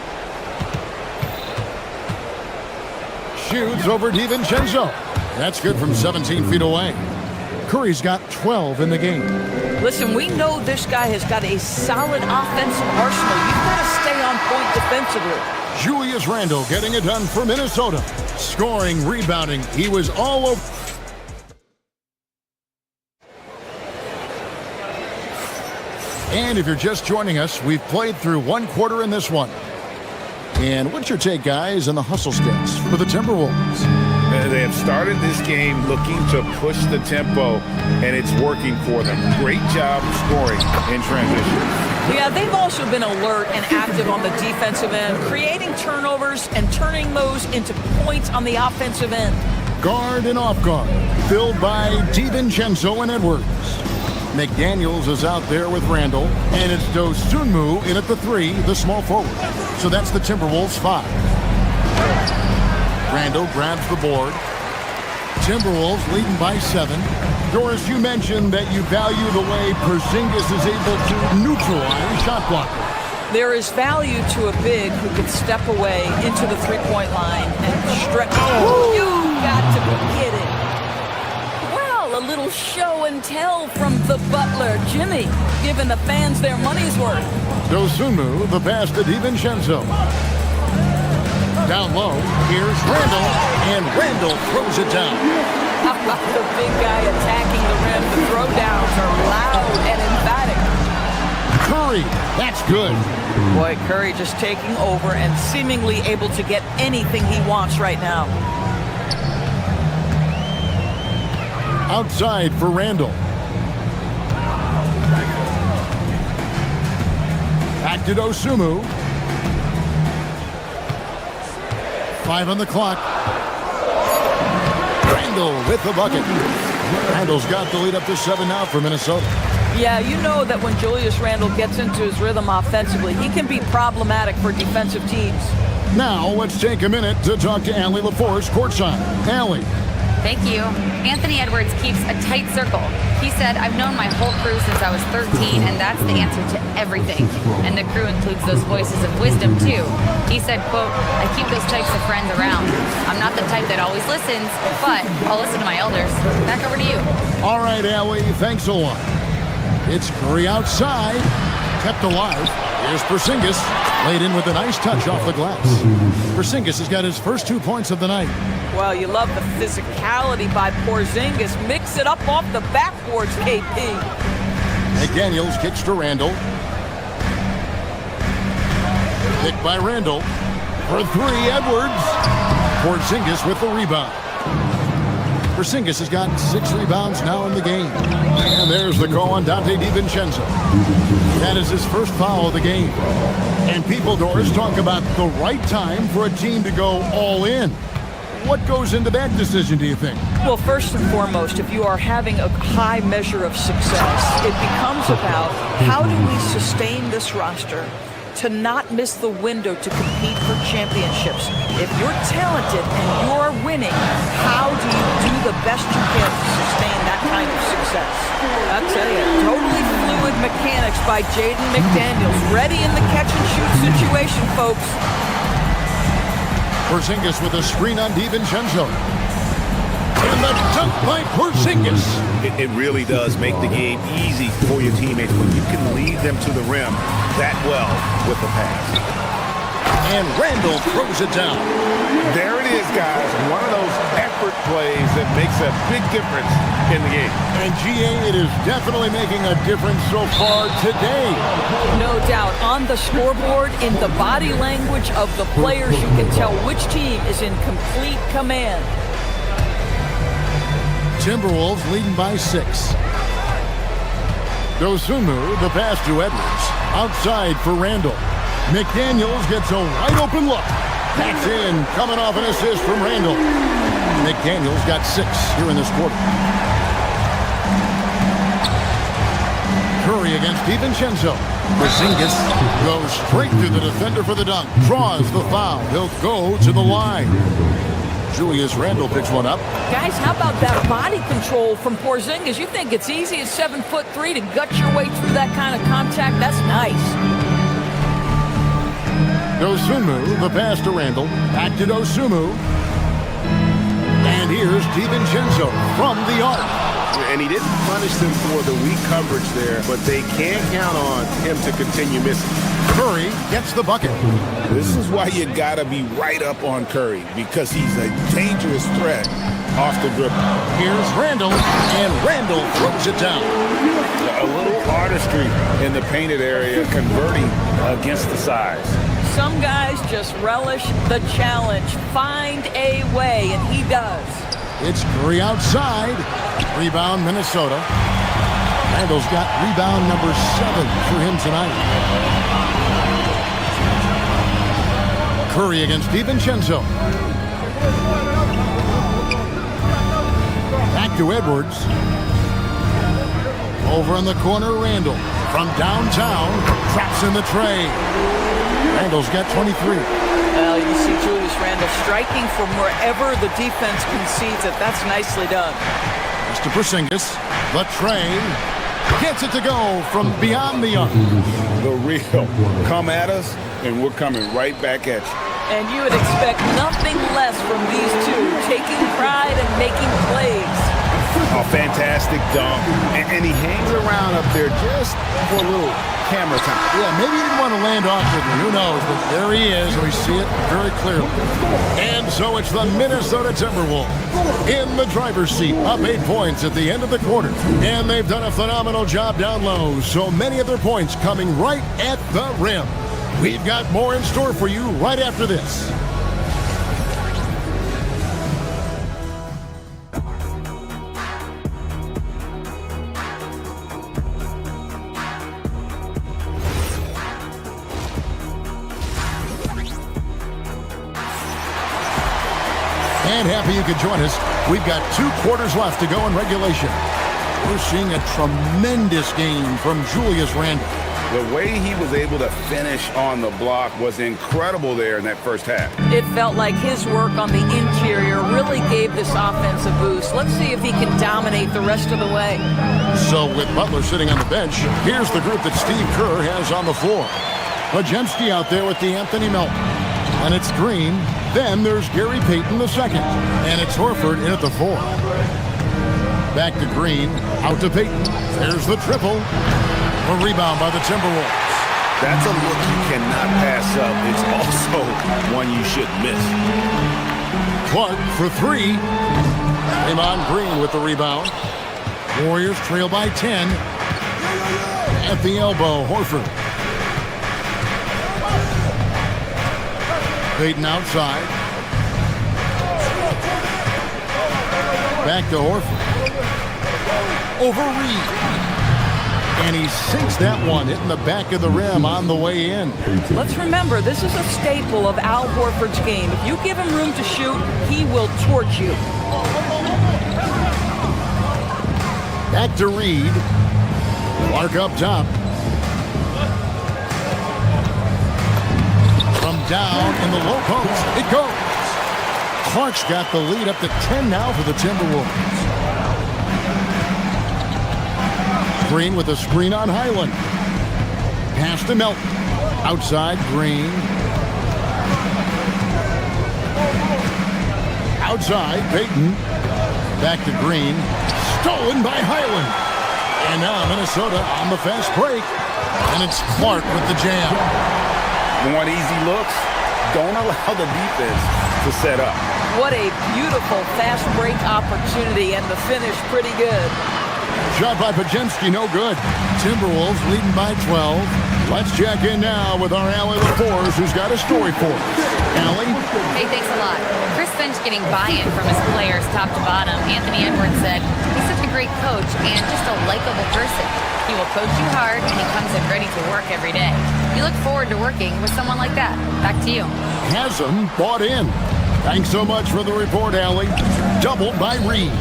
Shoots over DiVincenzo. That's good from 17 feet away. Curry's got 12 in the game. Listen, we know this guy has got a solid offensive arsenal. You've got to stay on point defensively. Julius Randle getting it done for Minnesota. Scoring, rebounding. He was all over. And if you're just joining us, we've played through 1 quarter in this one. And what's your take, guys, on the hustle skills for the Timberwolves? They have started this game looking to push the tempo, and it's working for them. Great job scoring in transition. Yeah, they've also been alert and active on the defensive end, creating turnovers and turning those into points on the offensive end. Guard and off guard, filled by DiVincenzo and Edwards. McDaniels is out there with Randall, and it's Dosunmu in at the 3, the small forward. So that's the Timberwolves 5. Randall grabs the board. Timberwolves leading by 7. Doris, you mentioned that you value the way Porzingis is able to neutralize shot blocker. There is value to a big who can step away into the three-point line and stretch. Oh, you got to be kidding. Well, a little show and tell from the butler, Jimmy, giving the fans their money's worth. Dosunmu, the pass to DiVincenzo. Down low, here's Randall, and Randall throws it down. The big guy attacking the rim. The throwdowns are loud and emphatic. Curry, that's good. Boy, Curry just taking over and seemingly able to get anything he wants right now. Outside for Randall. Back to Dosunmu. 5 on the clock. Randall with the bucket. Randall's got the lead up to 7 now for Minnesota. Yeah, you know that when Julius Randle gets into his rhythm offensively, he can be problematic for defensive teams. Now, let's take a minute to talk to Allie LaForce courtside. Allie. Thank you. Anthony Edwards keeps a tight circle. He said, I've known my whole crew since I was 13, and that's the answer to everything. And the crew includes those voices of wisdom, too. He said, quote, I keep those types of friends around. I'm not the type that always listens, but I'll listen to my elders. Back over to you. All right, Allie, thanks a lot. It's Curry outside, kept alive. Here's Porzingis, laid in with a nice touch off the glass. Porzingis has got his first 2 points of the night. Well, you love the physicality by Porzingis. Mix it up off the backboards, KP. McDaniels kicks to Randall. Picked by Randall. For 3, Edwards. Porzingis with the rebound. Porzingis has got 6 rebounds now in the game. And there's the call on Dante DiVincenzo. That is his first foul of the game. And people, Doris, talk about the right time for a team to go all in. What goes into that decision, do you think? Well, first and foremost, if you are having a high measure of success, it becomes about how do we sustain this roster to not miss the window to compete for championships. If you're talented and you're winning, how do you do the best you can to sustain that kind of success? I'll tell you, totally fluid mechanics by Jaden McDaniels. Ready in the catch-and-shoot situation, folks. Porzingis with a screen on DiVincenzo. And the dunk by Porzingis. It really does make the game easy for your teammates when you can lead them to the rim that well with the pass. And Randall throws it down. There it is, guys. One of those effort plays that makes a big difference in the game. And GA, it is definitely making a difference so far today. No doubt. On the scoreboard, in the body language of the players, you can tell which team is in complete command. Timberwolves leading by 6. Dosunmu, the pass to Edwards. Outside for Randall. McDaniels gets a wide open look. That's in, coming off an assist from Randall. McDaniels got 6 here in this quarter. Curry against DiVincenzo. Porzingis goes straight to the defender for the dunk. Draws the foul. He'll go to the line. Julius Randle picks one up. Guys, how about that body control from Porzingis? You think it's easy at 7'3" to gut your way through that kind of contact? That's nice. Dosunmu, the pass to Randall. Back to Dosunmu. And here's DiVincenzo from the arc. And he didn't punish them for the weak coverage there, but they can't count on him to continue missing. Curry gets the bucket. This is why you gotta be right up on Curry, because he's a dangerous threat off the dribble. Here's Randall, and Randall throws it down. A little artistry in the painted area, converting against the size. Some guys just relish the challenge. Find a way, and he does. It's Curry outside. Rebound, Minnesota. Randall's got rebound number 7 for him tonight. Curry against DiVincenzo. Back to Edwards. Over in the corner, Randall. From downtown, traps in the tray. Randall's got 23. Well, you see Julius Randle striking from wherever the defense concedes it. That's nicely done. Mr. Porzingis, the tray, gets it to go from beyond the arc. The real. Come at us, and we're coming right back at you. And you would expect nothing less from these two, taking pride and making plays. Oh, A fantastic dunk. And he hangs around up there just for a little camera time. Yeah, maybe he didn't want to land awkwardly. Who knows? But there he is. We see it very clearly. And so it's the Minnesota Timberwolves in the driver's seat, up 8 points at the end of the quarter. And they've done a phenomenal job down low. So many of their points coming right at the rim. We've got more in store for you right after this. And happy you could join us. We've got 2 quarters left to go in regulation. We're seeing a tremendous game from Julius Randle. The way he was able to finish on the block was incredible there in that first half. It felt like his work on the interior really gave this offense a boost. Let's see if he can dominate the rest of the way. So with Butler sitting on the bench, here's the group that Steve Kerr has on the floor. Podziemski out there with the Anthony Melton. And it's Green. Then there's Gary Payton II. And it's Horford in at the 4. Back to Green. Out to Payton. There's the triple. A rebound by the Timberwolves. That's a look you cannot pass up. It's also one you shouldn't miss. Clark for 3. Draymond Green with the rebound. Warriors trail by 10. At the elbow, Horford. Payton outside. Back to Horford. Over Reed. And he sinks that one, hitting the back of the rim on the way in. Let's remember, this is a staple of Al Horford's game. If you give him room to shoot, he will torch you. Back to Reed. Clark up top. From down in the low post, it goes. Clark's got the lead up to 10 now for the Timberwolves. Green with a screen on Highland. Pass to Melton. Outside, Green. Outside, Payton. Back to Green. Stolen by Highland. And now Minnesota on the fast break. And it's Clark with the jam. Want easy looks? Don't allow the defense to set up. What a beautiful fast break opportunity, and the finish pretty good. Shot by Podziemski, no good. Timberwolves leading by 12. Let's check in now with our Allie LaForce, who's got a story for us. Allie? Hey, thanks a lot. Chris Finch getting buy-in from his players top to bottom. Anthony Edwards said, he's such a great coach and just a likable person. He will coach you hard, and he comes in ready to work every day. You look forward to working with someone like that. Back to you. Hasm bought in. Thanks so much for the report, Allie. Doubled by Reed.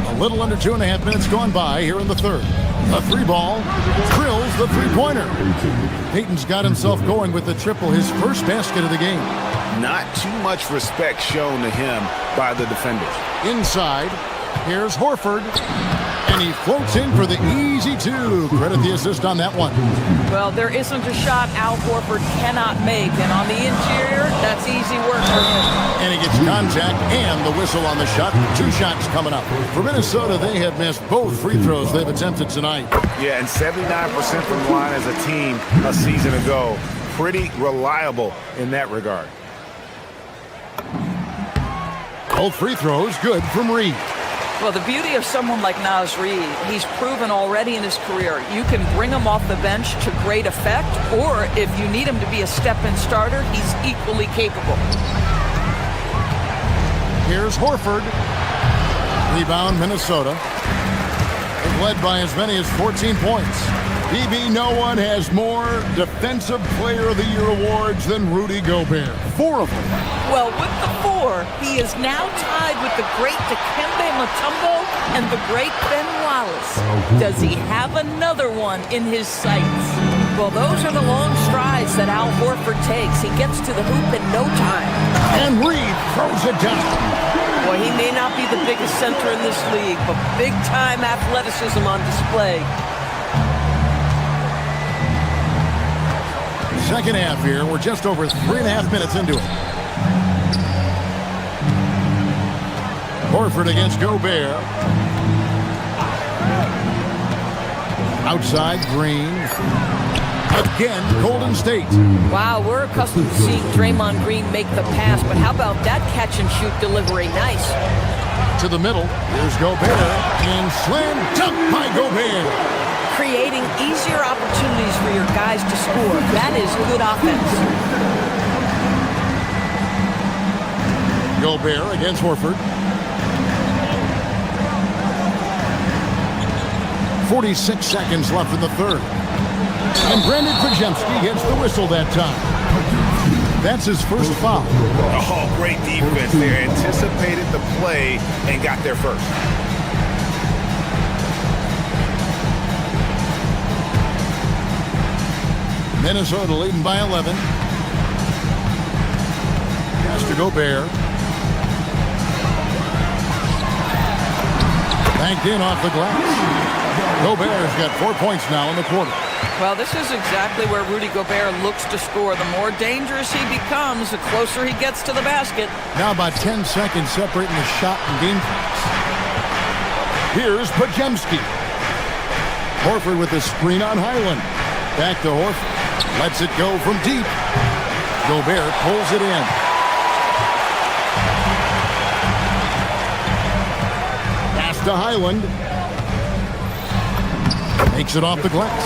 A little under 2.5 minutes gone by here in the third. The 3-ball drills the 3-pointer. Payton's got himself going with the triple, his first basket of the game. Not too much respect shown to him by the defenders. Inside, here's Horford. And he floats in for the easy 2. Credit the assist on that one. Well, there isn't a shot Al Horford cannot make, and on the interior, that's easy work for him. And he gets contact and the whistle on the shot. 2 shots coming up. For Minnesota, they have missed both free throws they've attempted tonight. Yeah, and 79% from the line as a team a season ago. Pretty reliable in that regard. Both free throws good from Reed. Well, the beauty of someone like Naz Reid, he's proven already in his career, you can bring him off the bench to great effect, or if you need him to be a step-in starter, he's equally capable. Here's Horford. Rebound, Minnesota. They've led by as many as 14 points. BB, no one has more Defensive Player of the Year awards than Rudy Gobert. 4 of them. Well, with the 4, he is now tied with the great Dikembe Mutombo and the great Ben Wallace. Does he have another one in his sights? Well, those are the long strides that Al Horford takes. He gets to the hoop in no time. And Reed throws it down. Boy, he may not be the biggest center in this league, but big-time athleticism on display. Second half here. We're just over 3.5 minutes into it. Horford against Gobert. Outside, Green. Again, Golden State. Wow, we're accustomed to seeing Draymond Green make the pass, but how about that catch-and-shoot delivery? Nice. To the middle, here's Gobert, and slam dunk by Gobert. Creating easier opportunities for your guys to score. That is good offense. Gobert against Horford. 46 seconds left in the third. And Brandon Pajemski gets the whistle that time. That's his first foul. Oh, great defense there. Anticipated the play and got there first. Minnesota leading by 11. Pass to Gobert. Banked in off the glass. Gobert's got 4 points now in the quarter. Well, this is exactly where Rudy Gobert looks to score. The more dangerous he becomes, the closer he gets to the basket. Now about 10 seconds separating the shot and game clocks. Here's Pajemski. Horford with the screen on Highland. Back to Horford. Lets it go from deep. Gobert pulls it in. Pass to Highland. Makes it off the glass.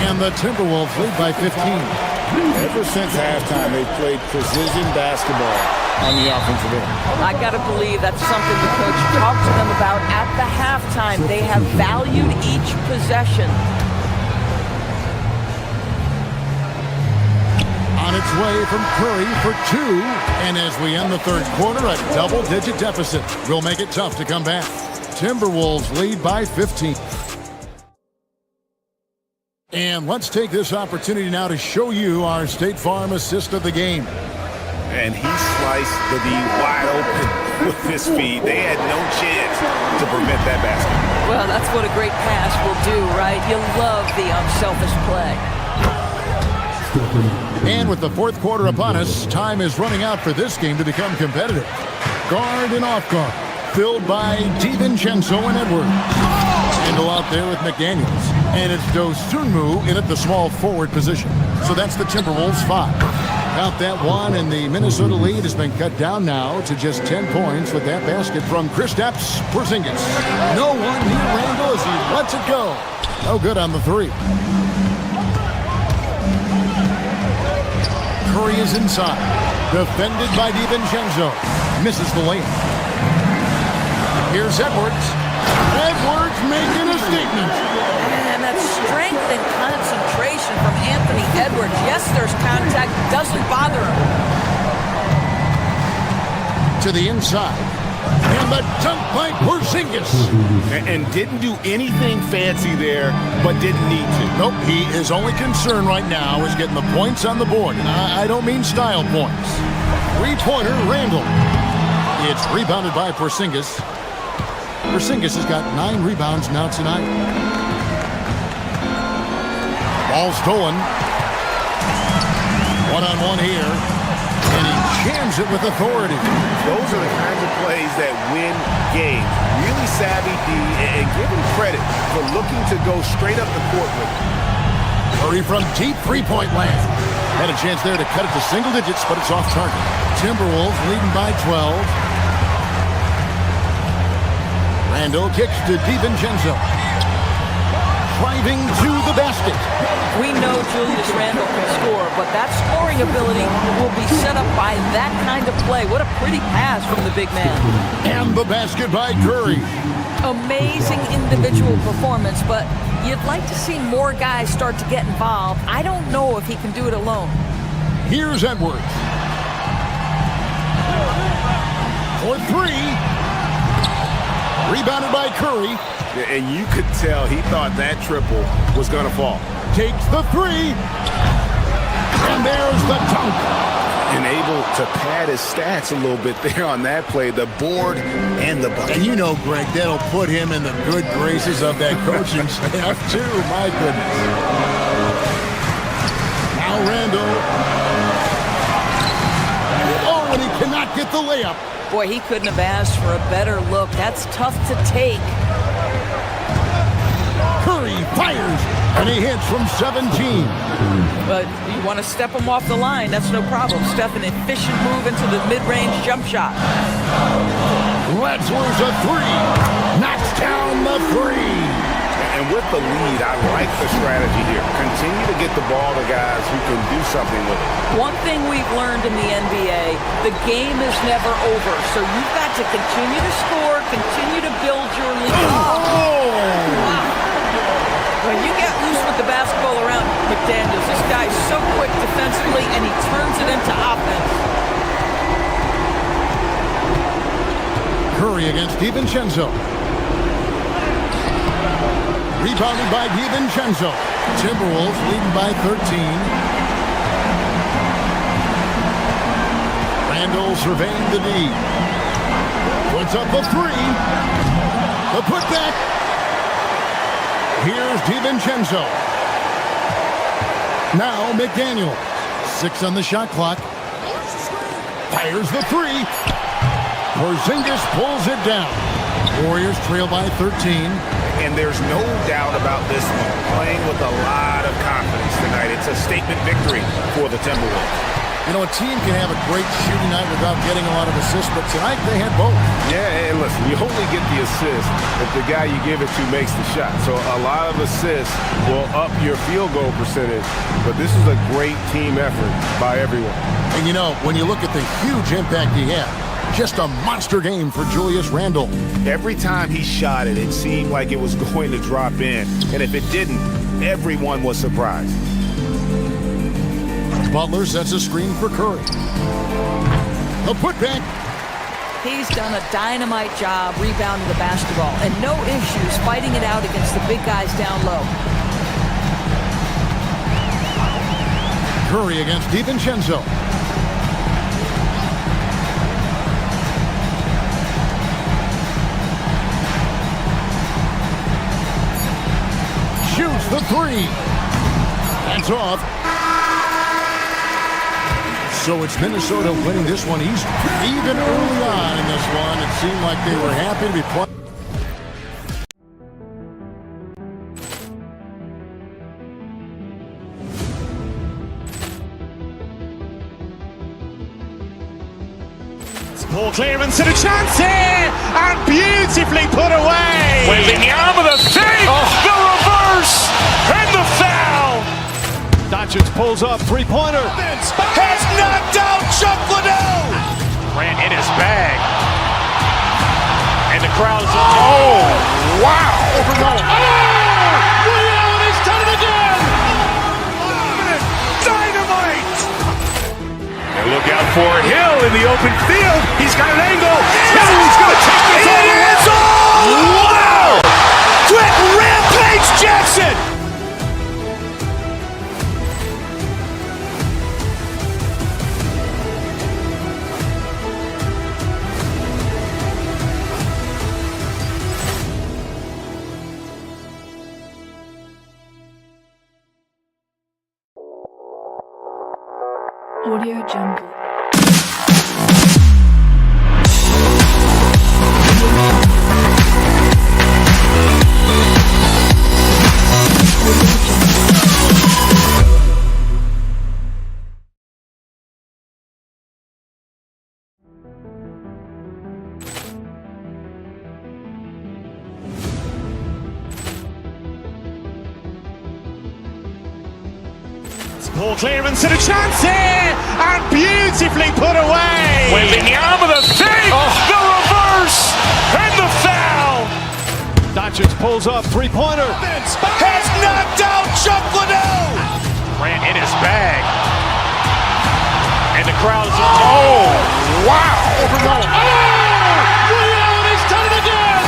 And the Timberwolves lead by 15. Ever since halftime, they've played precision basketball on the offensive end. I got to believe that's something the coach talked to them about at the halftime. They have valued each possession. On its way from Curry for two. And as we end the third quarter, a double-digit deficit will make it tough to come back. Timberwolves lead by 15. And let's take this opportunity now to show you our State Farm assist of the game. And he sliced the D wide open with his feet. They had no chance to prevent that basket. Well, that's what a great pass will do, right? You love the unselfish play. And with the fourth quarter upon us, time is running out for this game to become competitive. Guard and off guard, filled by DiVincenzo and Edwards. Handle out there with McDaniels. And it's Dosunmu in at the small forward position. So that's the Timberwolves 5. Out that one, and the Minnesota lead has been cut down now to just 10 points with that basket from Kristaps Porzingis. No one near Randall as he lets it go. No good on the three. Curry is inside. Defended by DiVincenzo. Misses the lane. Here's Edwards. Edwards making a statement. And that strength and concentration from Anthony Edwards. Yes, there's contact. Doesn't bother him. To the inside. And the dunk by Porzingis. And didn't do anything fancy there, but didn't need to. Nope, his only concern right now is getting the points on the board. And I don't mean style points. Three-pointer, Randall. It's rebounded by Porzingis. Porzingis has got 9 rebounds now tonight. Ball stolen. One-on-one here. And he jams it with authority. Those are the kinds of plays that win games. Really savvy D, and give him credit for looking to go straight up the court with it. Curry from deep three-point land. Had a chance there to cut it to single digits, but it's off target. Timberwolves leading by 12. Randall kicks to DiVincenzo. Driving to the basket. We know Julius Randle can score, but that scoring ability will be set up by that kind of play. What a pretty pass from the big man. And the basket by Curry. Amazing individual performance, but you'd like to see more guys start to get involved. I don't know if he can do it alone. Here's Edwards. For three. Rebounded by Curry. And you could tell he thought that triple was going to fall. Takes the three. And there's the dunk. And able to pad his stats a little bit there on that play. The board and the bucket. And you know, Greg, that'll put him in the good graces of that coaching staff, too. My goodness. Now Randall. Oh, and he cannot get get the layup. Boy, he couldn't have asked for a better look. That's tough to take. Curry fires, and he hits from 17. But you want to step him off the line, that's no problem. Steph, an efficient move into the mid-range jump shot. Wetzler's a three. Knocks down the three. And with the lead, I like the strategy here. Continue to get the ball to guys who can do something with it. One thing we've learned in the NBA, the game is never over. So you've got to continue to score, continue to build your lead. Wow. When you get loose with the basketball around McDaniels, this guy's so quick defensively, and he turns it into offense. Curry against DiVincenzo. Rebounded by DiVincenzo. Timberwolves leading by 13. Randle surveying the D. Puts up the three. The putback. Here's DiVincenzo. Now McDaniel. 6 on the shot clock. Fires the three. Porzingis pulls it down. Warriors trail by 13. And there's no doubt about this one. Playing with a lot of confidence tonight. It's a statement victory for the Timberwolves. You know, a team can have a great shooting night without getting a lot of assists, but tonight they had both. Yeah, and listen, you only get the assist if the guy you give it to makes the shot. So a lot of assists will up your field goal percentage, but this is a great team effort by everyone. And you know, when you look at the huge impact he had, just a monster game for Julius Randle. Every time he shot it, it seemed like it was going to drop in. And if it didn't, everyone was surprised. Butler sets a screen for Curry. A putback. He's done a dynamite job rebounding the basketball, and no issues fighting it out against the big guys down low. Curry against DiVincenzo. Shoots the three. That's off. So it's Minnesota winning this one easy. Even early on in this one, it seemed like they were happy to be playing. Ball clearance and a chance here, and beautifully put away. Wembanyama the save, the reverse, and the foul. Doncic pulls up, three-pointer. Has knocked out Chuck Liddell. Ran in his bag. And the crowd is... Oh, wow. Liddell has done it again. Dynamite. And look out for Hill in the open field. He's got an angle. Now he's going to take this all the way. Wow. Quick rampage Jackson. Audio Jungle. Ball clearance and a chance here, and beautifully put away. Wembanyama the save, the reverse, and the foul. Doncic pulls up, three-pointer. Has knocked out Chuck Liddell. Ran in his bag. And the crowd is... Oh, wow. Liddell has done it again.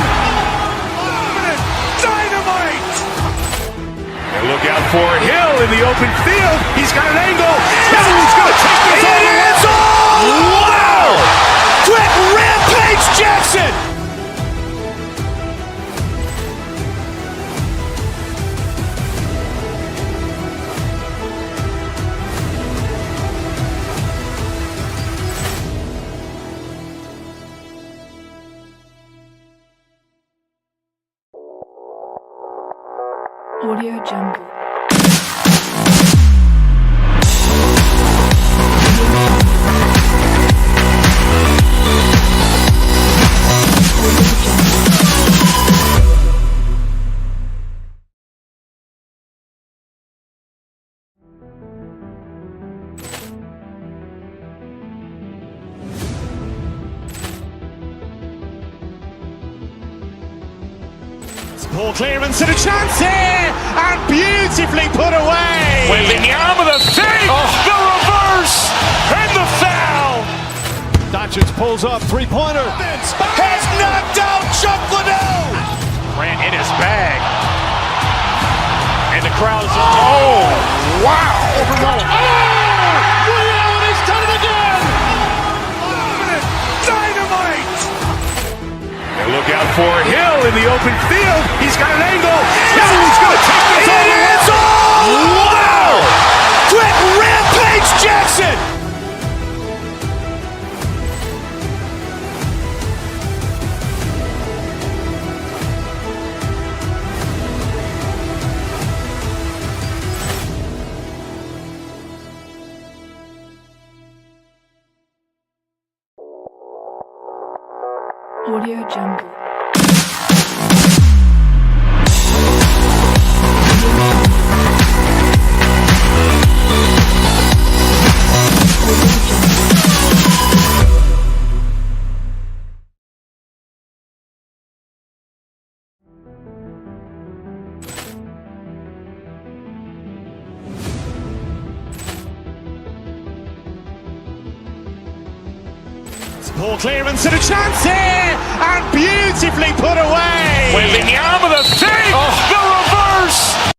Dynamite. And look out for Hill in the open field. He's got an angle. Now he's going to take this all the way. Wow. Quick rampage Jackson. Audio Jungle. Ball clearance and a chance here, and beautifully put away. Wembanyama the save, the reverse, and the foul. Doncic pulls up, three-pointer. Has knocked out Chuck Liddell. Ran in his bag. And the crowd is... Oh, wow. Liddell, and he's done it again. Dynamite. And look out for Hill in the open field. He's got an angle. Hill's going to take this all the way. Wow. Quick Rampage Jackson. Audio Jungle. Ball clearance and a chance here, and beautifully put away. Wembanyama the save, the reverse.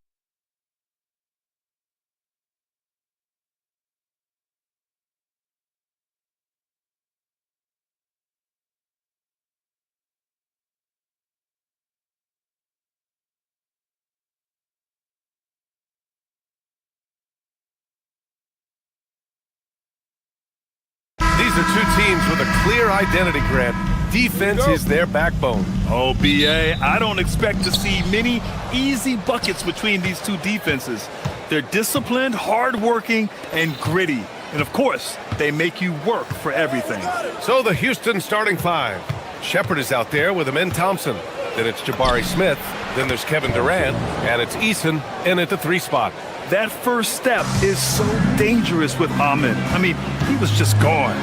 These are two teams with a clear identity, Grant. Defense is their backbone. Oh, BA, I don't expect to see many easy buckets between these two defenses. They're disciplined, hardworking, and gritty. And of course, they make you work for everything. So the Houston starting five. Shepard is out there with Amen Thompson. Then it's Jabari Smith. Then there's Kevin Durant. And it's Eason in at the 3 spot. That first step is so dangerous with Amen. I mean, he was just gone.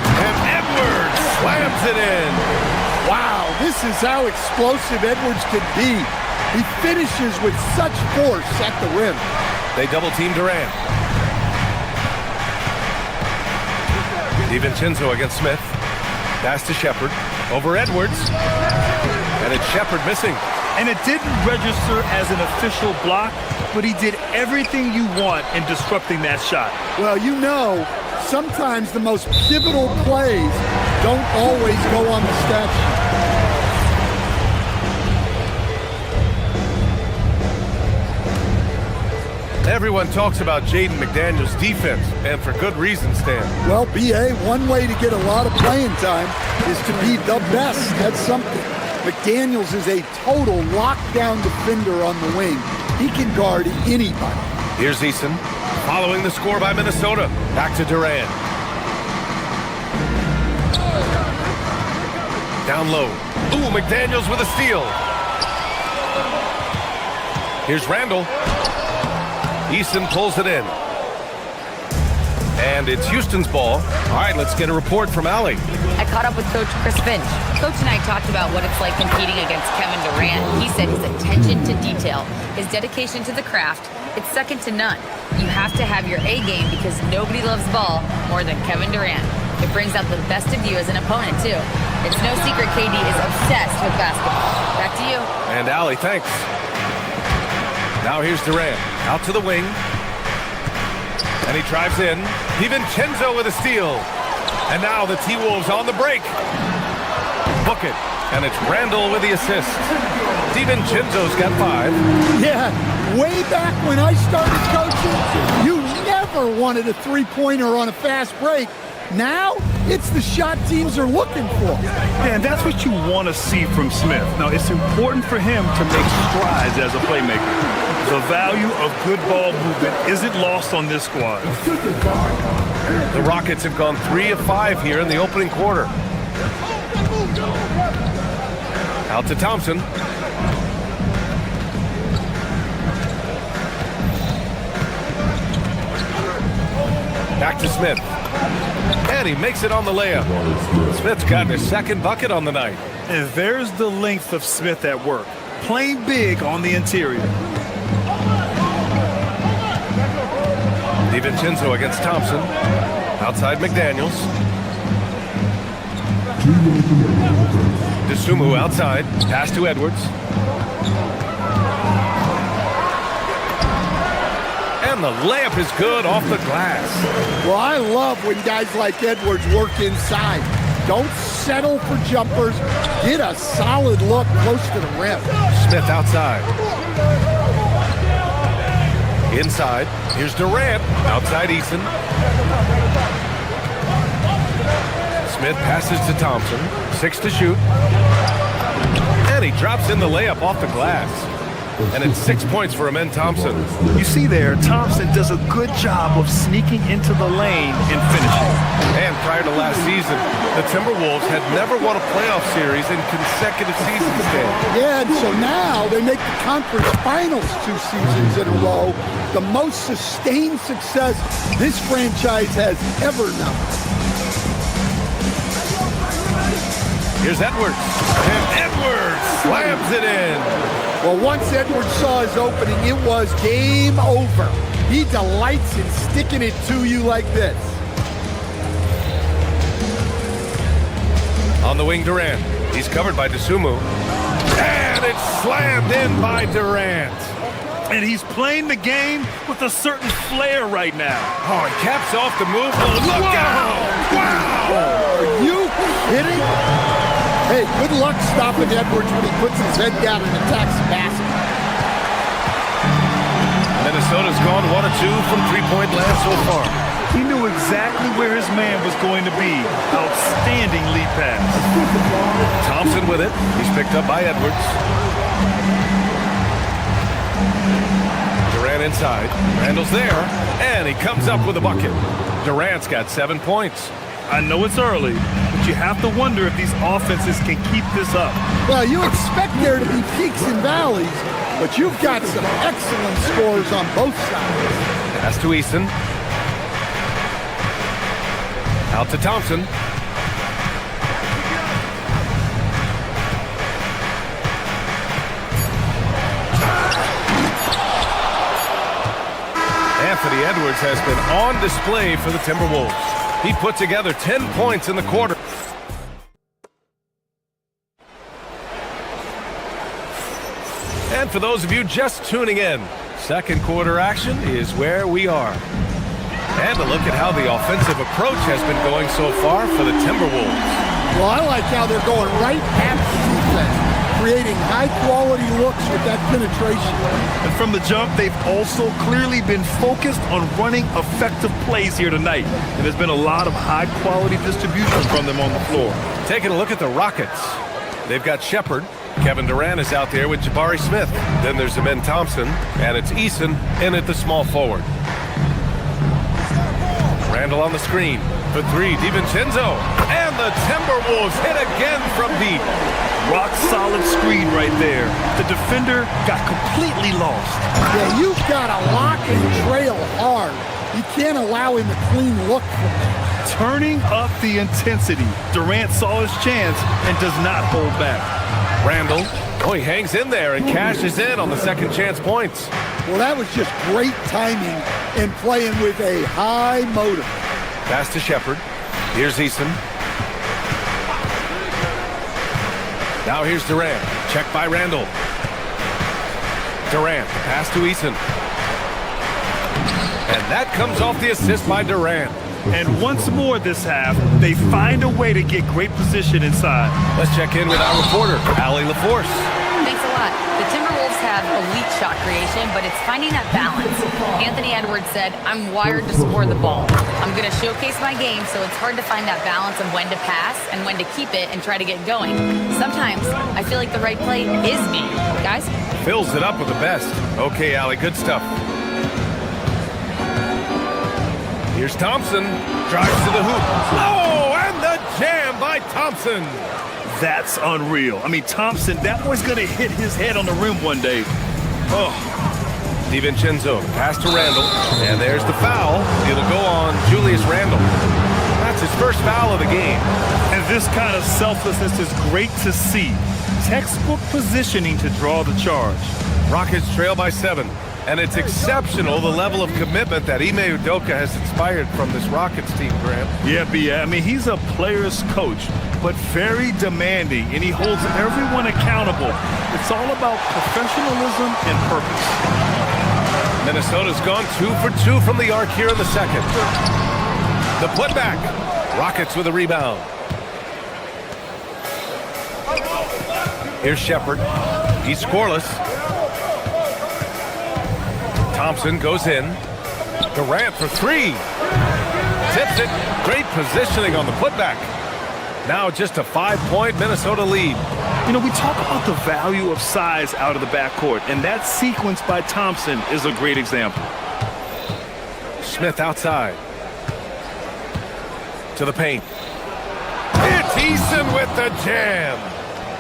And Edwards slams it in. Wow, this is how explosive Edwards can be. He finishes with such force at the rim. They double-team Durant. DiVincenzo against Smith. Pass to Shepard. Over Edwards. And it's Shepard missing. And it didn't register as an official block, but he did everything you want in disrupting that shot. Well, you know, sometimes the most pivotal plays don't always go on the stat sheet. Everyone talks about Jaden McDaniels' defense, and for good reason, Stan. Well, BA, one way to get a lot of playing time is to be the best. That's something. McDaniels is a total lockdown defender on the wing. He can guard anybody. Here's Eason, following the score by Minnesota. Back to Durant. Down low. Ooh, McDaniels with a steal. Here's Randall. Eason pulls it in. And it's Houston's ball. All right, let's get a report from Allie. I caught up with Coach Chris Finch. Coach and I talked about what it's like competing against Kevin Durant. He said his attention to detail, his dedication to the craft, it's second to none. You have to have your A game because nobody loves ball more than Kevin Durant. It brings out the best of you as an opponent, too. It's no secret KD is obsessed with basketball. Back to you. And Allie, thanks. Now here's Durant. Out to the wing. And he drives in. DiVincenzo with a steal. And now the T-Wolves on the break. Book it. And it's Randall with the assist. DiVincenzo's got 5. Yeah, way back when I started coaching, you never wanted a three-pointer on a fast break. Now, it's the shot teams are looking for. And that's what you want to see from Smith. Now, it's important for him to make strides as a playmaker. The value of good ball movement isn't lost on this squad. The Rockets have gone 3 of 5 here in the opening quarter. Out to Thompson. Back to Smith. And he makes it on the layup. Smith's got his second bucket on the night. And there's the length of Smith at work. Playing big on the interior. DiVincenzo against Thompson. Outside McDaniels. DeSumo outside. Pass to Edwards. And the layup is good off the glass. Well, I love when guys like Edwards work inside. Don't settle for jumpers. Get a solid look close to the rim. Smith outside. Inside. Here's Durant. Outside Eason. Smith passes to Thompson. 6 to shoot. And he drops in the layup off the glass. And it's 6 points for Amen Thompson. You see there, Thompson does a good job of sneaking into the lane and finishing. And prior to last season, the Timberwolves had never won a playoff series in consecutive seasons, Dan. Yeah, and so now they make the conference finals 2 seasons in a row. The most sustained success this franchise has ever known. Here's Edwards. And Edwards slams it in. Well, once Edwards saw his opening, it was game over. He delights in sticking it to you like this. On the wing, Durant. He's covered by DeSumo. And it's slammed in by Durant. And he's playing the game with a certain flair right now. Oh, he caps off the move. Oh, look out! Wow! Are you kidding? Hey, good luck stopping Edwards when he puts his head down and attacks the basket. Minnesota's gone 1 of 2 from three-point land so far. He knew exactly where his man was going to be. Outstanding lead pass. Thompson with it. He's picked up by Edwards. Durant inside. Randall's there. And he comes up with a bucket. Durant's got 7 points. I know it's early, but you have to wonder if these offenses can keep this up. Well, you expect there to be peaks and valleys, but you've got some excellent scores on both sides. Pass to Eason. Out to Thompson. Anthony Edwards has been on display for the Timberwolves. He put together 10 points in the quarter. And for those of you just tuning in, second quarter action is where we are. And a look at how the offensive approach has been going so far for the Timberwolves. Well, I like how they're going right at the defense, creating high-quality looks with that penetration. And from the jump, they've also clearly been focused on running effective plays here tonight. And there's been a lot of high-quality distribution from them on the floor. Taking a look at the Rockets. They've got Shepherd. Kevin Durant is out there with Jabari Smith. Then there's Amen Thompson, and it's Eason in at the small forward. Randall on the screen. For 3, DiVincenzo. And the Timberwolves hit again from deep. Rock solid screen right there. The defender got completely lost. Yeah, you've got to lock and trail hard. You can't allow him a clean look from there. Turning up the intensity. Durant saw his chance and does not hold back. Randall. Oh, he hangs in there and cashes in on the second chance points. Well, that was just great timing and playing with a high motor. Pass to Shepherd. Here's Eason. Now here's Durant. Check by Randall. Durant. Pass to Eason. And that comes off the assist by Durant. And once more this half, they find a way to get great position inside. Let's check in with our reporter, Allie LaForce. Thanks a lot. The Timberwolves have elite shot creation, but it's finding that balance. Anthony Edwards said, I'm wired to score the ball. I'm going to showcase my game, so it's hard to find that balance of when to pass and when to keep it and try to get going. Sometimes I feel like the right play is me. Guys? Fills it up with the best. Okay, Allie, good stuff. Here's Thompson. Drives to the hoop. Oh, and the jam by Thompson. That's unreal. I mean, Thompson, that boy's going to hit his head on the rim one day. Oh. DiVincenzo, pass to Randall. And there's the foul. It'll go on Julius Randall. That's his first foul of the game. And this kind of selflessness is great to see. Textbook positioning to draw the charge. Rockets trail by 7. And it's exceptional, the level of commitment that Ime Udoka has inspired from this Rockets team, Graham. Yeah, B.A. I mean, he's a player's coach, but very demanding, and he holds everyone accountable. It's all about professionalism and purpose. Minnesota's gone 2 for 2 from the arc here in the second. The putback. Rockets with a rebound. Here's Shepard. He's scoreless. Thompson goes in. Durant for 3. Tips it. Great positioning on the putback. Now just a 5-point Minnesota lead. You know, we talk about the value of size out of the backcourt, and that sequence by Thompson is a great example. Smith outside. To the paint. It's Eason with the jam.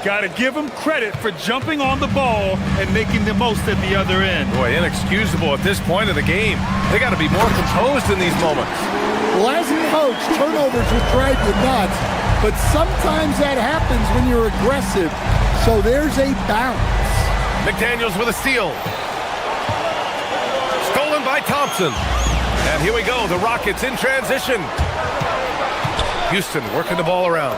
Got to give him credit for jumping on the ball and making the most at the other end. Boy, inexcusable at this point of the game. They got to be more composed in these moments. Well, as a coach, turnovers will drive you nuts, but sometimes that happens when you're aggressive. So there's a balance. McDaniels with a steal. Stolen by Thompson. And here we go, the Rockets in transition. Houston working the ball around.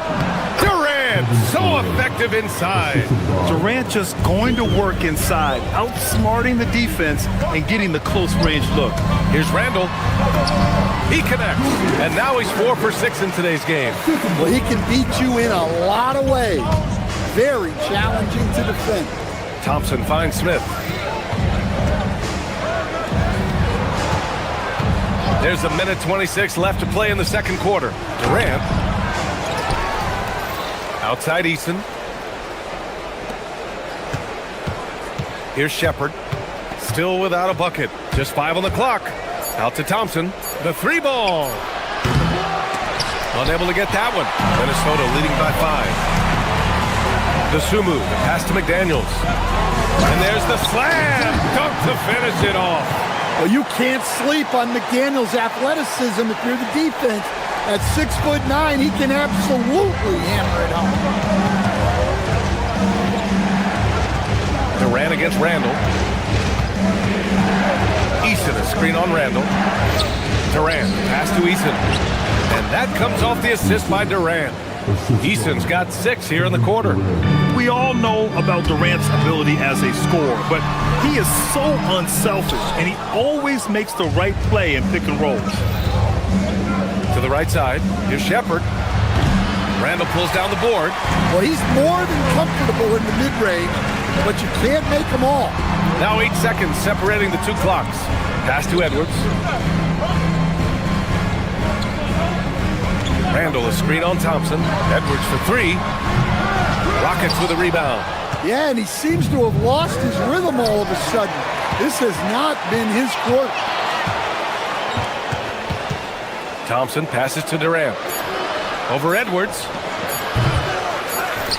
Durant, so effective inside. Durant just going to work inside, outsmarting the defense and getting the close-range look. Here's Randall. He connects, and now he's 4 for 6 in today's game. Well, he can beat you in a lot of ways. Very challenging to defend. Thompson finds Smith. There's a minute 26 left to play in the second quarter. Durant. Outside Eason. Here's Shepard. Still without a bucket. Just 5 on the clock. Out to Thompson. The 3-ball. Unable to get that one. Minnesota leading by 5. The Sumu. The pass to McDaniels. And there's the slam. Dunk to finish it off. Well, you can't sleep on McDaniels' athleticism if you're the defense. At 6'9", he can absolutely hammer it home. Durant against Randall. Eason, a screen on Randall. Durant, pass to Eason. And that comes off the assist by Durant. Eason's got 6 here in the quarter. We all know about Durant's ability as a scorer, but he is so unselfish, and he always makes the right play in pick and rolls. To the right side, here's Shepard. Randall pulls down the board. Well, he's more than comfortable in the mid-range, but you can't make them all. Now 8 seconds separating the 2 clocks. Pass to Edwards. Randall, a screen on Thompson. Edwards for 3. Rockets with a rebound. Yeah, and he seems to have lost his rhythm all of a sudden. This has not been his quarter. Thompson passes to Durant. Over Edwards.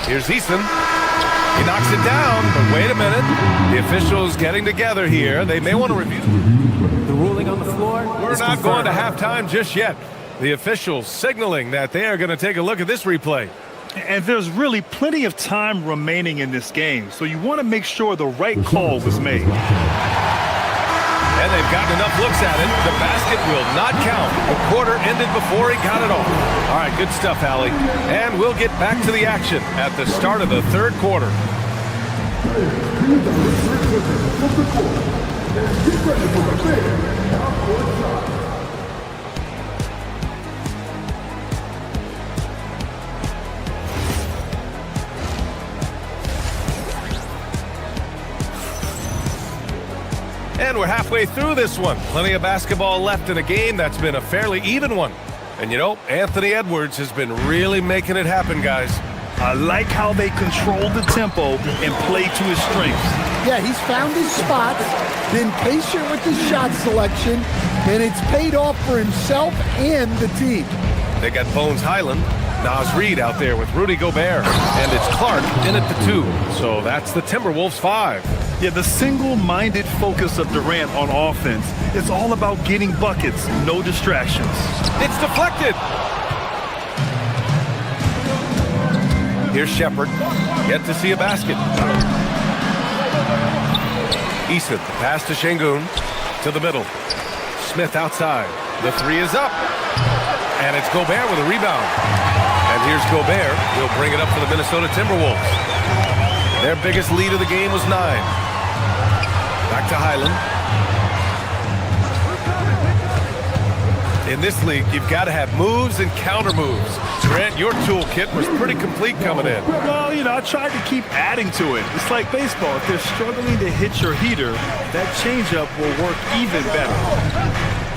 Here's Eason. He knocks it down, but wait a minute. The officials getting together here. They may want to review. The ruling on the floor. We're not going to halftime just yet. The officials signaling that they are going to take a look at this replay. And there's really plenty of time remaining in this game, so you want to make sure the right call was made. And they've gotten enough looks at it. The basket will not count. The quarter ended before he got it off. All right, good stuff, Allie. And we'll get back to the action at the start of the third quarter. And we're halfway through this one. Plenty of basketball left in a game that's been a fairly even one. And you know, Anthony Edwards has been really making it happen, guys. I like how they control the tempo and play to his strengths. Yeah, he's found his spots, been patient with his shot selection, and it's paid off for himself and the team. They got Bones Highland, Nas Reed out there with Rudy Gobert, and it's Clark in at the 2. So that's the Timberwolves 5. Yeah, the single-minded focus of Durant on offense is all about getting buckets, no distractions. It's deflected. Here's Shepard, yet to see a basket. Eason, the pass to Şengün, to the middle. Smith outside, the 3 is up. And it's Gobert with a rebound. And here's Gobert, he'll bring it up for the Minnesota Timberwolves. Their biggest lead of the game was 9. Back to Highland. In this league, you've got to have moves and counter moves. Grant, your toolkit was pretty complete coming in. Well, you know, I tried to keep adding to it. It's like baseball. If they're struggling to hit your heater, that changeup will work even better.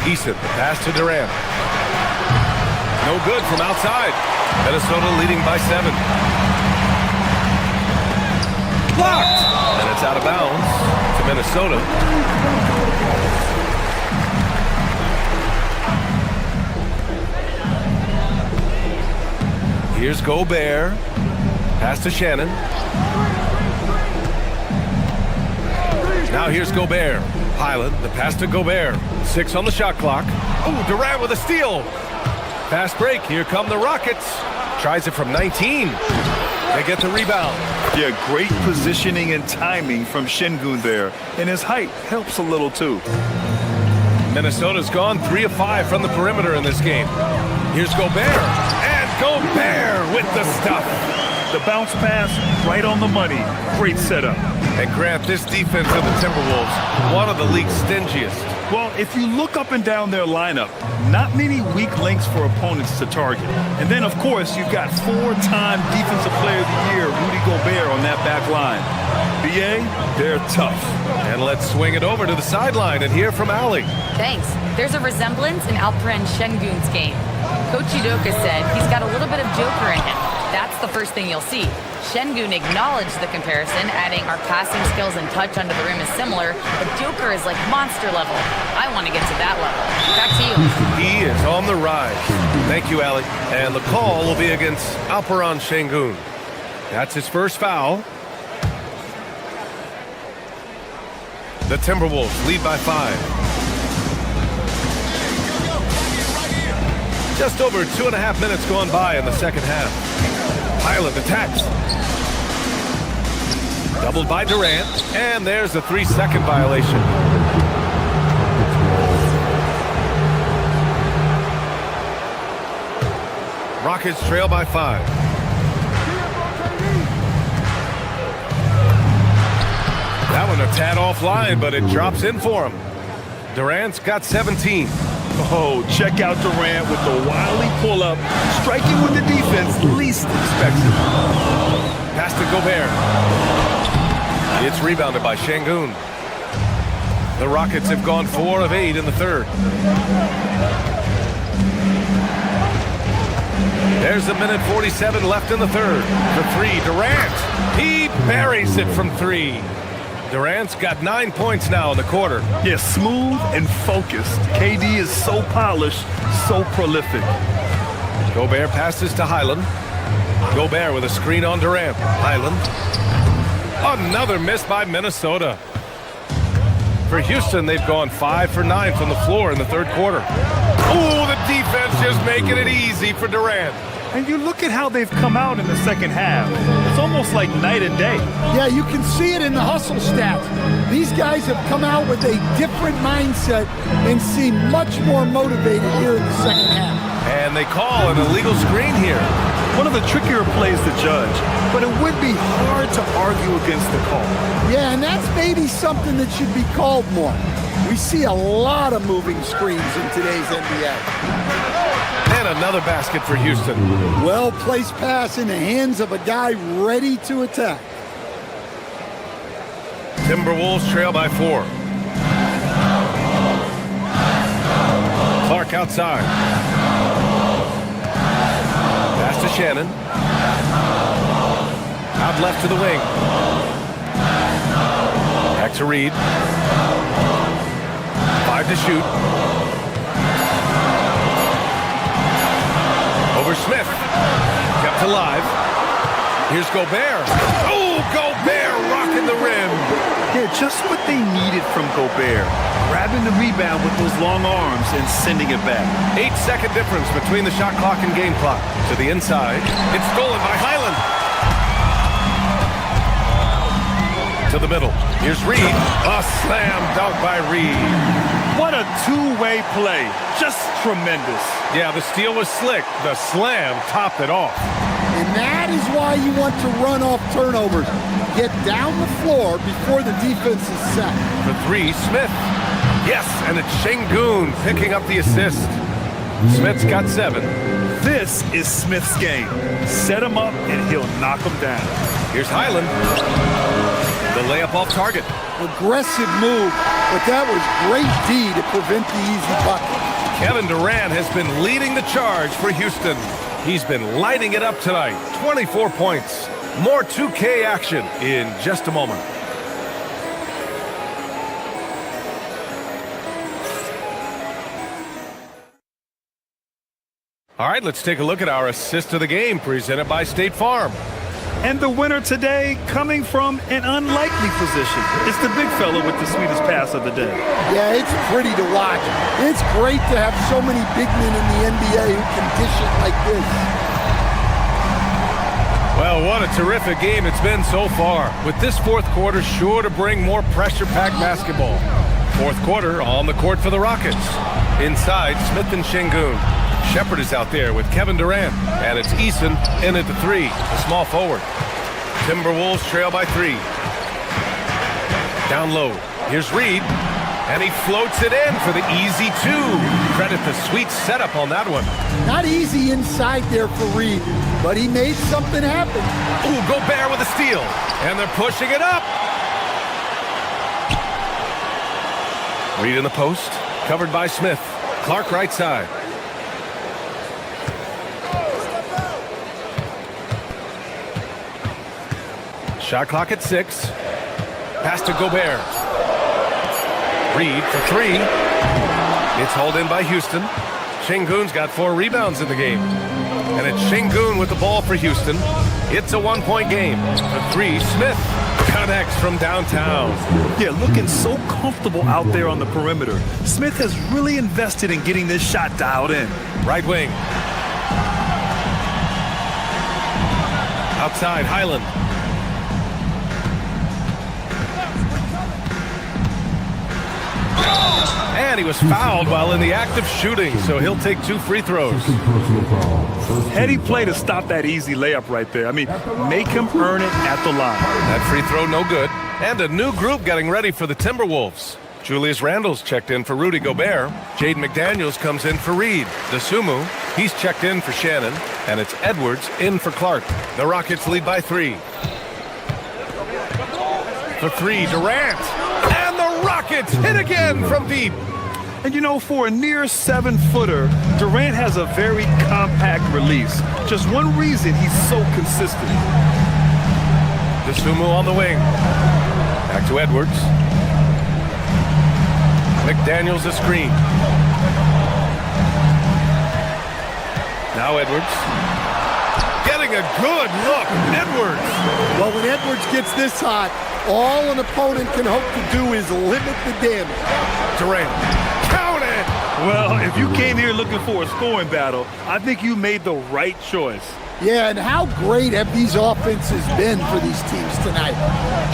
Eason, the pass to Durant. No good from outside. Minnesota leading by 7. Blocked! And it's out of bounds to Minnesota. Here's Gobert. Pass to Shannon. Now here's Gobert. Highland, the pass to Gobert. 6 on the shot clock. Oh, Durant with a steal. Fast break. Here come the Rockets. Tries it from 19. They get the rebound. Yeah, great positioning and timing from Şengün there. And his height helps a little too. Minnesota's gone 3 of 5 from the perimeter in this game. Here's Gobert. And Gobert with the stuff. The bounce pass right on the money. Great setup. And Grant, this defense of the Timberwolves, one of the league's stingiest. Well, if you look up and down their lineup, not many weak links for opponents to target. And then, of course, you've got 4-time Defensive Player of the Year, Rudy Gobert, on that back line. BA, they're tough. And let's swing it over to the sideline and hear from Allie. Thanks. There's a resemblance in Alperen Şengün's game. Coach Udoka said he's got a little bit of Joker in him. That's the first thing you'll see. Şengün acknowledged the comparison, adding our passing skills and touch under the rim is similar, but Joker is like monster level. I want to get to that level. Back to you. He is on the rise. Thank you, Allie. And the call will be against Alperen Şengün. That's his first foul. The Timberwolves lead by 5. Just over 2.5 minutes gone by in the second half. Highland attacks. Doubled by Durant, and there's a 3-second violation. Rockets trail by 5. That one a tad offline, but it drops in for him. Durant's got 17. Oh, check out Durant with the wily pull-up, striking with the defense least expected. Pass to Gobert. It's rebounded by Şengün. The Rockets have gone 4 of 8 in the third. There's a minute 47 left in the third. The 3, Durant. He buries it from 3. Durant's got 9 points now in the quarter. Yeah, smooth and focused. KD is so polished, so prolific. Gobert passes to Highland. Gobert with a screen on Durant. Highland. Another miss by Minnesota. For Houston, they've gone 5 for 9 from the floor in the third quarter. Oh, the defense just making it easy for Durant. And you look at how they've come out in the second half. It's almost like night and day. Yeah, you can see it in the hustle stats. These guys have come out with a different mindset and seem much more motivated here in the second half. And they call an illegal screen here. One of the trickier plays to judge, but it would be hard to argue against the call. Yeah, and that's maybe something that should be called more. We see a lot of moving screens in today's NBA. And another basket for Houston. Well-placed pass in the hands of a guy ready to attack. Timberwolves trail by 4. Clark outside. Pass to Shannon. Out left to the wing. Back to Reed. 5 to shoot. Over Smith. Kept alive. Here's Gobert. Oh, Gobert rocking the rim. Yeah, just what they needed from Gobert. Grabbing the rebound with those long arms and sending it back. 8-second difference between the shot clock and game clock. To the inside. It's stolen by Highland. To the middle. Here's Reed. A slam dunk by Reed. What a two-way play. Just tremendous. Yeah, the steal was slick. The slam topped it off. And that is why you want to run off turnovers. Get down the floor before the defense is set. For 3, Smith. Yes, and it's Şengün picking up the assist. Smith's got 7. This is Smith's game. Set him up and he'll knock him down. Here's Highland. The layup off target. Aggressive move, but that was great D to prevent the easy bucket. Kevin Durant has been leading the charge for Houston. He's been lighting it up tonight. 24 points. More 2K action in just a moment. All right, let's take a look at our assist of the game presented by State Farm. And the winner today coming from an unlikely position. It's the big fella with the sweetest pass of the day. Yeah, it's pretty to watch. It's great to have so many big men in the NBA who can dish it like this. Well, what a terrific game it's been so far. With this fourth quarter sure to bring more pressure-packed basketball. Fourth quarter on the court for the Rockets. Inside, Smith and Şengün. Shepard is out there with Kevin Durant, and it's Eason in at the 3, the small forward. Timberwolves trail by 3. Down low, here's Reed, and he floats it in for the easy 2. Credit the sweet setup on that one. Not easy inside there for Reed, but he made something happen. Ooh, Gobert with a steal, and they're pushing it up. Reed in the post, covered by Smith. Clark right side. Shot clock at 6. Pass to Gobert. Reed for 3. It's hauled in by Houston. Şengün's got 4 rebounds in the game. And it's Şengün with the ball for Houston. It's a 1-point game. For 3, Smith connects from downtown. Yeah, looking so comfortable out there on the perimeter. Smith has really invested in getting this shot dialed in. Right wing. Outside, Highland. And he was fouled while in the act of shooting, so he'll take 2 free throws. Heady play to stop that easy layup right there. I mean, make him earn it at the line. That free throw no good. And a new group getting ready for the Timberwolves. Julius Randle's checked in for Rudy Gobert. Jaden McDaniels comes in for Reed. DeSumo, he's checked in for Shannon. And it's Edwards in for Clark. The Rockets lead by 3. For 3, Durant. And the Rockets hit again from deep. And you know, for a near 7-footer, Durant has a very compact release. Just one reason he's so consistent. DeSumo on the wing. Back to Edwards. McDaniels a screen. Now Edwards. Getting a good look. Edwards. Well, when Edwards gets this hot, all an opponent can hope to do is limit the damage. Durant. Count it! Well, if you came here looking for a scoring battle, I think you made the right choice. Yeah, and how great have these offenses been for these teams tonight?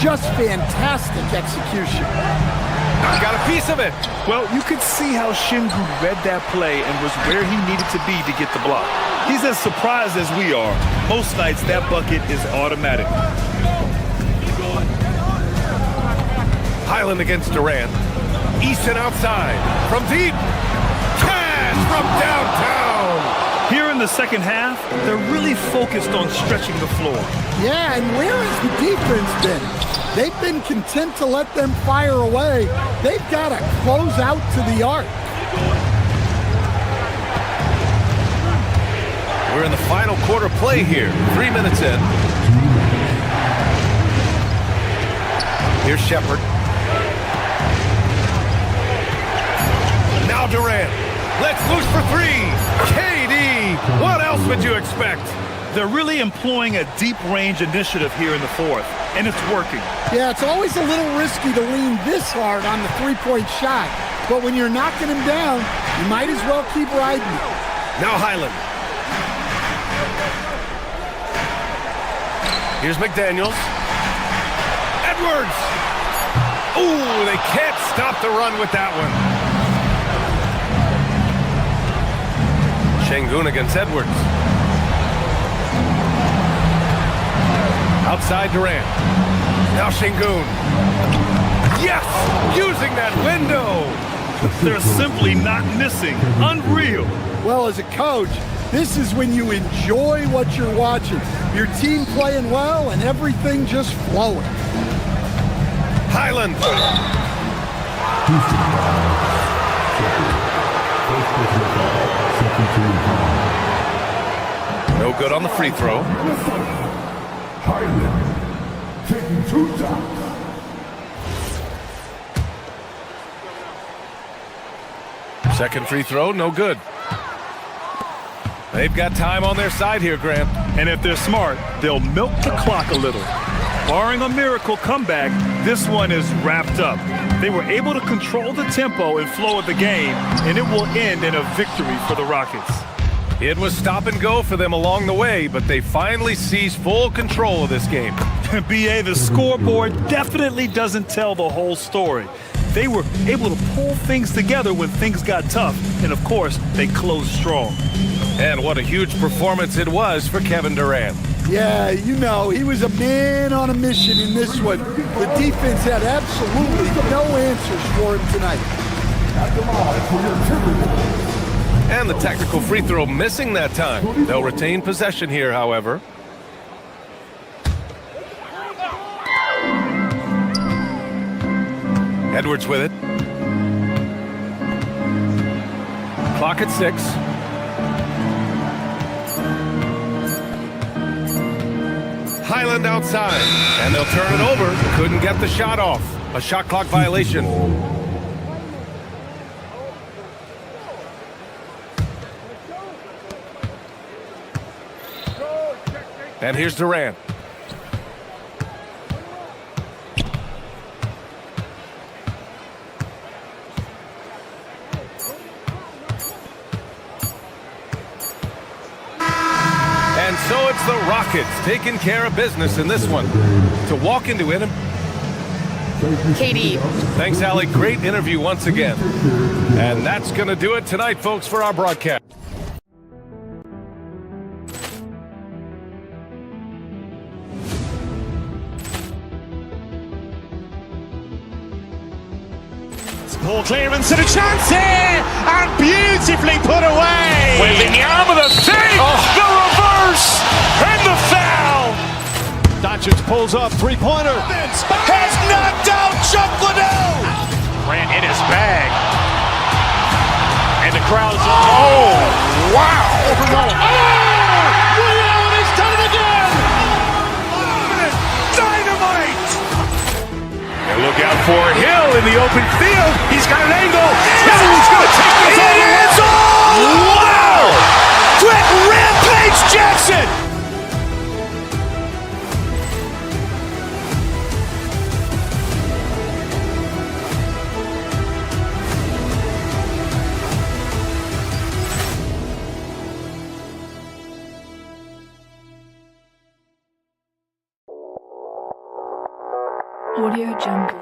Just fantastic execution. I got a piece of it. Well, you could see how Şengün read that play and was where he needed to be to get the block. He's as surprised as we are. Most nights, that bucket is automatic. Highland against Durant. Easton outside. From deep. Cash from downtown. Here in the second half, they're really focused on stretching the floor. Yeah, and where has the defense been? They've been content to let them fire away. They've got to close out to the arc. We're in the final quarter play here. 3 minutes in. Here's Shepard. Now Durant. Let's loose for three. KD. What else would you expect? They're really employing a deep-range initiative here in the fourth, and it's working. Yeah, it's always a little risky to lean this hard on the three-point shot, but when you're knocking him down, you might as well keep riding it. Now Highland. Here's McDaniels. Edwards. Ooh, they can't stop the run with that one. Şengün against Edwards. Outside Durant. Now Şengün. Yes! Using that window! They're simply not missing. Unreal. Well, as a coach, this is when you enjoy what you're watching. Your team playing well and everything just flowing. Highland. No good on the free throw. Highland taking 2 shots. Second free throw, no good. They've got time on their side here, Grant. And if they're smart, they'll milk the clock a little. Barring a miracle comeback, this one is wrapped up. They were able to control the tempo and flow of the game, and it will end in a victory for the Rockets. It was stop and go for them along the way, but they finally seized full control of this game. BA, the scoreboard definitely doesn't tell the whole story. They were able to pull things together when things got tough, and of course, they closed strong. And what a huge performance it was for Kevin Durant. Yeah, you know, he was a man on a mission in this one. The defense had absolutely no answers for him tonight. And the technical free throw missing that time. They'll retain possession here, however. Edwards with it. Clock at 6. Highland outside, and they'll turn it over. Couldn't get the shot off. A shot clock violation. And here's Durant. And so it's the Rockets taking care of business in this one. To walk into it. KD. Thanks, Allie. Great interview once again. And that's going to do it tonight, folks, for our broadcast. Ball clearance and a chance here, and beautifully put away. Wembanyama the save, the reverse, and the foul. Doncic pulls up, three-pointer. Has knocked out Chuck Liddell. Grant in his bag. And the crowd is, oh, wow. Liddell has done it again. Dynamite. And look out for Hill in the open field. He's got an angle. Hill's going to take this all the way. Wow. Quick Rampage Jackson. Audio Jungle.